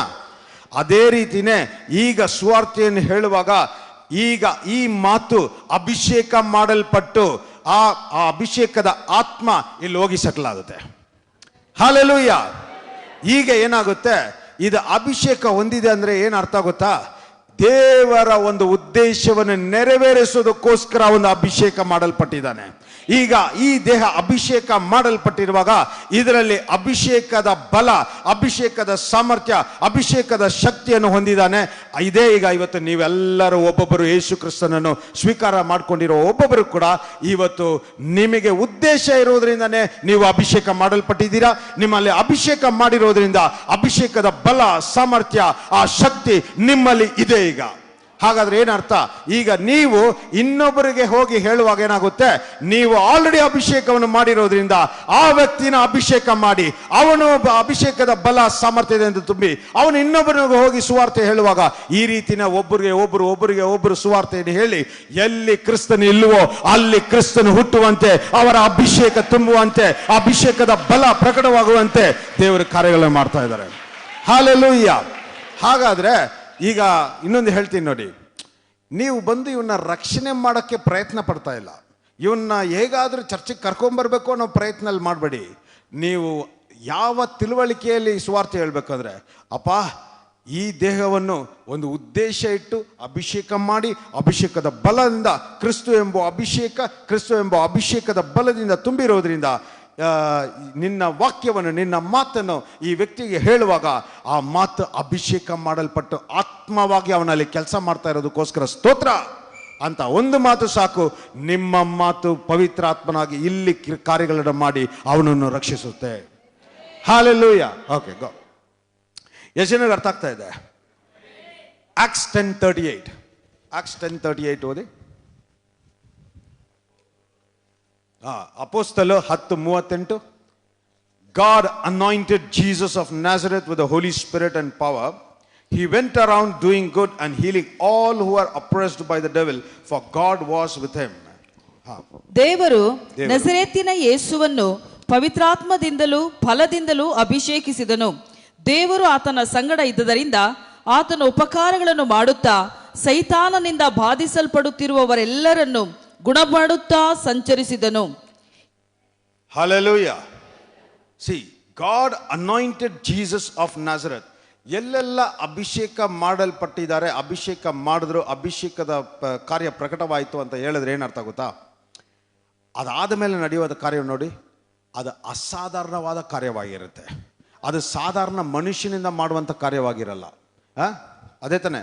ಅದೇ ರೀತಿನೇ ಈಗ ಸುವಾರ್ತೆಯನ್ನು ಹೇಳುವಾಗ ಈಗ ಈ ಮಾತು ಅಭಿಷೇಕ ಮಾಡಲ್ಪಟ್ಟು ಆ ಅಭಿಷೇಕದ ಆತ್ಮ ಇಲ್ಲಿ ಹೋಗಿ ಸೆಟಲ್ ಆಗುತ್ತೆ. ಹಲ್ಲೆಲೂಯಾ. ಈಗ ಏನಾಗುತ್ತೆ? ಇದು ಅಭಿಷೇಕ ಹೊಂದಿದೆ ಅಂದ್ರೆ ಏನು ಅರ್ಥ ಗೊತ್ತಾ? ದೇವರ ಒಂದು ಉದ್ದೇಶವನ್ನು ನೆರವೇರಿಸೋದಕ್ಕೋಸ್ಕರ ಒಂದು ಅಭಿಷೇಕ ಮಾಡಲ್ಪಟ್ಟಿದ್ದಾನೆ. ಈಗ ಈ ದೇಹ ಅಭಿಷೇಕ ಮಾಡಲ್ಪಟ್ಟಿರುವಾಗ ಇದರಲ್ಲಿ ಅಭಿಷೇಕದ ಬಲ, ಅಭಿಷೇಕದ ಸಾಮರ್ಥ್ಯ, ಅಭಿಷೇಕದ ಶಕ್ತಿಯನ್ನು ಹೊಂದಿದ್ದಾನೆ. ಇದೇ ಈಗ ಇವತ್ತು ನೀವೆಲ್ಲರೂ ಒಬ್ಬೊಬ್ಬರು ಯೇಸು ಕ್ರಿಸ್ತನನ್ನು ಸ್ವೀಕಾರ ಮಾಡಿಕೊಂಡಿರೋ ಒಬ್ಬೊಬ್ಬರು ಕೂಡ ಇವತ್ತು ನಿಮಗೆ ಉದ್ದೇಶ ಇರೋದ್ರಿಂದನೇ ನೀವು ಅಭಿಷೇಕ ಮಾಡಲ್ಪಟ್ಟಿದ್ದೀರಾ. ನಿಮ್ಮಲ್ಲಿ ಅಭಿಷೇಕ ಮಾಡಿರೋದ್ರಿಂದ ಅಭಿಷೇಕದ ಬಲ, ಸಾಮರ್ಥ್ಯ, ಆ ಶಕ್ತಿ ನಿಮ್ಮಲ್ಲಿ ಇದೆ. ಈಗ ಹಾಗಾದ್ರೆ ಏನರ್ಥ? ಈಗ ನೀವು ಇನ್ನೊಬ್ಬರಿಗೆ ಹೋಗಿ ಹೇಳುವಾಗ ಏನಾಗುತ್ತೆ? ನೀವು ಆಲ್ರೆಡಿ ಅಭಿಷೇಕವನ್ನು ಮಾಡಿರೋದ್ರಿಂದ ಆ ವ್ಯಕ್ತಿನ ಅಭಿಷೇಕ ಮಾಡಿ ಅವನು ಅಭಿಷೇಕದ ಬಲ, ಸಾಮರ್ಥ್ಯದಿಂದ ತುಂಬಿ ಅವನು ಇನ್ನೊಬ್ಬರಿಗೆ ಹೋಗಿ ಸುವಾರ್ತೆ ಹೇಳುವಾಗ ಈ ರೀತಿನ ಒಬ್ಬರಿಗೆ ಒಬ್ಬರು ಸುವಾರ್ತೆಯನ್ನು ಹೇಳಿ ಎಲ್ಲಿ ಕ್ರಿಸ್ತನು ಇಲ್ಲವೋ ಅಲ್ಲಿ ಕ್ರಿಸ್ತನು ಹುಟ್ಟುವಂತೆ, ಅವರ ಅಭಿಷೇಕ ತುಂಬುವಂತೆ, ಅಭಿಷೇಕದ ಬಲ ಪ್ರಕಟವಾಗುವಂತೆ ದೇವರ ಕಾರ್ಯಗಳನ್ನು ಮಾಡ್ತಾ ಇದ್ದಾರೆ. ಹಲ್ಲೆಲೂಯಾ. ಹಾಗಾದ್ರೆ ಈಗ ಇನ್ನೊಂದು ಹೇಳ್ತೀನಿ ನೋಡಿ, ನೀವು ಬಂದು ಇವನ್ನ ರಕ್ಷಣೆ ಮಾಡೋಕ್ಕೆ ಪ್ರಯತ್ನ ಪಡ್ತಾ ಇಲ್ಲ. ಇವನ್ನ ಹೇಗಾದ್ರೂ ಚರ್ಚೆಗೆ ಕರ್ಕೊಂಬರ್ಬೇಕು ಅನ್ನೋ ಪ್ರಯತ್ನ ಮಾಡಬೇಡಿ. ನೀವು ಯಾವ ತಿಳುವಳಿಕೆಯಲ್ಲಿ ಸುವಾರ್ತೆ ಹೇಳ್ಬೇಕಂದ್ರೆ, ಅಪ್ಪ ಈ ದೇಹವನ್ನು ಒಂದು ಉದ್ದೇಶ ಇಟ್ಟು ಅಭಿಷೇಕ ಮಾಡಿ ಅಭಿಷೇಕದ ಬಲದಿಂದ ಕ್ರಿಸ್ತು ಎಂಬ ಅಭಿಷೇಕದ ಬಲದಿಂದ ತುಂಬಿರೋದ್ರಿಂದ ನಿನ್ನ ವಾಕ್ಯವನ್ನು, ನಿನ್ನ ಮಾತನ್ನು ಈ ವ್ಯಕ್ತಿಗೆ ಹೇಳುವಾಗ ಆ ಮಾತು ಅಭಿಷೇಕ ಮಾಡಲ್ಪಟ್ಟು ಆತ್ಮವಾಗಿ ಅವನಲ್ಲಿ ಕೆಲಸ ಮಾಡ್ತಾ ಇರೋದಕ್ಕೋಸ್ಕರ ಸ್ತೋತ್ರ ಅಂತ ಒಂದು ಮಾತು ಸಾಕು. ನಿಮ್ಮ ಮಾತು ಪವಿತ್ರ ಆತ್ಮನಾಗಿ ಇಲ್ಲಿ ಕಾರ್ಯಗಳನ್ನು ಮಾಡಿ ಅವನನ್ನು ರಕ್ಷಿಸುತ್ತೆ. ಹಲ್ಲೆಲೂಯಾ. ಓಕೆ, ಗೋ. ಎಷ್ಟು ಜನಕ್ಕೆ ಅರ್ಥ ಆಗ್ತಾ ಇದೆ? ಆಕ್ಟ್ಸ್ 10:38 ಓದಿ. ಅಪೊಸ್ತಲ 10:38. God anointed Jesus of Nazareth with the Holy Spirit and power. He went around doing good and healing all who were oppressed by the devil, for God was with him.
ದೇವರು ನಜರೇತಿನ ಯೇಸುವನ್ನು ಪವಿತ್ರಾತ್ಮದಿಂದಲೂ ಫಲದಿಂದಲೂ ಅಭಿಷೇಕಿಸಿದನು. ದೇವರು ಆತನ ಸಂಗಡ ಇದ್ದುದರಿಂದ ಆತನ ಉಪಕಾರಗಳನ್ನು ಮಾಡುತ್ತಾ ಸೈತಾನನಿಂದ ಬಾಧಿಸಲ್ಪಡುತ್ತಿರುವವರೆಲ್ಲರನ್ನು ಗುಣಮಾಡುತ್ತಾ ಸಂಚರಿಸಿದನು.
Hallelujah. See, God anointed Jesus of Nazareth. ಎಲ್ಲೆಲ್ಲ ಅಭಿಷೇಕ ಮಾಡಲ್ಪಟ್ಟಿದ್ದಾರೆ, ಅಭಿಷೇಕ ಮಾಡಿದ್ರು, ಅಭಿಷೇಕದ ಕಾರ್ಯ ಪ್ರಕಟವಾಯಿತು ಅಂತ ಹೇಳಿದ್ರೆ ಏನರ್ಥ ಗೊತ್ತಾ? ಅದಾದ ಮೇಲೆ ನಡೆಯುವ ಕಾರ್ಯ ನೋಡಿ, ಅದು ಅಸಾಧಾರಣವಾದ ಕಾರ್ಯವಾಗಿರುತ್ತೆ. ಅದು ಸಾಧಾರಣ ಮನುಷ್ಯನಿಂದ ಮಾಡುವಂಥ ಕಾರ್ಯವಾಗಿರಲ್ಲ. ಅದೇ ತಾನೆ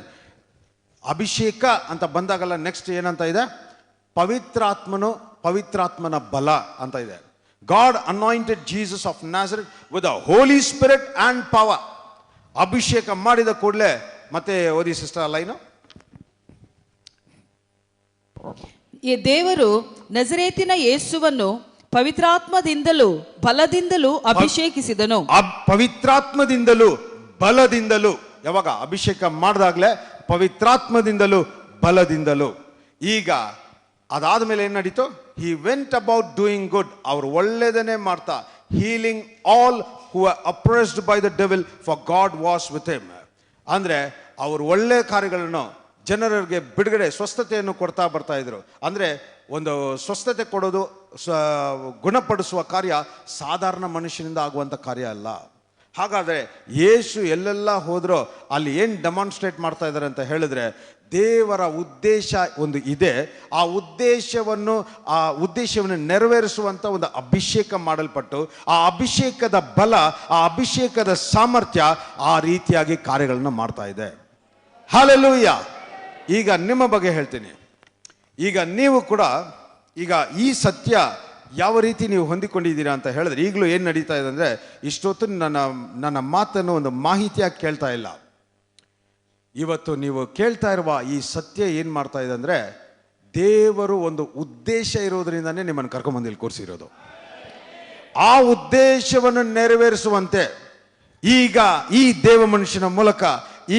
ಅಭಿಷೇಕ ಅಂತ ಬಂದಾಗಲ್ಲ ನೆಕ್ಸ್ಟ್ ಏನಂತ ಇದೆ? ಪವಿತ್ರಾತ್ಮನ ಬಲ ಅಂತ ಇದೆ. God anointed Jesus of Nazareth with the Holy Spirit and power. ಅಭಿಷೇಕ ಮಾಡಿದ ಕೂಡಲೇ ಮತ್ತೆ ಓದಿ ಸಿಸ್ಟರ್ ಲೈನು.
ಈ ದೇವರು ನಜರೇತಿನ ಯೇಸುವನ್ನು ಪವಿತ್ರಾತ್ಮದಿಂದಲೂ ಬಲದಿಂದಲೂ ಅಭಿಷೇಕಿಸಿದನು.
ಪವಿತ್ರಾತ್ಮದಿಂದಲೂ ಬಲದಿಂದಲೂ. ಯಾವಾಗ ಅಭಿಷೇಕ ಮಾಡಿದಾಗಲೇ ಪವಿತ್ರಾತ್ಮದಿಂದಲೂ ಬಲದಿಂದಲೂ. ಈಗ ಅದಾದ ಮೇಲೆ ಏನು ನಡೀತು? He went about doing good. ಅವರು ಒಳ್ಳೆಯದನ್ನೇ ಮಾಡ್ತಾ, healing all who were oppressed by the devil, for God was with him. ಅಂದ್ರೆ ಅವರು ಒಳ್ಳೆ ಕಾರ್ಯಗಳನ್ನು, ಜನರಿಗೆ ಬಿಡುಗಡೆ, ಸ್ವಸ್ಥತೆಯನ್ನು ಕೊಡ್ತಾ ಬರ್ತಾ ಇದ್ರು. ಅಂದ್ರೆ ಒಂದು ಸ್ವಸ್ಥತೆ ಕೊಡೋದು, ಗುಣಪಡಿಸುವ ಕಾರ್ಯ ಸಾಧಾರಣ ಮನುಷ್ಯನಿಂದ ಆಗುವಂಥ ಕಾರ್ಯ ಅಲ್ಲ. ಹಾಗಾದರೆ ಯೇಸು ಎಲ್ಲೆಲ್ಲ ಹೋದ್ರೋ ಅಲ್ಲಿ ಏನು ಡೆಮಾನ್ಸ್ಟ್ರೇಟ್ ಮಾಡ್ತಾ ಇದ್ದಾರೆ ಅಂತ ಹೇಳಿದ್ರೆ, ದೇವರ ಉದ್ದೇಶ ಒಂದು ಇದೆ. ಆ ಉದ್ದೇಶವನ್ನು ನೆರವೇರಿಸುವಂಥ ಒಂದು ಅಭಿಷೇಕ ಮಾಡಲ್ಪಟ್ಟು, ಆ ಅಭಿಷೇಕದ ಬಲ, ಆ ಅಭಿಷೇಕದ ಸಾಮರ್ಥ್ಯ ಆ ರೀತಿಯಾಗಿ ಕಾರ್ಯಗಳನ್ನು ಮಾಡ್ತಾ ಇದೆ. ಹಲ್ಲೆಲೂಯಾ. ಈಗ ನಿಮ್ಮ ಬಗ್ಗೆ ಹೇಳ್ತೀನಿ. ಈಗ ನೀವು ಕೂಡ ಈಗ ಈ ಸತ್ಯ ಯಾವ ರೀತಿ ನೀವು ಹೊಂದಿಕೊಂಡಿದ್ದೀರಾ ಅಂತ ಹೇಳಿದ್ರೆ, ಈಗಲೂ ಏನು ನಡೀತಾ ಇದೆ ಅಂದರೆ, ಇಷ್ಟೊತ್ತು ನನ್ನ ಮಾತನ್ನು ಒಂದು ಮಾಹಿತಿಯಾಗಿ ಕೇಳ್ತಾ ಇಲ್ಲ. ಇವತ್ತು ನೀವು ಕೇಳ್ತಾ ಇರುವ ಈ ಸತ್ಯ ಏನು ಮಾಡ್ತಾ ಇದೆ ಅಂದರೆ, ದೇವರು ಒಂದು ಉದ್ದೇಶ ಇರೋದ್ರಿಂದನೇ ನಿಮ್ಮನ್ನು ಕರ್ಕೊಂಬಂದು ಇಲ್ಲಿ ಕೂರಿಸಿರೋದು. ಆ ಉದ್ದೇಶವನ್ನು ನೆರವೇರಿಸುವಂತೆ ಈಗ ಈ ದೇವ ಮನುಷ್ಯನ ಮೂಲಕ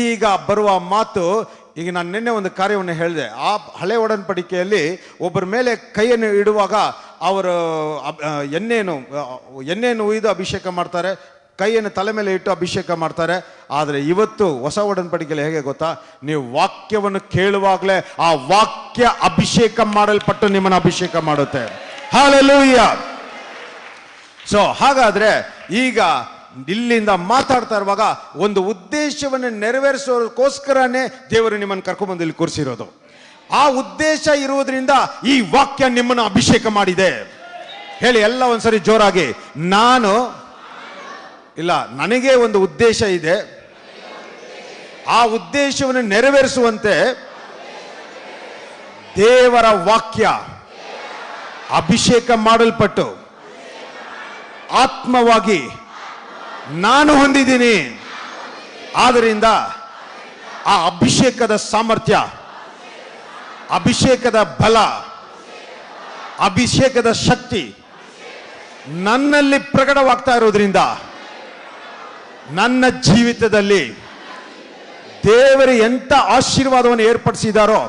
ಈಗ ಬರುವ ಮಾತು. ಈಗ ನಾನು ನಿನ್ನೆ ಒಂದು ಕಾರ್ಯವನ್ನು ಹೇಳಿದೆ. ಆ ಹಳೆ ಒಡன்பಡಿಕೆಯಲ್ಲಿ ಒಬ್ಬರ ಮೇಲೆ ಕೈಯನ್ನು ಇಡುವಾಗ ಅವರು ಎಣ್ಣೆಯನ್ನು ಉಯ್ದು ಅಭಿಷೇಕ ಮಾಡ್ತಾರೆ, ಕೈಯನ್ನು ತಲೆ ಮೇಲೆ ಇಟ್ಟು ಅಭಿಷೇಕ ಮಾಡ್ತಾರೆ. ಆದರೆ ಇವತ್ತು ಹೊಸ ಒಡன்பಡಿಕೆಯಲ್ಲಿ ಹೇಗೆ ಗೊತ್ತಾ, ನೀವು ವಾಕ್ಯವನ್ನು ಕೇಳುವಾಗಲೇ ಆ ವಾಕ್ಯ ಅಭಿಷೇಕ ಮಾಡಲ್ಪಟ್ಟು ನಿಮ್ಮನ್ನು ಅಭಿಷೇಕ ಮಾಡುತ್ತೆ. ಹಲ್ಲೆಲೂಯಾ. ಸೊ ಹಾಗಾದ್ರೆ ಈಗ ಇಲ್ಲಿಂದ ಮಾತಾಡ್ತಾ ಇರುವಾಗ ಒಂದು ಉದ್ದೇಶವನ್ನು ನೆರವೇರಿಸೋದಕ್ಕೋಸ್ಕರನೇ ದೇವರು ನಿಮ್ಮನ್ನು ಕರ್ಕೊಂಡ್ಬಂದು ಇಲ್ಲಿ ಕೂರಿಸಿರೋದು. ಆ ಉದ್ದೇಶ ಇರುವುದರಿಂದ ಈ ವಾಕ್ಯ ನಿಮ್ಮನ್ನು ಅಭಿಷೇಕ ಮಾಡಿದೆ. ಹೇಳಿ ಎಲ್ಲ ಒಂದ್ಸರಿ ಜೋರಾಗಿ, ನನಗೆ ಒಂದು ಉದ್ದೇಶ ಇದೆ. ಆ ಉದ್ದೇಶವನ್ನು ನೆರವೇರಿಸುವಂತೆ ದೇವರ ವಾಕ್ಯ ಅಭಿಷೇಕ ಮಾಡಲ್ಪಟ್ಟು ಆತ್ಮವಾಗಿ ನಾನು ಹೊಂದಿದ್ದೀನಿ. ಆದ್ದರಿಂದ ಆ ಅಭಿಷೇಕದ ಸಾಮರ್ಥ್ಯ, ಅಭಿಷೇಕದ ಬಲ, ಅಭಿಷೇಕದ ಶಕ್ತಿ ನನ್ನಲ್ಲಿ ಪ್ರಕಟವಾಗ್ತಾ ಇರೋದ್ರಿಂದ ನನ್ನ ಜೀವಿತದಲ್ಲಿ ದೇವರು ಎಂತ ಆಶೀರ್ವಾದವನ್ನು ಏರ್ಪಡಿಸಿದಾರೋ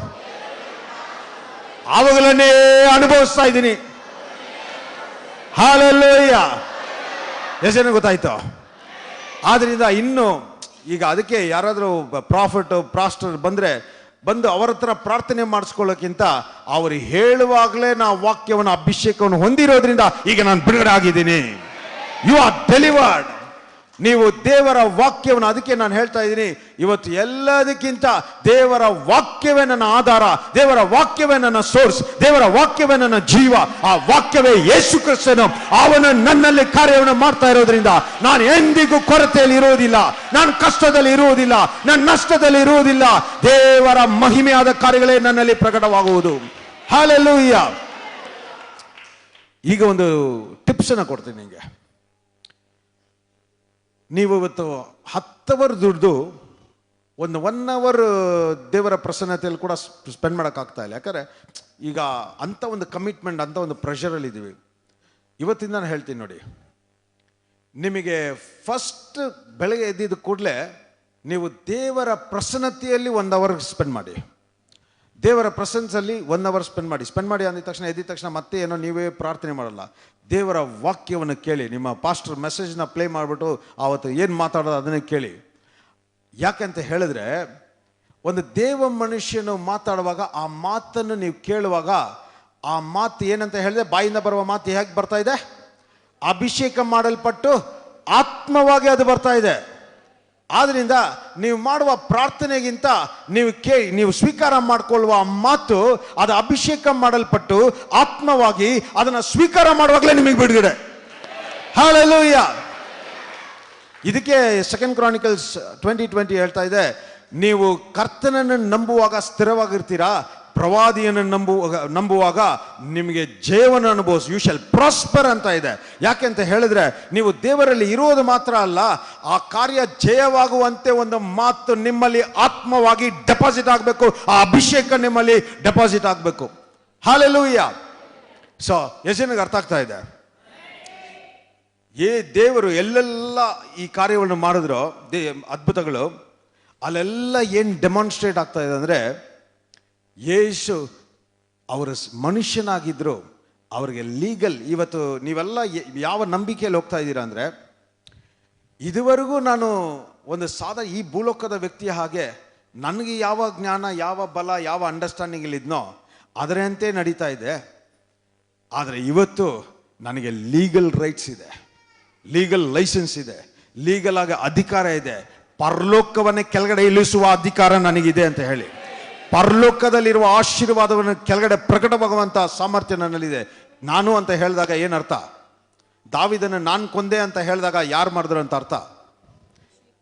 ಅವುಗಳನ್ನೇ ಅನುಭವಿಸ್ತಾ ಇದ್ದೀನಿ. ಹಲ್ಲೆಲೂಯಾ. ಎಷ್ಟು ಜನ ಗೊತ್ತಾಯ್ತು? ಆದ್ರಿಂದ ಇನ್ನು ಈಗ ಅದಕ್ಕೆ ಯಾರಾದರೂ ಪ್ರಾಫಿಟ್ ಪಾಸ್ಟರ್ ಬಂದು ಅವರ ಹತ್ರ ಪ್ರಾರ್ಥನೆ ಮಾಡಿಸ್ಕೊಳ್ಳೋಕ್ಕಿಂತ ಅವರು ಹೇಳುವಾಗಲೇ ನಾವು ವಾಕ್ಯವನ್ನು ಅಭಿಷೇಕವನ್ನು ಹೊಂದಿರೋದ್ರಿಂದ ಈಗ ನಾನು ಬಿಡುಗಡೆ ಆಗಿದ್ದೀನಿ. You are delivered. ನೀವು ದೇವರ ವಾಕ್ಯವನ್ನು, ಅದಕ್ಕೆ ನಾನು ಹೇಳ್ತಾ ಇದ್ದೀನಿ, ಇವತ್ತು ಎಲ್ಲದಕ್ಕಿಂತ ದೇವರ ವಾಕ್ಯವೇ ನನ್ನ ಆಧಾರ, ದೇವರ ವಾಕ್ಯವೇ ನನ್ನ ಸೋರ್ಸ್, ದೇವರ ವಾಕ್ಯವೇ ನನ್ನ ಜೀವ. ಆ ವಾಕ್ಯವೇ ಯೇಸು ಕ್ರಿಸ್ತನು. ಅವನು ನನ್ನಲ್ಲಿ ಕಾರ್ಯವನ್ನು ಮಾಡ್ತಾ ಇರೋದ್ರಿಂದ ನಾನು ಎಂದಿಗೂ ಕೊರತೆಯಲ್ಲಿ ಇರುವುದಿಲ್ಲ, ನಾನು ಕಷ್ಟದಲ್ಲಿ ಇರುವುದಿಲ್ಲ, ನಾನು ನಷ್ಟದಲ್ಲಿ ಇರುವುದಿಲ್ಲ. ದೇವರ ಮಹಿಮೆಯಾದ ಕಾರ್ಯಗಳೇ ನನ್ನಲ್ಲಿ ಪ್ರಕಟವಾಗುವುದು. ಹಲ್ಲೆಲೂಯಾ. ಈಗ ಒಂದು ಟಿಪ್ಸ್ ಅನ್ನು ಕೊಡ್ತೀನಿ ನಿಮಗೆ. ನೀವು ಇವತ್ತು 10 ಅವರ್ ದುಡ್ದು ಒಂದು 1 ಅವರ್ ದೇವರ ಪ್ರಸನ್ನತೆಯಲ್ಲಿ ಕೂಡ ಸ್ಪೆಂಡ್ ಮಾಡೋಕ್ಕಾಗ್ತಾ ಇಲ್ಲ. ಯಾಕಂದರೆ ಈಗ ಅಂಥ ಒಂದು ಕಮಿಟ್ಮೆಂಟ್, ಅಂಥ ಒಂದು ಪ್ರೆಷರಲ್ಲಿ ಇದ್ದೀವಿ. ಇವತ್ತಿಂದ ನಾನು ಹೇಳ್ತೀನಿ ನೋಡಿ, ನಿಮಗೆ ಫಸ್ಟ್ ಬೆಳಗ್ಗೆ ಎದ್ದಿದ್ದ ಕೂಡಲೇ ನೀವು ದೇವರ ಪ್ರಸನ್ನತೆಯಲ್ಲಿ 1 ಅವರ್ ಸ್ಪೆಂಡ್ ಮಾಡಿ. ದೇವರ ಪ್ರೆಸೆನ್ಸಲ್ಲಿ 1 ಅವರ್ ಸ್ಪೆಂಡ್ ಮಾಡಿ ಅಂದಿದ ತಕ್ಷಣ, ಎದ್ದಿದ ತಕ್ಷಣ ಮತ್ತೆ ಏನೋ ನೀವೇ ಪ್ರಾರ್ಥನೆ ಮಾಡಲ್ಲ. ದೇವರ ವಾಕ್ಯವನ್ನು ಕೇಳಿ. ನಿಮ್ಮ ಪಾಸ್ಟರ್ ಮೆಸೇಜ್ನ ಪ್ಲೇ ಮಾಡಿಬಿಟ್ಟು ಆವತ್ತು ಏನು ಮಾತಾಡೋದು ಅದನ್ನೇ ಕೇಳಿ. ಯಾಕೆಂತ ಹೇಳಿದ್ರೆ, ಒಂದು ದೇವ ಮನುಷ್ಯನು ಮಾತಾಡುವಾಗ ಆ ಮಾತನ್ನು ನೀವು ಕೇಳುವಾಗ, ಆ ಮಾತು ಏನಂತ ಹೇಳಿದ್ರೆ, ಬಾಯಿಂದ ಬರುವ ಮಾತು ಹೇಗೆ ಬರ್ತಾ ಇದೆ? ಅಭಿಷೇಕ ಮಾಡಲ್ಪಟ್ಟು ಆತ್ಮವಾಗಿ ಅದು ಬರ್ತಾ ಇದೆ. ಆದ್ರಿಂದ ನೀವು ಮಾಡುವ ಪ್ರಾರ್ಥನೆಗಿಂತ ನೀವು ಸ್ವೀಕಾರ ಮಾಡಿಕೊಳ್ಳುವ ಮಾತು, ಅದು ಅಭಿಷೇಕ ಮಾಡಲ್ಪಟ್ಟು ಆತ್ಮವಾಗಿ ಅದನ್ನು ಸ್ವೀಕಾರ ಮಾಡುವಾಗಲೇ ನಿಮಗೆ ಬಿಡುಗಡೆ. ಹಲ್ಲೆಲೂಯಾ. ಇದಕ್ಕೆ 2 Chronicles 20:20 ಹೇಳ್ತಾ ಇದೆ, ನೀವು ಕರ್ತನನ್ನು ನಂಬುವಾಗ ಸ್ಥಿರವಾಗಿರ್ತೀರಾ, ಪ್ರವಾದಿಯನ್ನು ನಂಬುವಾಗ ನಿಮಗೆ ಜಯವನ್ನು ಅನುಭವಿಸಿ, ಯು ಶಾಲ್ ಪ್ರಾಸ್ಪರ್ ಅಂತ ಇದೆ. ಯಾಕೆ ಅಂತ ಹೇಳಿದ್ರೆ, ನೀವು ದೇವರಲ್ಲಿ ಇರೋದು ಮಾತ್ರ ಅಲ್ಲ, ಆ ಕಾರ್ಯ ಜಯವಾಗುವಂತೆ ಒಂದು ಮಾತು ನಿಮ್ಮಲ್ಲಿ ಆತ್ಮವಾಗಿ ಡೆಪಾಸಿಟ್ ಆಗಬೇಕು. ಆ ಅಭಿಷೇಕ ನಿಮ್ಮಲ್ಲಿ ಡೆಪಾಸಿಟ್ ಆಗಬೇಕು. ಹಲ್ಲೆಲೂಯಾ. ಸೊ ಯೇಸುವಿಗೆ ಅರ್ಥ ಆಗ್ತಾ ಇದೆ. ದೇವರು ಎಲ್ಲೆಲ್ಲ ಈ ಕಾರ್ಯವನ್ನು ಮಾಡಿದ್ರು, ಅದ್ಭುತಗಳು, ಅಲ್ಲೆಲ್ಲ ಏನು ಡೆಮಾನ್ಸ್ಟ್ರೇಟ್ ಆಗ್ತಾ ಇದೆ ಅಂದರೆ, ಯೇಸು ಅವರ ಮನುಷ್ಯನಾಗಿದ್ದರು, ಅವರಿಗೆ ಲೀಗಲ್. ಇವತ್ತು ನೀವೆಲ್ಲ ಯಾವ ನಂಬಿಕೆಯಲ್ಲಿ ಹೋಗ್ತಾ ಇದ್ದೀರಾ ಅಂದರೆ, ಇದುವರೆಗೂ ನಾನು ಒಂದು ಈ ಭೂಲೋಕದ ವ್ಯಕ್ತಿಯ ಹಾಗೆ ನನಗೆ ಯಾವ ಜ್ಞಾನ, ಯಾವ ಬಲ, ಯಾವ ಅಂಡರ್ಸ್ಟ್ಯಾಂಡಿಂಗ್ ಇಲ್ಲಿದ್ನೋ ಅದರಂತೆ ನಡೀತಾ ಇದೆ. ಆದರೆ ಇವತ್ತು ನನಗೆ ಲೀಗಲ್ ರೈಟ್ಸ್ ಇದೆ, ಲೀಗಲ್ ಲೈಸೆನ್ಸ್ ಇದೆ, ಲೀಗಲ್ ಆಗಿ ಅಧಿಕಾರ ಇದೆ. ಪರಲೋಕವನ್ನೇ ಕೆಳಗಡೆ ಇಳಿಸುವ ಅಧಿಕಾರ ನನಗಿದೆ ಅಂತ ಹೇಳಿ, ಪರಲೋಕದಲ್ಲಿರುವ ಆಶೀರ್ವಾದವನ್ನು ಕೆಳಗಡೆ ಪ್ರಕಟವಾಗುವಂಥ ಸಾಮರ್ಥ್ಯ ನನ್ನಲ್ಲಿದೆ. ನಾನು ಅಂತ ಹೇಳಿದಾಗ ಏನರ್ಥ? ದಾವಿದನ ನಾನು ಕೊಂದೆ ಅಂತ ಹೇಳಿದಾಗ ಯಾರು ಮಾಡಿದ್ರು ಅಂತ ಅರ್ಥ?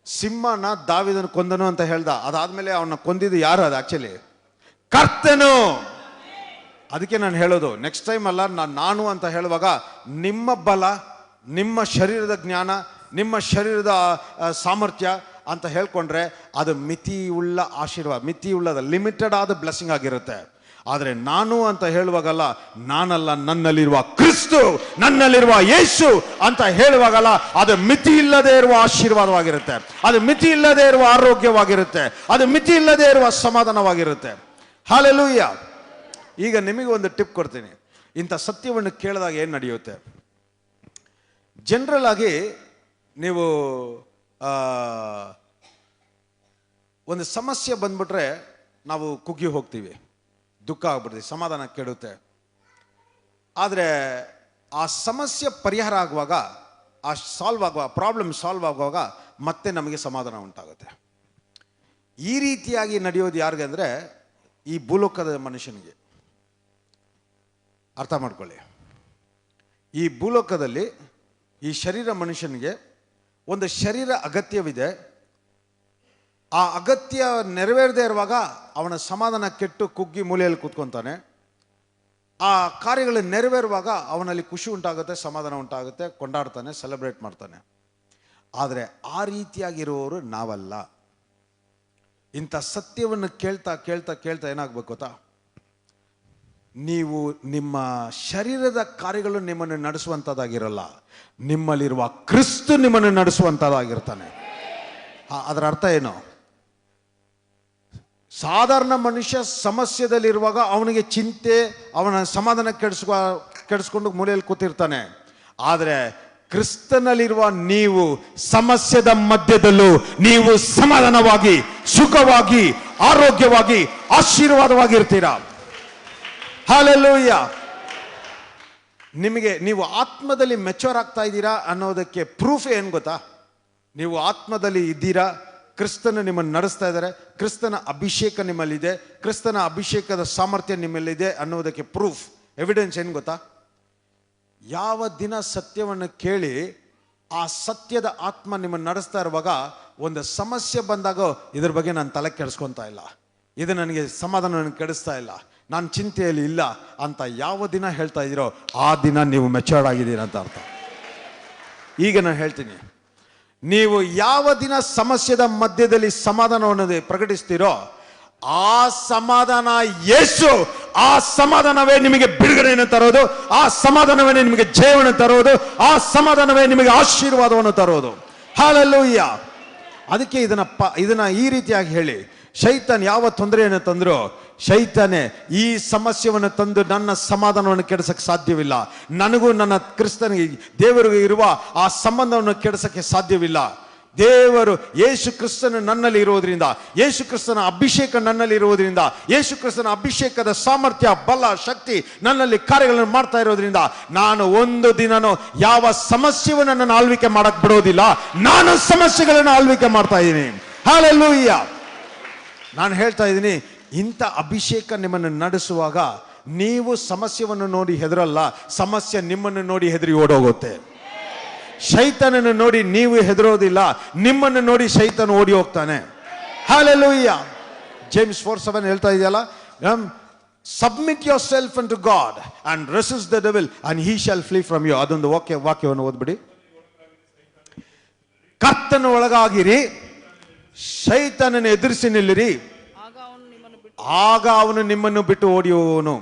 ಸಿಂಹನ ದಾವಿದನ ಕೊಂದನು ಅಂತ ಹೇಳ್ದ. ಅದಾದ್ಮೇಲೆ ಅವನ್ನ ಕೊಂದಿದ್ದು ಯಾರು? ಅದು ಆಕ್ಚುಲಿ ಕರ್ತನು. ಅದಕ್ಕೆ ನಾನು ಹೇಳೋದು, ನೆಕ್ಸ್ಟ್ ಟೈಮ್ ಅಲ್ಲ, ನಾನು ಅಂತ ಹೇಳುವಾಗ ನಿಮ್ಮ ಬಲ, ನಿಮ್ಮ ಶರೀರದ ಜ್ಞಾನ, ನಿಮ್ಮ ಶರೀರದ ಸಾಮರ್ಥ್ಯ ಅಂತ ಹೇಳ್ಕೊಂಡ್ರೆ ಅದು ಮಿತಿಯುಳ್ಳ ಆಶೀರ್ವಾದ, ಮಿತಿಯುಳ್ಳದ ಲಿಮಿಟೆಡ್ ಆದ ಬ್ಲೆಸ್ಸಿಂಗ್ ಆಗಿರುತ್ತೆ. ಆದರೆ ನಾನು ಅಂತ ಹೇಳುವಾಗಲ್ಲ, ನಾನಲ್ಲ, ನನ್ನಲ್ಲಿರುವ ಕ್ರಿಸ್ತು, ನನ್ನಲ್ಲಿರುವ ಯೇಸು ಅಂತ ಹೇಳುವಾಗಲ್ಲ, ಅದು ಮಿತಿ ಇಲ್ಲದೆ ಇರುವ ಆಶೀರ್ವಾದವಾಗಿರುತ್ತೆ, ಅದು ಮಿತಿ ಇಲ್ಲದೆ ಇರುವ ಆರೋಗ್ಯವಾಗಿರುತ್ತೆ, ಅದು ಮಿತಿ ಇಲ್ಲದೆ ಇರುವ ಸಮಾಧಾನವಾಗಿರುತ್ತೆ. ಹಲ್ಲೆಲೂಯಾ. ಈಗ ನಿಮಗೆ ಒಂದು ಟಿಪ್ ಕೊಡ್ತೀನಿ. ಇಂಥ ಸತ್ಯವನ್ನು ಕೇಳಿದಾಗ ಏನು ನಡೆಯುತ್ತೆ? ಜನರಲ್ ಆಗಿ ನೀವು ಒಂದು ಸಮಸ್ಯೆ ಬಂದ್ಬಿಟ್ರೆ ನಾವು ಕುಗ್ಗಿ ಹೋಗ್ತೀವಿ, ದುಃಖ ಆಗ್ಬಿಡ್ತೀವಿ, ಸಮಾಧಾನ ಕೆಡುತ್ತೆ. ಆದರೆ ಆ ಸಮಸ್ಯೆ ಪರಿಹಾರ ಆಗುವಾಗ, ಆ ಪ್ರಾಬ್ಲಮ್ ಸಾಲ್ವ್ ಆಗುವಾಗ ಮತ್ತೆ ನಮಗೆ ಸಮಾಧಾನ ಉಂಟಾಗುತ್ತೆ. ಈ ರೀತಿಯಾಗಿ ನಡೆಯೋದು ಯಾರಿಗೆ ಅಂದರೆ ಈ ಭೂಲೋಕದ ಮನುಷ್ಯನಿಗೆ. ಅರ್ಥ ಮಾಡ್ಕೊಳ್ಳಿ, ಈ ಭೂಲೋಕದಲ್ಲಿ ಈ ಶರೀರ ಮನುಷ್ಯನಿಗೆ ಒಂದು ಶರೀರ ಅಗತ್ಯವಿದೆ. ಆ ಅಗತ್ಯ ನೆರವೇರದೇ ಇರುವಾಗ ಅವನ ಸಮಾಧಾನ ಕೆಟ್ಟು ಕುಗ್ಗಿ ಮೂಲೆಯಲ್ಲಿ ಕೂತ್ಕೊತಾನೆ. ಆ ಕಾರ್ಯಗಳು ನೆರವೇರುವಾಗ ಅವನಲ್ಲಿ ಖುಷಿ ಉಂಟಾಗುತ್ತೆ, ಸಮಾಧಾನ ಉಂಟಾಗುತ್ತೆ, ಕೊಂಡಾಡ್ತಾನೆ, ಸೆಲೆಬ್ರೇಟ್ ಮಾಡ್ತಾನೆ. ಆದರೆ ಆ ರೀತಿಯಾಗಿರುವವರು ನಾವಲ್ಲ. ಇಂಥ ಸತ್ಯವನ್ನು ಕೇಳ್ತಾ ಕೇಳ್ತಾ ಕೇಳ್ತಾ ಏನಾಗಬೇಕು ಗೊತ್ತಾ? ನೀವು ನಿಮ್ಮ ಶರೀರದ ಕಾರ್ಯಗಳು ನಿಮ್ಮನ್ನು ನಡೆಸುವಂಥದ್ದಾಗಿರಲ್ಲ, ನಿಮ್ಮಲ್ಲಿರುವ ಕ್ರಿಸ್ತು ನಿಮ್ಮನ್ನು ನಡೆಸುವಂಥದ್ದಾಗಿರ್ತಾನೆ. ಅದರ ಅರ್ಥ ಏನು? ಸಾಧಾರಣ ಮನುಷ್ಯ ಸಮಸ್ಯೆದಲ್ಲಿರುವಾಗ ಅವನಿಗೆ ಚಿಂತೆ, ಅವನ ಸಮಾಧಾನ ಕೆಡಿಸ್ಕೊಂಡು ಮೂಲೆಯಲ್ಲಿ ಕೂತಿರ್ತಾನೆ. ಆದರೆ ಕ್ರಿಸ್ತನಲ್ಲಿರುವ ನೀವು ಸಮಸ್ಯೆದ ಮಧ್ಯದಲ್ಲೂ ನೀವು ಸಮಾಧಾನವಾಗಿ, ಸುಖವಾಗಿ, ಆರೋಗ್ಯವಾಗಿ, ಆಶೀರ್ವಾದವಾಗಿರ್ತೀರಾ. ಹಲ್ಲೆಲೂಯಾ. ನೀವು ಆತ್ಮದಲ್ಲಿ ಮೆಚೂರ್ ಆಗ್ತಾ ಇದ್ದೀರಾ ಅನ್ನೋದಕ್ಕೆ ಪ್ರೂಫ್ ಏನು ಗೊತ್ತಾ? ನೀವು ಆತ್ಮದಲ್ಲಿ ಇದ್ದೀರಾ, ಕ್ರಿಸ್ತನ ನಿಮ್ಮನ್ನು ನಡೆಸ್ತಾ ಇದ್ದಾರೆ, ಕ್ರಿಸ್ತನ ಅಭಿಷೇಕ ನಿಮ್ಮಲ್ಲಿದೆ, ಕ್ರಿಸ್ತನ ಅಭಿಷೇಕದ ಸಾಮರ್ಥ್ಯ ನಿಮ್ಮಲ್ಲಿದೆ ಅನ್ನೋದಕ್ಕೆ ಪ್ರೂಫ್, ಎವಿಡೆನ್ಸ್ ಏನು ಗೊತ್ತಾ? ಯಾವ ದಿನ ಸತ್ಯವನ್ನು ಕೇಳಿ ಆ ಸತ್ಯದ ಆತ್ಮ ನಿಮ್ಮನ್ನು ನಡೆಸ್ತಾ ಇರುವಾಗ ಒಂದು ಸಮಸ್ಯೆ ಬಂದಾಗ ಇದ್ರ ಬಗ್ಗೆ ನಾನು ತಲೆ ಕೆಡಿಸ್ಕೊತಾ ಇಲ್ಲ, ಇದು ನನಗೆ ಸಮಾಧಾನ ಕೆಡಿಸ್ತಾ ಇಲ್ಲ, ನಾನು ಚಿಂತೆಯಲ್ಲಿ ಇಲ್ಲ ಅಂತ ಯಾವ ದಿನ ಹೇಳ್ತಾ ಇದ್ದೀರೋ ಆ ದಿನ ನೀವು ಮೆಚೂರ್ಡ್ ಆಗಿದ್ದೀರ ಅಂತ ಅರ್ಥ. ಈಗ ನಾನು ಹೇಳ್ತೀನಿ, ನೀವು ಯಾವ ದಿನ ಸಮಸ್ಯೆದ ಮಧ್ಯದಲ್ಲಿ ಸಮಾಧಾನವನ್ನು ಪ್ರಕಟಿಸ್ತೀರೋ ಆ ಸಮಾಧಾನ ಯೇಸು, ಆ ಸಮಾಧಾನವೇ ನಿಮಗೆ ಬಿಡುಗಡೆಯನ್ನು ತರೋದು, ಆ ಸಮಾಧಾನವೇ ನಿಮಗೆ ಜಯವನ್ನು ತರೋದು, ಆ ಸಮಾಧಾನವೇ ನಿಮಗೆ ಆಶೀರ್ವಾದವನ್ನು ತರೋದು. ಹಲ್ಲೆಲೂಯಾ. ಅದಕ್ಕೆ ಇದನ್ನ ಈ ರೀತಿಯಾಗಿ ಹೇಳಿ, ಶೈತಾನ್ ಯಾವ ತೊಂದರೆಯನ್ನು ತಂದ್ರು, ಶೈತಾನೆ ಈ ಸಮಸ್ಯೆಯನ್ನು ತಂದು ನನ್ನ ಸಮಾಧಾನವನ್ನು ಕೆಡಿಸಕ್ಕೆ ಸಾಧ್ಯವಿಲ್ಲ, ನನಗೂ ನನ್ನ ಕ್ರಿಸ್ತನಿಗೆ ದೇವರಿಗೆ ಇರುವ ಆ ಸಂಬಂಧವನ್ನು ಕೆಡಿಸಕ್ಕೆ ಸಾಧ್ಯವಿಲ್ಲ. ದೇವರು ಯೇಸು ಕ್ರಿಸ್ತನ ನನ್ನಲ್ಲಿ ಇರೋದ್ರಿಂದ, ಯೇಸು ಕ್ರಿಸ್ತನ ಅಭಿಷೇಕ ನನ್ನಲ್ಲಿ ಇರುವುದರಿಂದ, ಯೇಸು ಕ್ರಿಸ್ತನ ಅಭಿಷೇಕದ ಸಾಮರ್ಥ್ಯ, ಬಲ, ಶಕ್ತಿ ನನ್ನಲ್ಲಿ ಕಾರ್ಯಗಳನ್ನು ಮಾಡ್ತಾ ಇರೋದ್ರಿಂದ ನಾನು ಒಂದು ದಿನನೂ ಯಾವ ಸಮಸ್ಯೆಯನ್ನು ನನ್ನ ಆಳ್ವಿಕೆ ಮಾಡಕ್ ಬಿಡೋದಿಲ್ಲ, ನಾನು ಸಮಸ್ಯೆಗಳನ್ನು ಆಳ್ವಿಕೆ ಮಾಡ್ತಾ ಇದ್ದೀನಿ. ಹಲ್ಲೆಲೂಯಾ. ನಾನು ಹೇಳ್ತಾ ಇದ್ದೀನಿ, ಇಂಥ ಅಭಿಷೇಕ ನಿಮ್ಮನ್ನು ನಡೆಸುವಾಗ ನೀವು ಸಮಸ್ಯೆಯನ್ನು ನೋಡಿ ಹೆದರಲ್ಲ, ಸಮಸ್ಯೆ ನಿಮ್ಮನ್ನು ನೋಡಿ ಹೆದರಿ ಓಡೋಗುತ್ತೆ. ಶೈತಾನನ್ನು ನೋಡಿ ನೀವು ಹೆದರೋದಿಲ್ಲ, ನಿಮ್ಮನ್ನು ನೋಡಿ ಶೈತಾನ ಓಡಿ ಹೋಗ್ತಾನೆ. ಹಲ್ಲೆಲೂಯಾ. ಜೇಮ್ಸ್ 4:7 ಹೇಳ್ತಾ ಇದೆಯಲ್ಲ, submit yourself unto God and resist the devil and he shall flee from you. ಅದೊಂದು ವಾಕ್ಯವನ್ನು ಓದ್ಬಿಡಿ. ಕರ್ತನ ಒಳಗಾಗಿರಿ, ಶೈತಾನನ್ನು ಎದುರಿಸಿ ನಿಲ್ಲಿರಿ, ಆಗ ಅವನು ನಿಮ್ಮನ್ನು ಬಿಟ್ಟು ಓಡಿ ಹೋಗುವನು.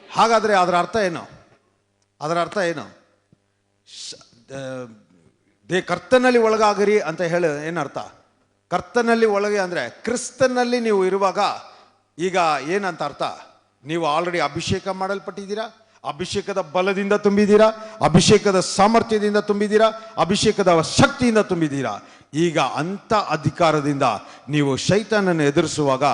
ಹಾಗಾದ್ರೆ ಅದರ ಅರ್ಥ ಏನು? ಅದರ ಅರ್ಥ ಏನು? ಕರ್ತನಲ್ಲಿ ಒಳಗಾಗಿರಿ ಅಂತ ಹೇಳಿ ಏನರ್ಥ? ಕರ್ತನಲ್ಲಿ ಒಳಗೆ ಅಂದ್ರೆ ಕ್ರಿಸ್ತನಲ್ಲಿ ನೀವು ಇರುವಾಗ ಈಗ ಏನಂತ ಅರ್ಥ? ನೀವು ಆಲ್ರೆಡಿ ಅಭಿಷೇಕ ಮಾಡಲ್ಪಟ್ಟಿದ್ದೀರಾ, ಅಭಿಷೇಕದ ಬಲದಿಂದ ತುಂಬಿದ್ದೀರಾ, ಅಭಿಷೇಕದ ಸಾಮರ್ಥ್ಯದಿಂದ ತುಂಬಿದ್ದೀರಾ, ಅಭಿಷೇಕದ ಶಕ್ತಿಯಿಂದ ತುಂಬಿದ್ದೀರಾ. ಈಗ ಅಂಥ ಅಧಿಕಾರದಿಂದ ನೀವು ಶೈತಾನನ್ನು ಎದುರಿಸುವಾಗ,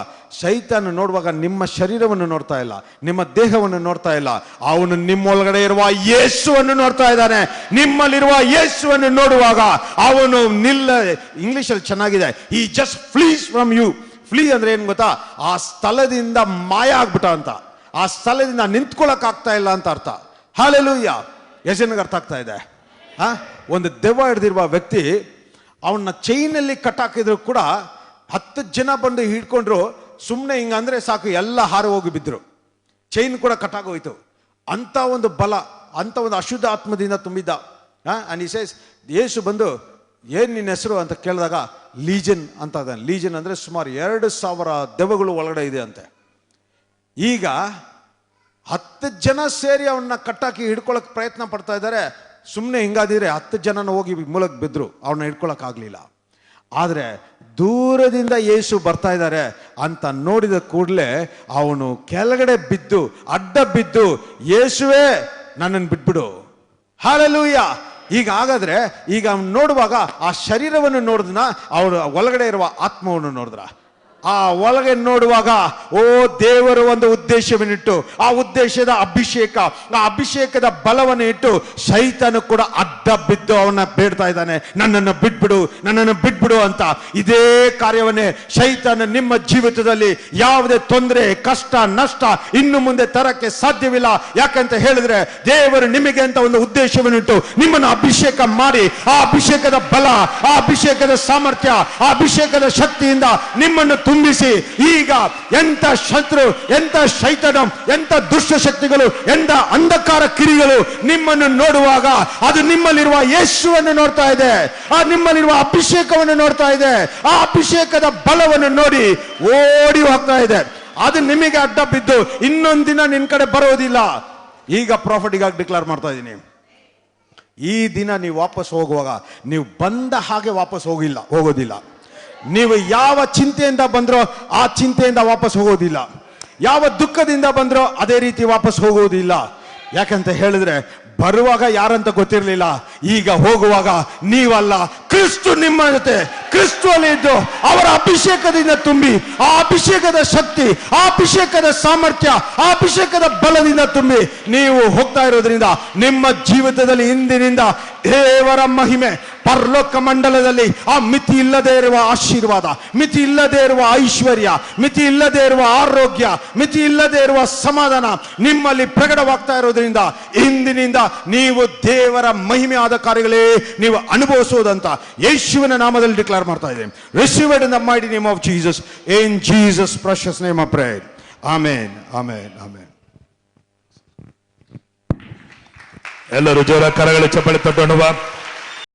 ಶೈತಾನ ನೋಡುವಾಗ ನಿಮ್ಮ ಶರೀರವನ್ನು ನೋಡ್ತಾ ಇಲ್ಲ, ನಿಮ್ಮ ದೇಹವನ್ನು ನೋಡ್ತಾ ಇಲ್ಲ, ಅವನು ನಿಮ್ಮೊಳಗಡೆ ಇರುವ ಯೇಸುವನ್ನು ನೋಡ್ತಾ ಇದ್ದಾನೆ. ನಿಮ್ಮಲ್ಲಿರುವ ಯೇಸುವನ್ನು ನೋಡುವಾಗ ಅವನು ಇಂಗ್ಲಿಷಲ್ಲಿ ಚೆನ್ನಾಗಿದೆ, ಈ just flees from you. Flee ಅಂದ್ರೆ ಏನು ಗೊತ್ತಾ? ಆ ಸ್ಥಳದಿಂದ ಮಾಯ ಆಗ್ಬಿಟ್ಟ ಅಂತ, ಆ ಸ್ಥಳದಿಂದ ನಿಂತ್ಕೊಳ್ಳಕ್ ಆಗ್ತಾ ಇಲ್ಲ ಅಂತ ಅರ್ಥ. ಹಲ್ಲೆಲೂಯಾ. ಎಷ್ಟು ಜನಕ್ಕೆ ಅರ್ಥ ಆಗ್ತಾ ಇದೆ? ಒಂದು ದೆವ್ವ ಹಿಡಿದಿರುವ ವ್ಯಕ್ತಿ, ಅವನ್ನ ಚೈನಲ್ಲಿ ಕಟ್ಟಾಕಿದ್ರು ಕೂಡ 10 ಜನ ಬಂದು ಹಿಡ್ಕೊಂಡ್ರು, ಸುಮ್ಮನೆ ಹಿಂಗಂದ್ರೆ ಸಾಕು ಎಲ್ಲ ಹಾರಿ ಹೋಗಿ ಬಿದ್ರು. ಚೈನ್ ಕೂಡ ಕಟ್ಟಾಗೋಯ್ತು. ಅಂಥ ಒಂದು ಬಲ, ಅಂಥ ಒಂದು ಅಶುದ್ಧ ಆತ್ಮದಿಂದ ತುಂಬಿದ್ದ. ಆ್ಯಂಡ್ ಈ ಸೇಸ್, ಯೇಸು ಬಂದು ಏನು ನಿನ್ನ ಹೆಸರು ಅಂತ ಕೇಳಿದಾಗ ಲೀಜನ್ ಅಂತ ಅದಾನೆ. ಲೀಜನ್ ಅಂದರೆ ಸುಮಾರು 2,000 ದೆವ್ವಗಳು ಒಳಗಡೆ ಇದೆ ಅಂತೆ. ಈಗ 10 ಜನ ಸೇರಿ ಅವನ್ನ ಕಟ್ಟಾಕಿ ಹಿಡ್ಕೊಳಕ್ ಪ್ರಯತ್ನ ಪಡ್ತಾ ಇದ್ದಾರೆ. ಸುಮ್ಮನೆ ಹಿಂಗಾದಿದ್ರೆ 10 ಜನನ ಹೋಗಿ ಮೂಲಕ್ಕೆ ಬಿದ್ದರು, ಅವನ್ನ ಹಿಡ್ಕೊಳಕ್ಕಾಗಲಿಲ್ಲ. ಆದರೆ ದೂರದಿಂದ ಯೇಸು ಬರ್ತಾ ಇದ್ದಾರೆ ಅಂತ ನೋಡಿದ ಕೂಡಲೇ ಅವನು ಕೆಳಗಡೆ ಬಿದ್ದು, ಅಡ್ಡ ಬಿದ್ದು, ಯೇಸುವೇ ನನ್ನನ್ನು ಬಿಟ್ಬಿಡು, ಹಲ್ಲೆಲೂಯ. ಈಗ ಹಾಗಾದ್ರೆ ಈಗ ಅವನು ನೋಡುವಾಗ ಆ ಶರೀರವನ್ನು ನೋಡಿದ್ನ, ಅವನು ಒಳಗಡೆ ಇರುವ ಆತ್ಮವನ್ನು ನೋಡಿದ್ರ. ಆ ಒಳಗೆ ನೋಡುವಾಗ ಓ ದೇವರು ಒಂದು ಉದ್ದೇಶವನ್ನಿಟ್ಟು, ಆ ಉದ್ದೇಶದ ಅಭಿಷೇಕ, ಆ ಅಭಿಷೇಕದ ಬಲವನ್ನು ಇಟ್ಟು ಸೈತಾನ ಕೂಡ ಅಡ್ಡ ಬಿದ್ದು ಅವನ್ನ ಬೇಡ್ತಾ ಇದ್ದಾನೆ, ನನ್ನನ್ನು ಬಿಟ್ಬಿಡು, ನನ್ನನ್ನು ಬಿಟ್ಬಿಡು ಅಂತ. ಇದೇ ಕಾರ್ಯವನ್ನೇ ಸೈತಾನ ನಿಮ್ಮ ಜೀವಿತದಲ್ಲಿ ಯಾವುದೇ ತೊಂದರೆ, ಕಷ್ಟ, ನಷ್ಟ ಇನ್ನು ಮುಂದೆ ತರಕ್ಕೆ ಸಾಧ್ಯವಿಲ್ಲ. ಯಾಕಂತ ಹೇಳಿದ್ರೆ ದೇವರು ನಿಮಗೆ ಅಂತ ಒಂದು ಉದ್ದೇಶವನ್ನಿಟ್ಟು ನಿಮ್ಮನ್ನು ಅಭಿಷೇಕ ಮಾಡಿ, ಆ ಅಭಿಷೇಕದ ಬಲ, ಆ ಅಭಿಷೇಕದ ಸಾಮರ್ಥ್ಯ, ಆ ಅಭಿಷೇಕದ ಶಕ್ತಿಯಿಂದ ನಿಮ್ಮನ್ನು ತುಂಬಿಸಿ, ಈಗ ಎಂತ ಶತ್ರು, ಎಂತ ಶೈತಾನ, ಎಂತ ದುಷ್ಟ ಶಕ್ತಿಗಳು, ಎಂತ ಅಂಧಕಾರ ಕಿರಿಗಳು ನಿಮ್ಮನ್ನು ನೋಡುವಾಗ ಅದು ನಿಮ್ಮಲ್ಲಿರುವ ಯೇಸುವನ್ನು ನೋಡ್ತಾ ಇದೆ, ಆ ನಿಮ್ಮಲ್ಲಿರುವ ಅಭಿಷೇಕವನ್ನು ನೋಡ್ತಾ ಇದೆ, ಆ ಅಭಿಷೇಕದ ಬಲವನ್ನು ನೋಡಿ ಓಡಿ ಹೋಗ್ತಾ ಇದೆ. ಅದು ನಿಮಗೆ ಅಡ್ಡ ಬಿದ್ದು ಇನ್ನೊಂದಿನ ನಿನ್ ಕಡೆ ಬರೋದಿಲ್ಲ. ಈಗ ಪ್ರಾಫಿಟಿಗಾಗಿ ಡಿಕ್ಲೇರ್ ಮಾಡ್ತಾ ಇದ್ದೀನಿ, ಈ ದಿನ ನೀವು ವಾಪಸ್ ಹೋಗುವಾಗ ನೀವು ಬಂದ ಹಾಗೆ ವಾಪಸ್ ಹೋಗೋದಿಲ್ಲ. ನೀವು ಯಾವ ಚಿಂತೆಯಿಂದ ಬಂದ್ರೋ ಆ ಚಿಂತೆಯಿಂದ ವಾಪಸ್ ಹೋಗೋದಿಲ್ಲ, ಯಾವ ದುಃಖದಿಂದ ಬಂದ್ರೋ ಅದೇ ರೀತಿ ವಾಪಸ್ ಹೋಗೋದಿಲ್ಲ. ಯಾಕಂತ ಹೇಳಿದ್ರೆ ಬರುವಾಗ ಯಾರಂತ ಗೊತ್ತಿರಲಿಲ್ಲ, ಈಗ ಹೋಗುವಾಗ ನೀವಲ್ಲ, ಕ್ರಿಸ್ತು ನಿಮ್ಮ ಜೊತೆ, ಕ್ರಿಸ್ತು ಅಲ್ಲಿ ಇದ್ದು ಅವರ ಅಭಿಷೇಕದಿಂದ ತುಂಬಿ, ಆ ಅಭಿಷೇಕದ ಶಕ್ತಿ, ಆ ಅಭಿಷೇಕದ ಸಾಮರ್ಥ್ಯ, ಆ ಅಭಿಷೇಕದ ಬಲದಿಂದ ತುಂಬಿ ನೀವು ಹೋಗ್ತಾ ಇರೋದ್ರಿಂದ ನಿಮ್ಮ ಜೀವಿತದಲ್ಲಿ ಇಂದಿನಿಂದ ದೇವರ ಮಹಿಮೆ, ಪರಲೋಕ ಮಂಡಲದಲ್ಲಿ ಆ ಮಿತಿ ಇಲ್ಲದೆ ಇರುವ ಆಶೀರ್ವಾದ, ಮಿತಿ ಇಲ್ಲದೆ ಇರುವ ಐಶ್ವರ್ಯ, ಮಿತಿ ಇಲ್ಲದೆ ಇರುವ ಆರೋಗ್ಯ, ಮಿತಿ ಇಲ್ಲದೆ ಇರುವ ಸಮಾಧಾನ ನಿಮ್ಮಲ್ಲಿ ಪ್ರಕಟವಾಗ್ತಾ ಇರೋದ್ರಿಂದ ಇಂದಿನಿಂದ ನೀವು ದೇವರ ಮಹಿಮೆ ಆದ ಕಾರ್ಯಗಳೇ ನೀವು ಅನುಭವಿಸುವುದಂತ ಯೇಸುವಿನ ನಾಮದಲ್ಲಿ ಡಿಕ್ಲೇರ್ ಮಾಡ್ತಾ ಇದ್ದೇನೆ. Receive it in the mighty name of Jesus, in Jesus precious name I pray. Amen, amen, amen.
ಎಲ್ಲರೂ ಜೋರ ಕರಗಳ ಚಪ್ಪಲಿ ತಟ್ಟೋಣ.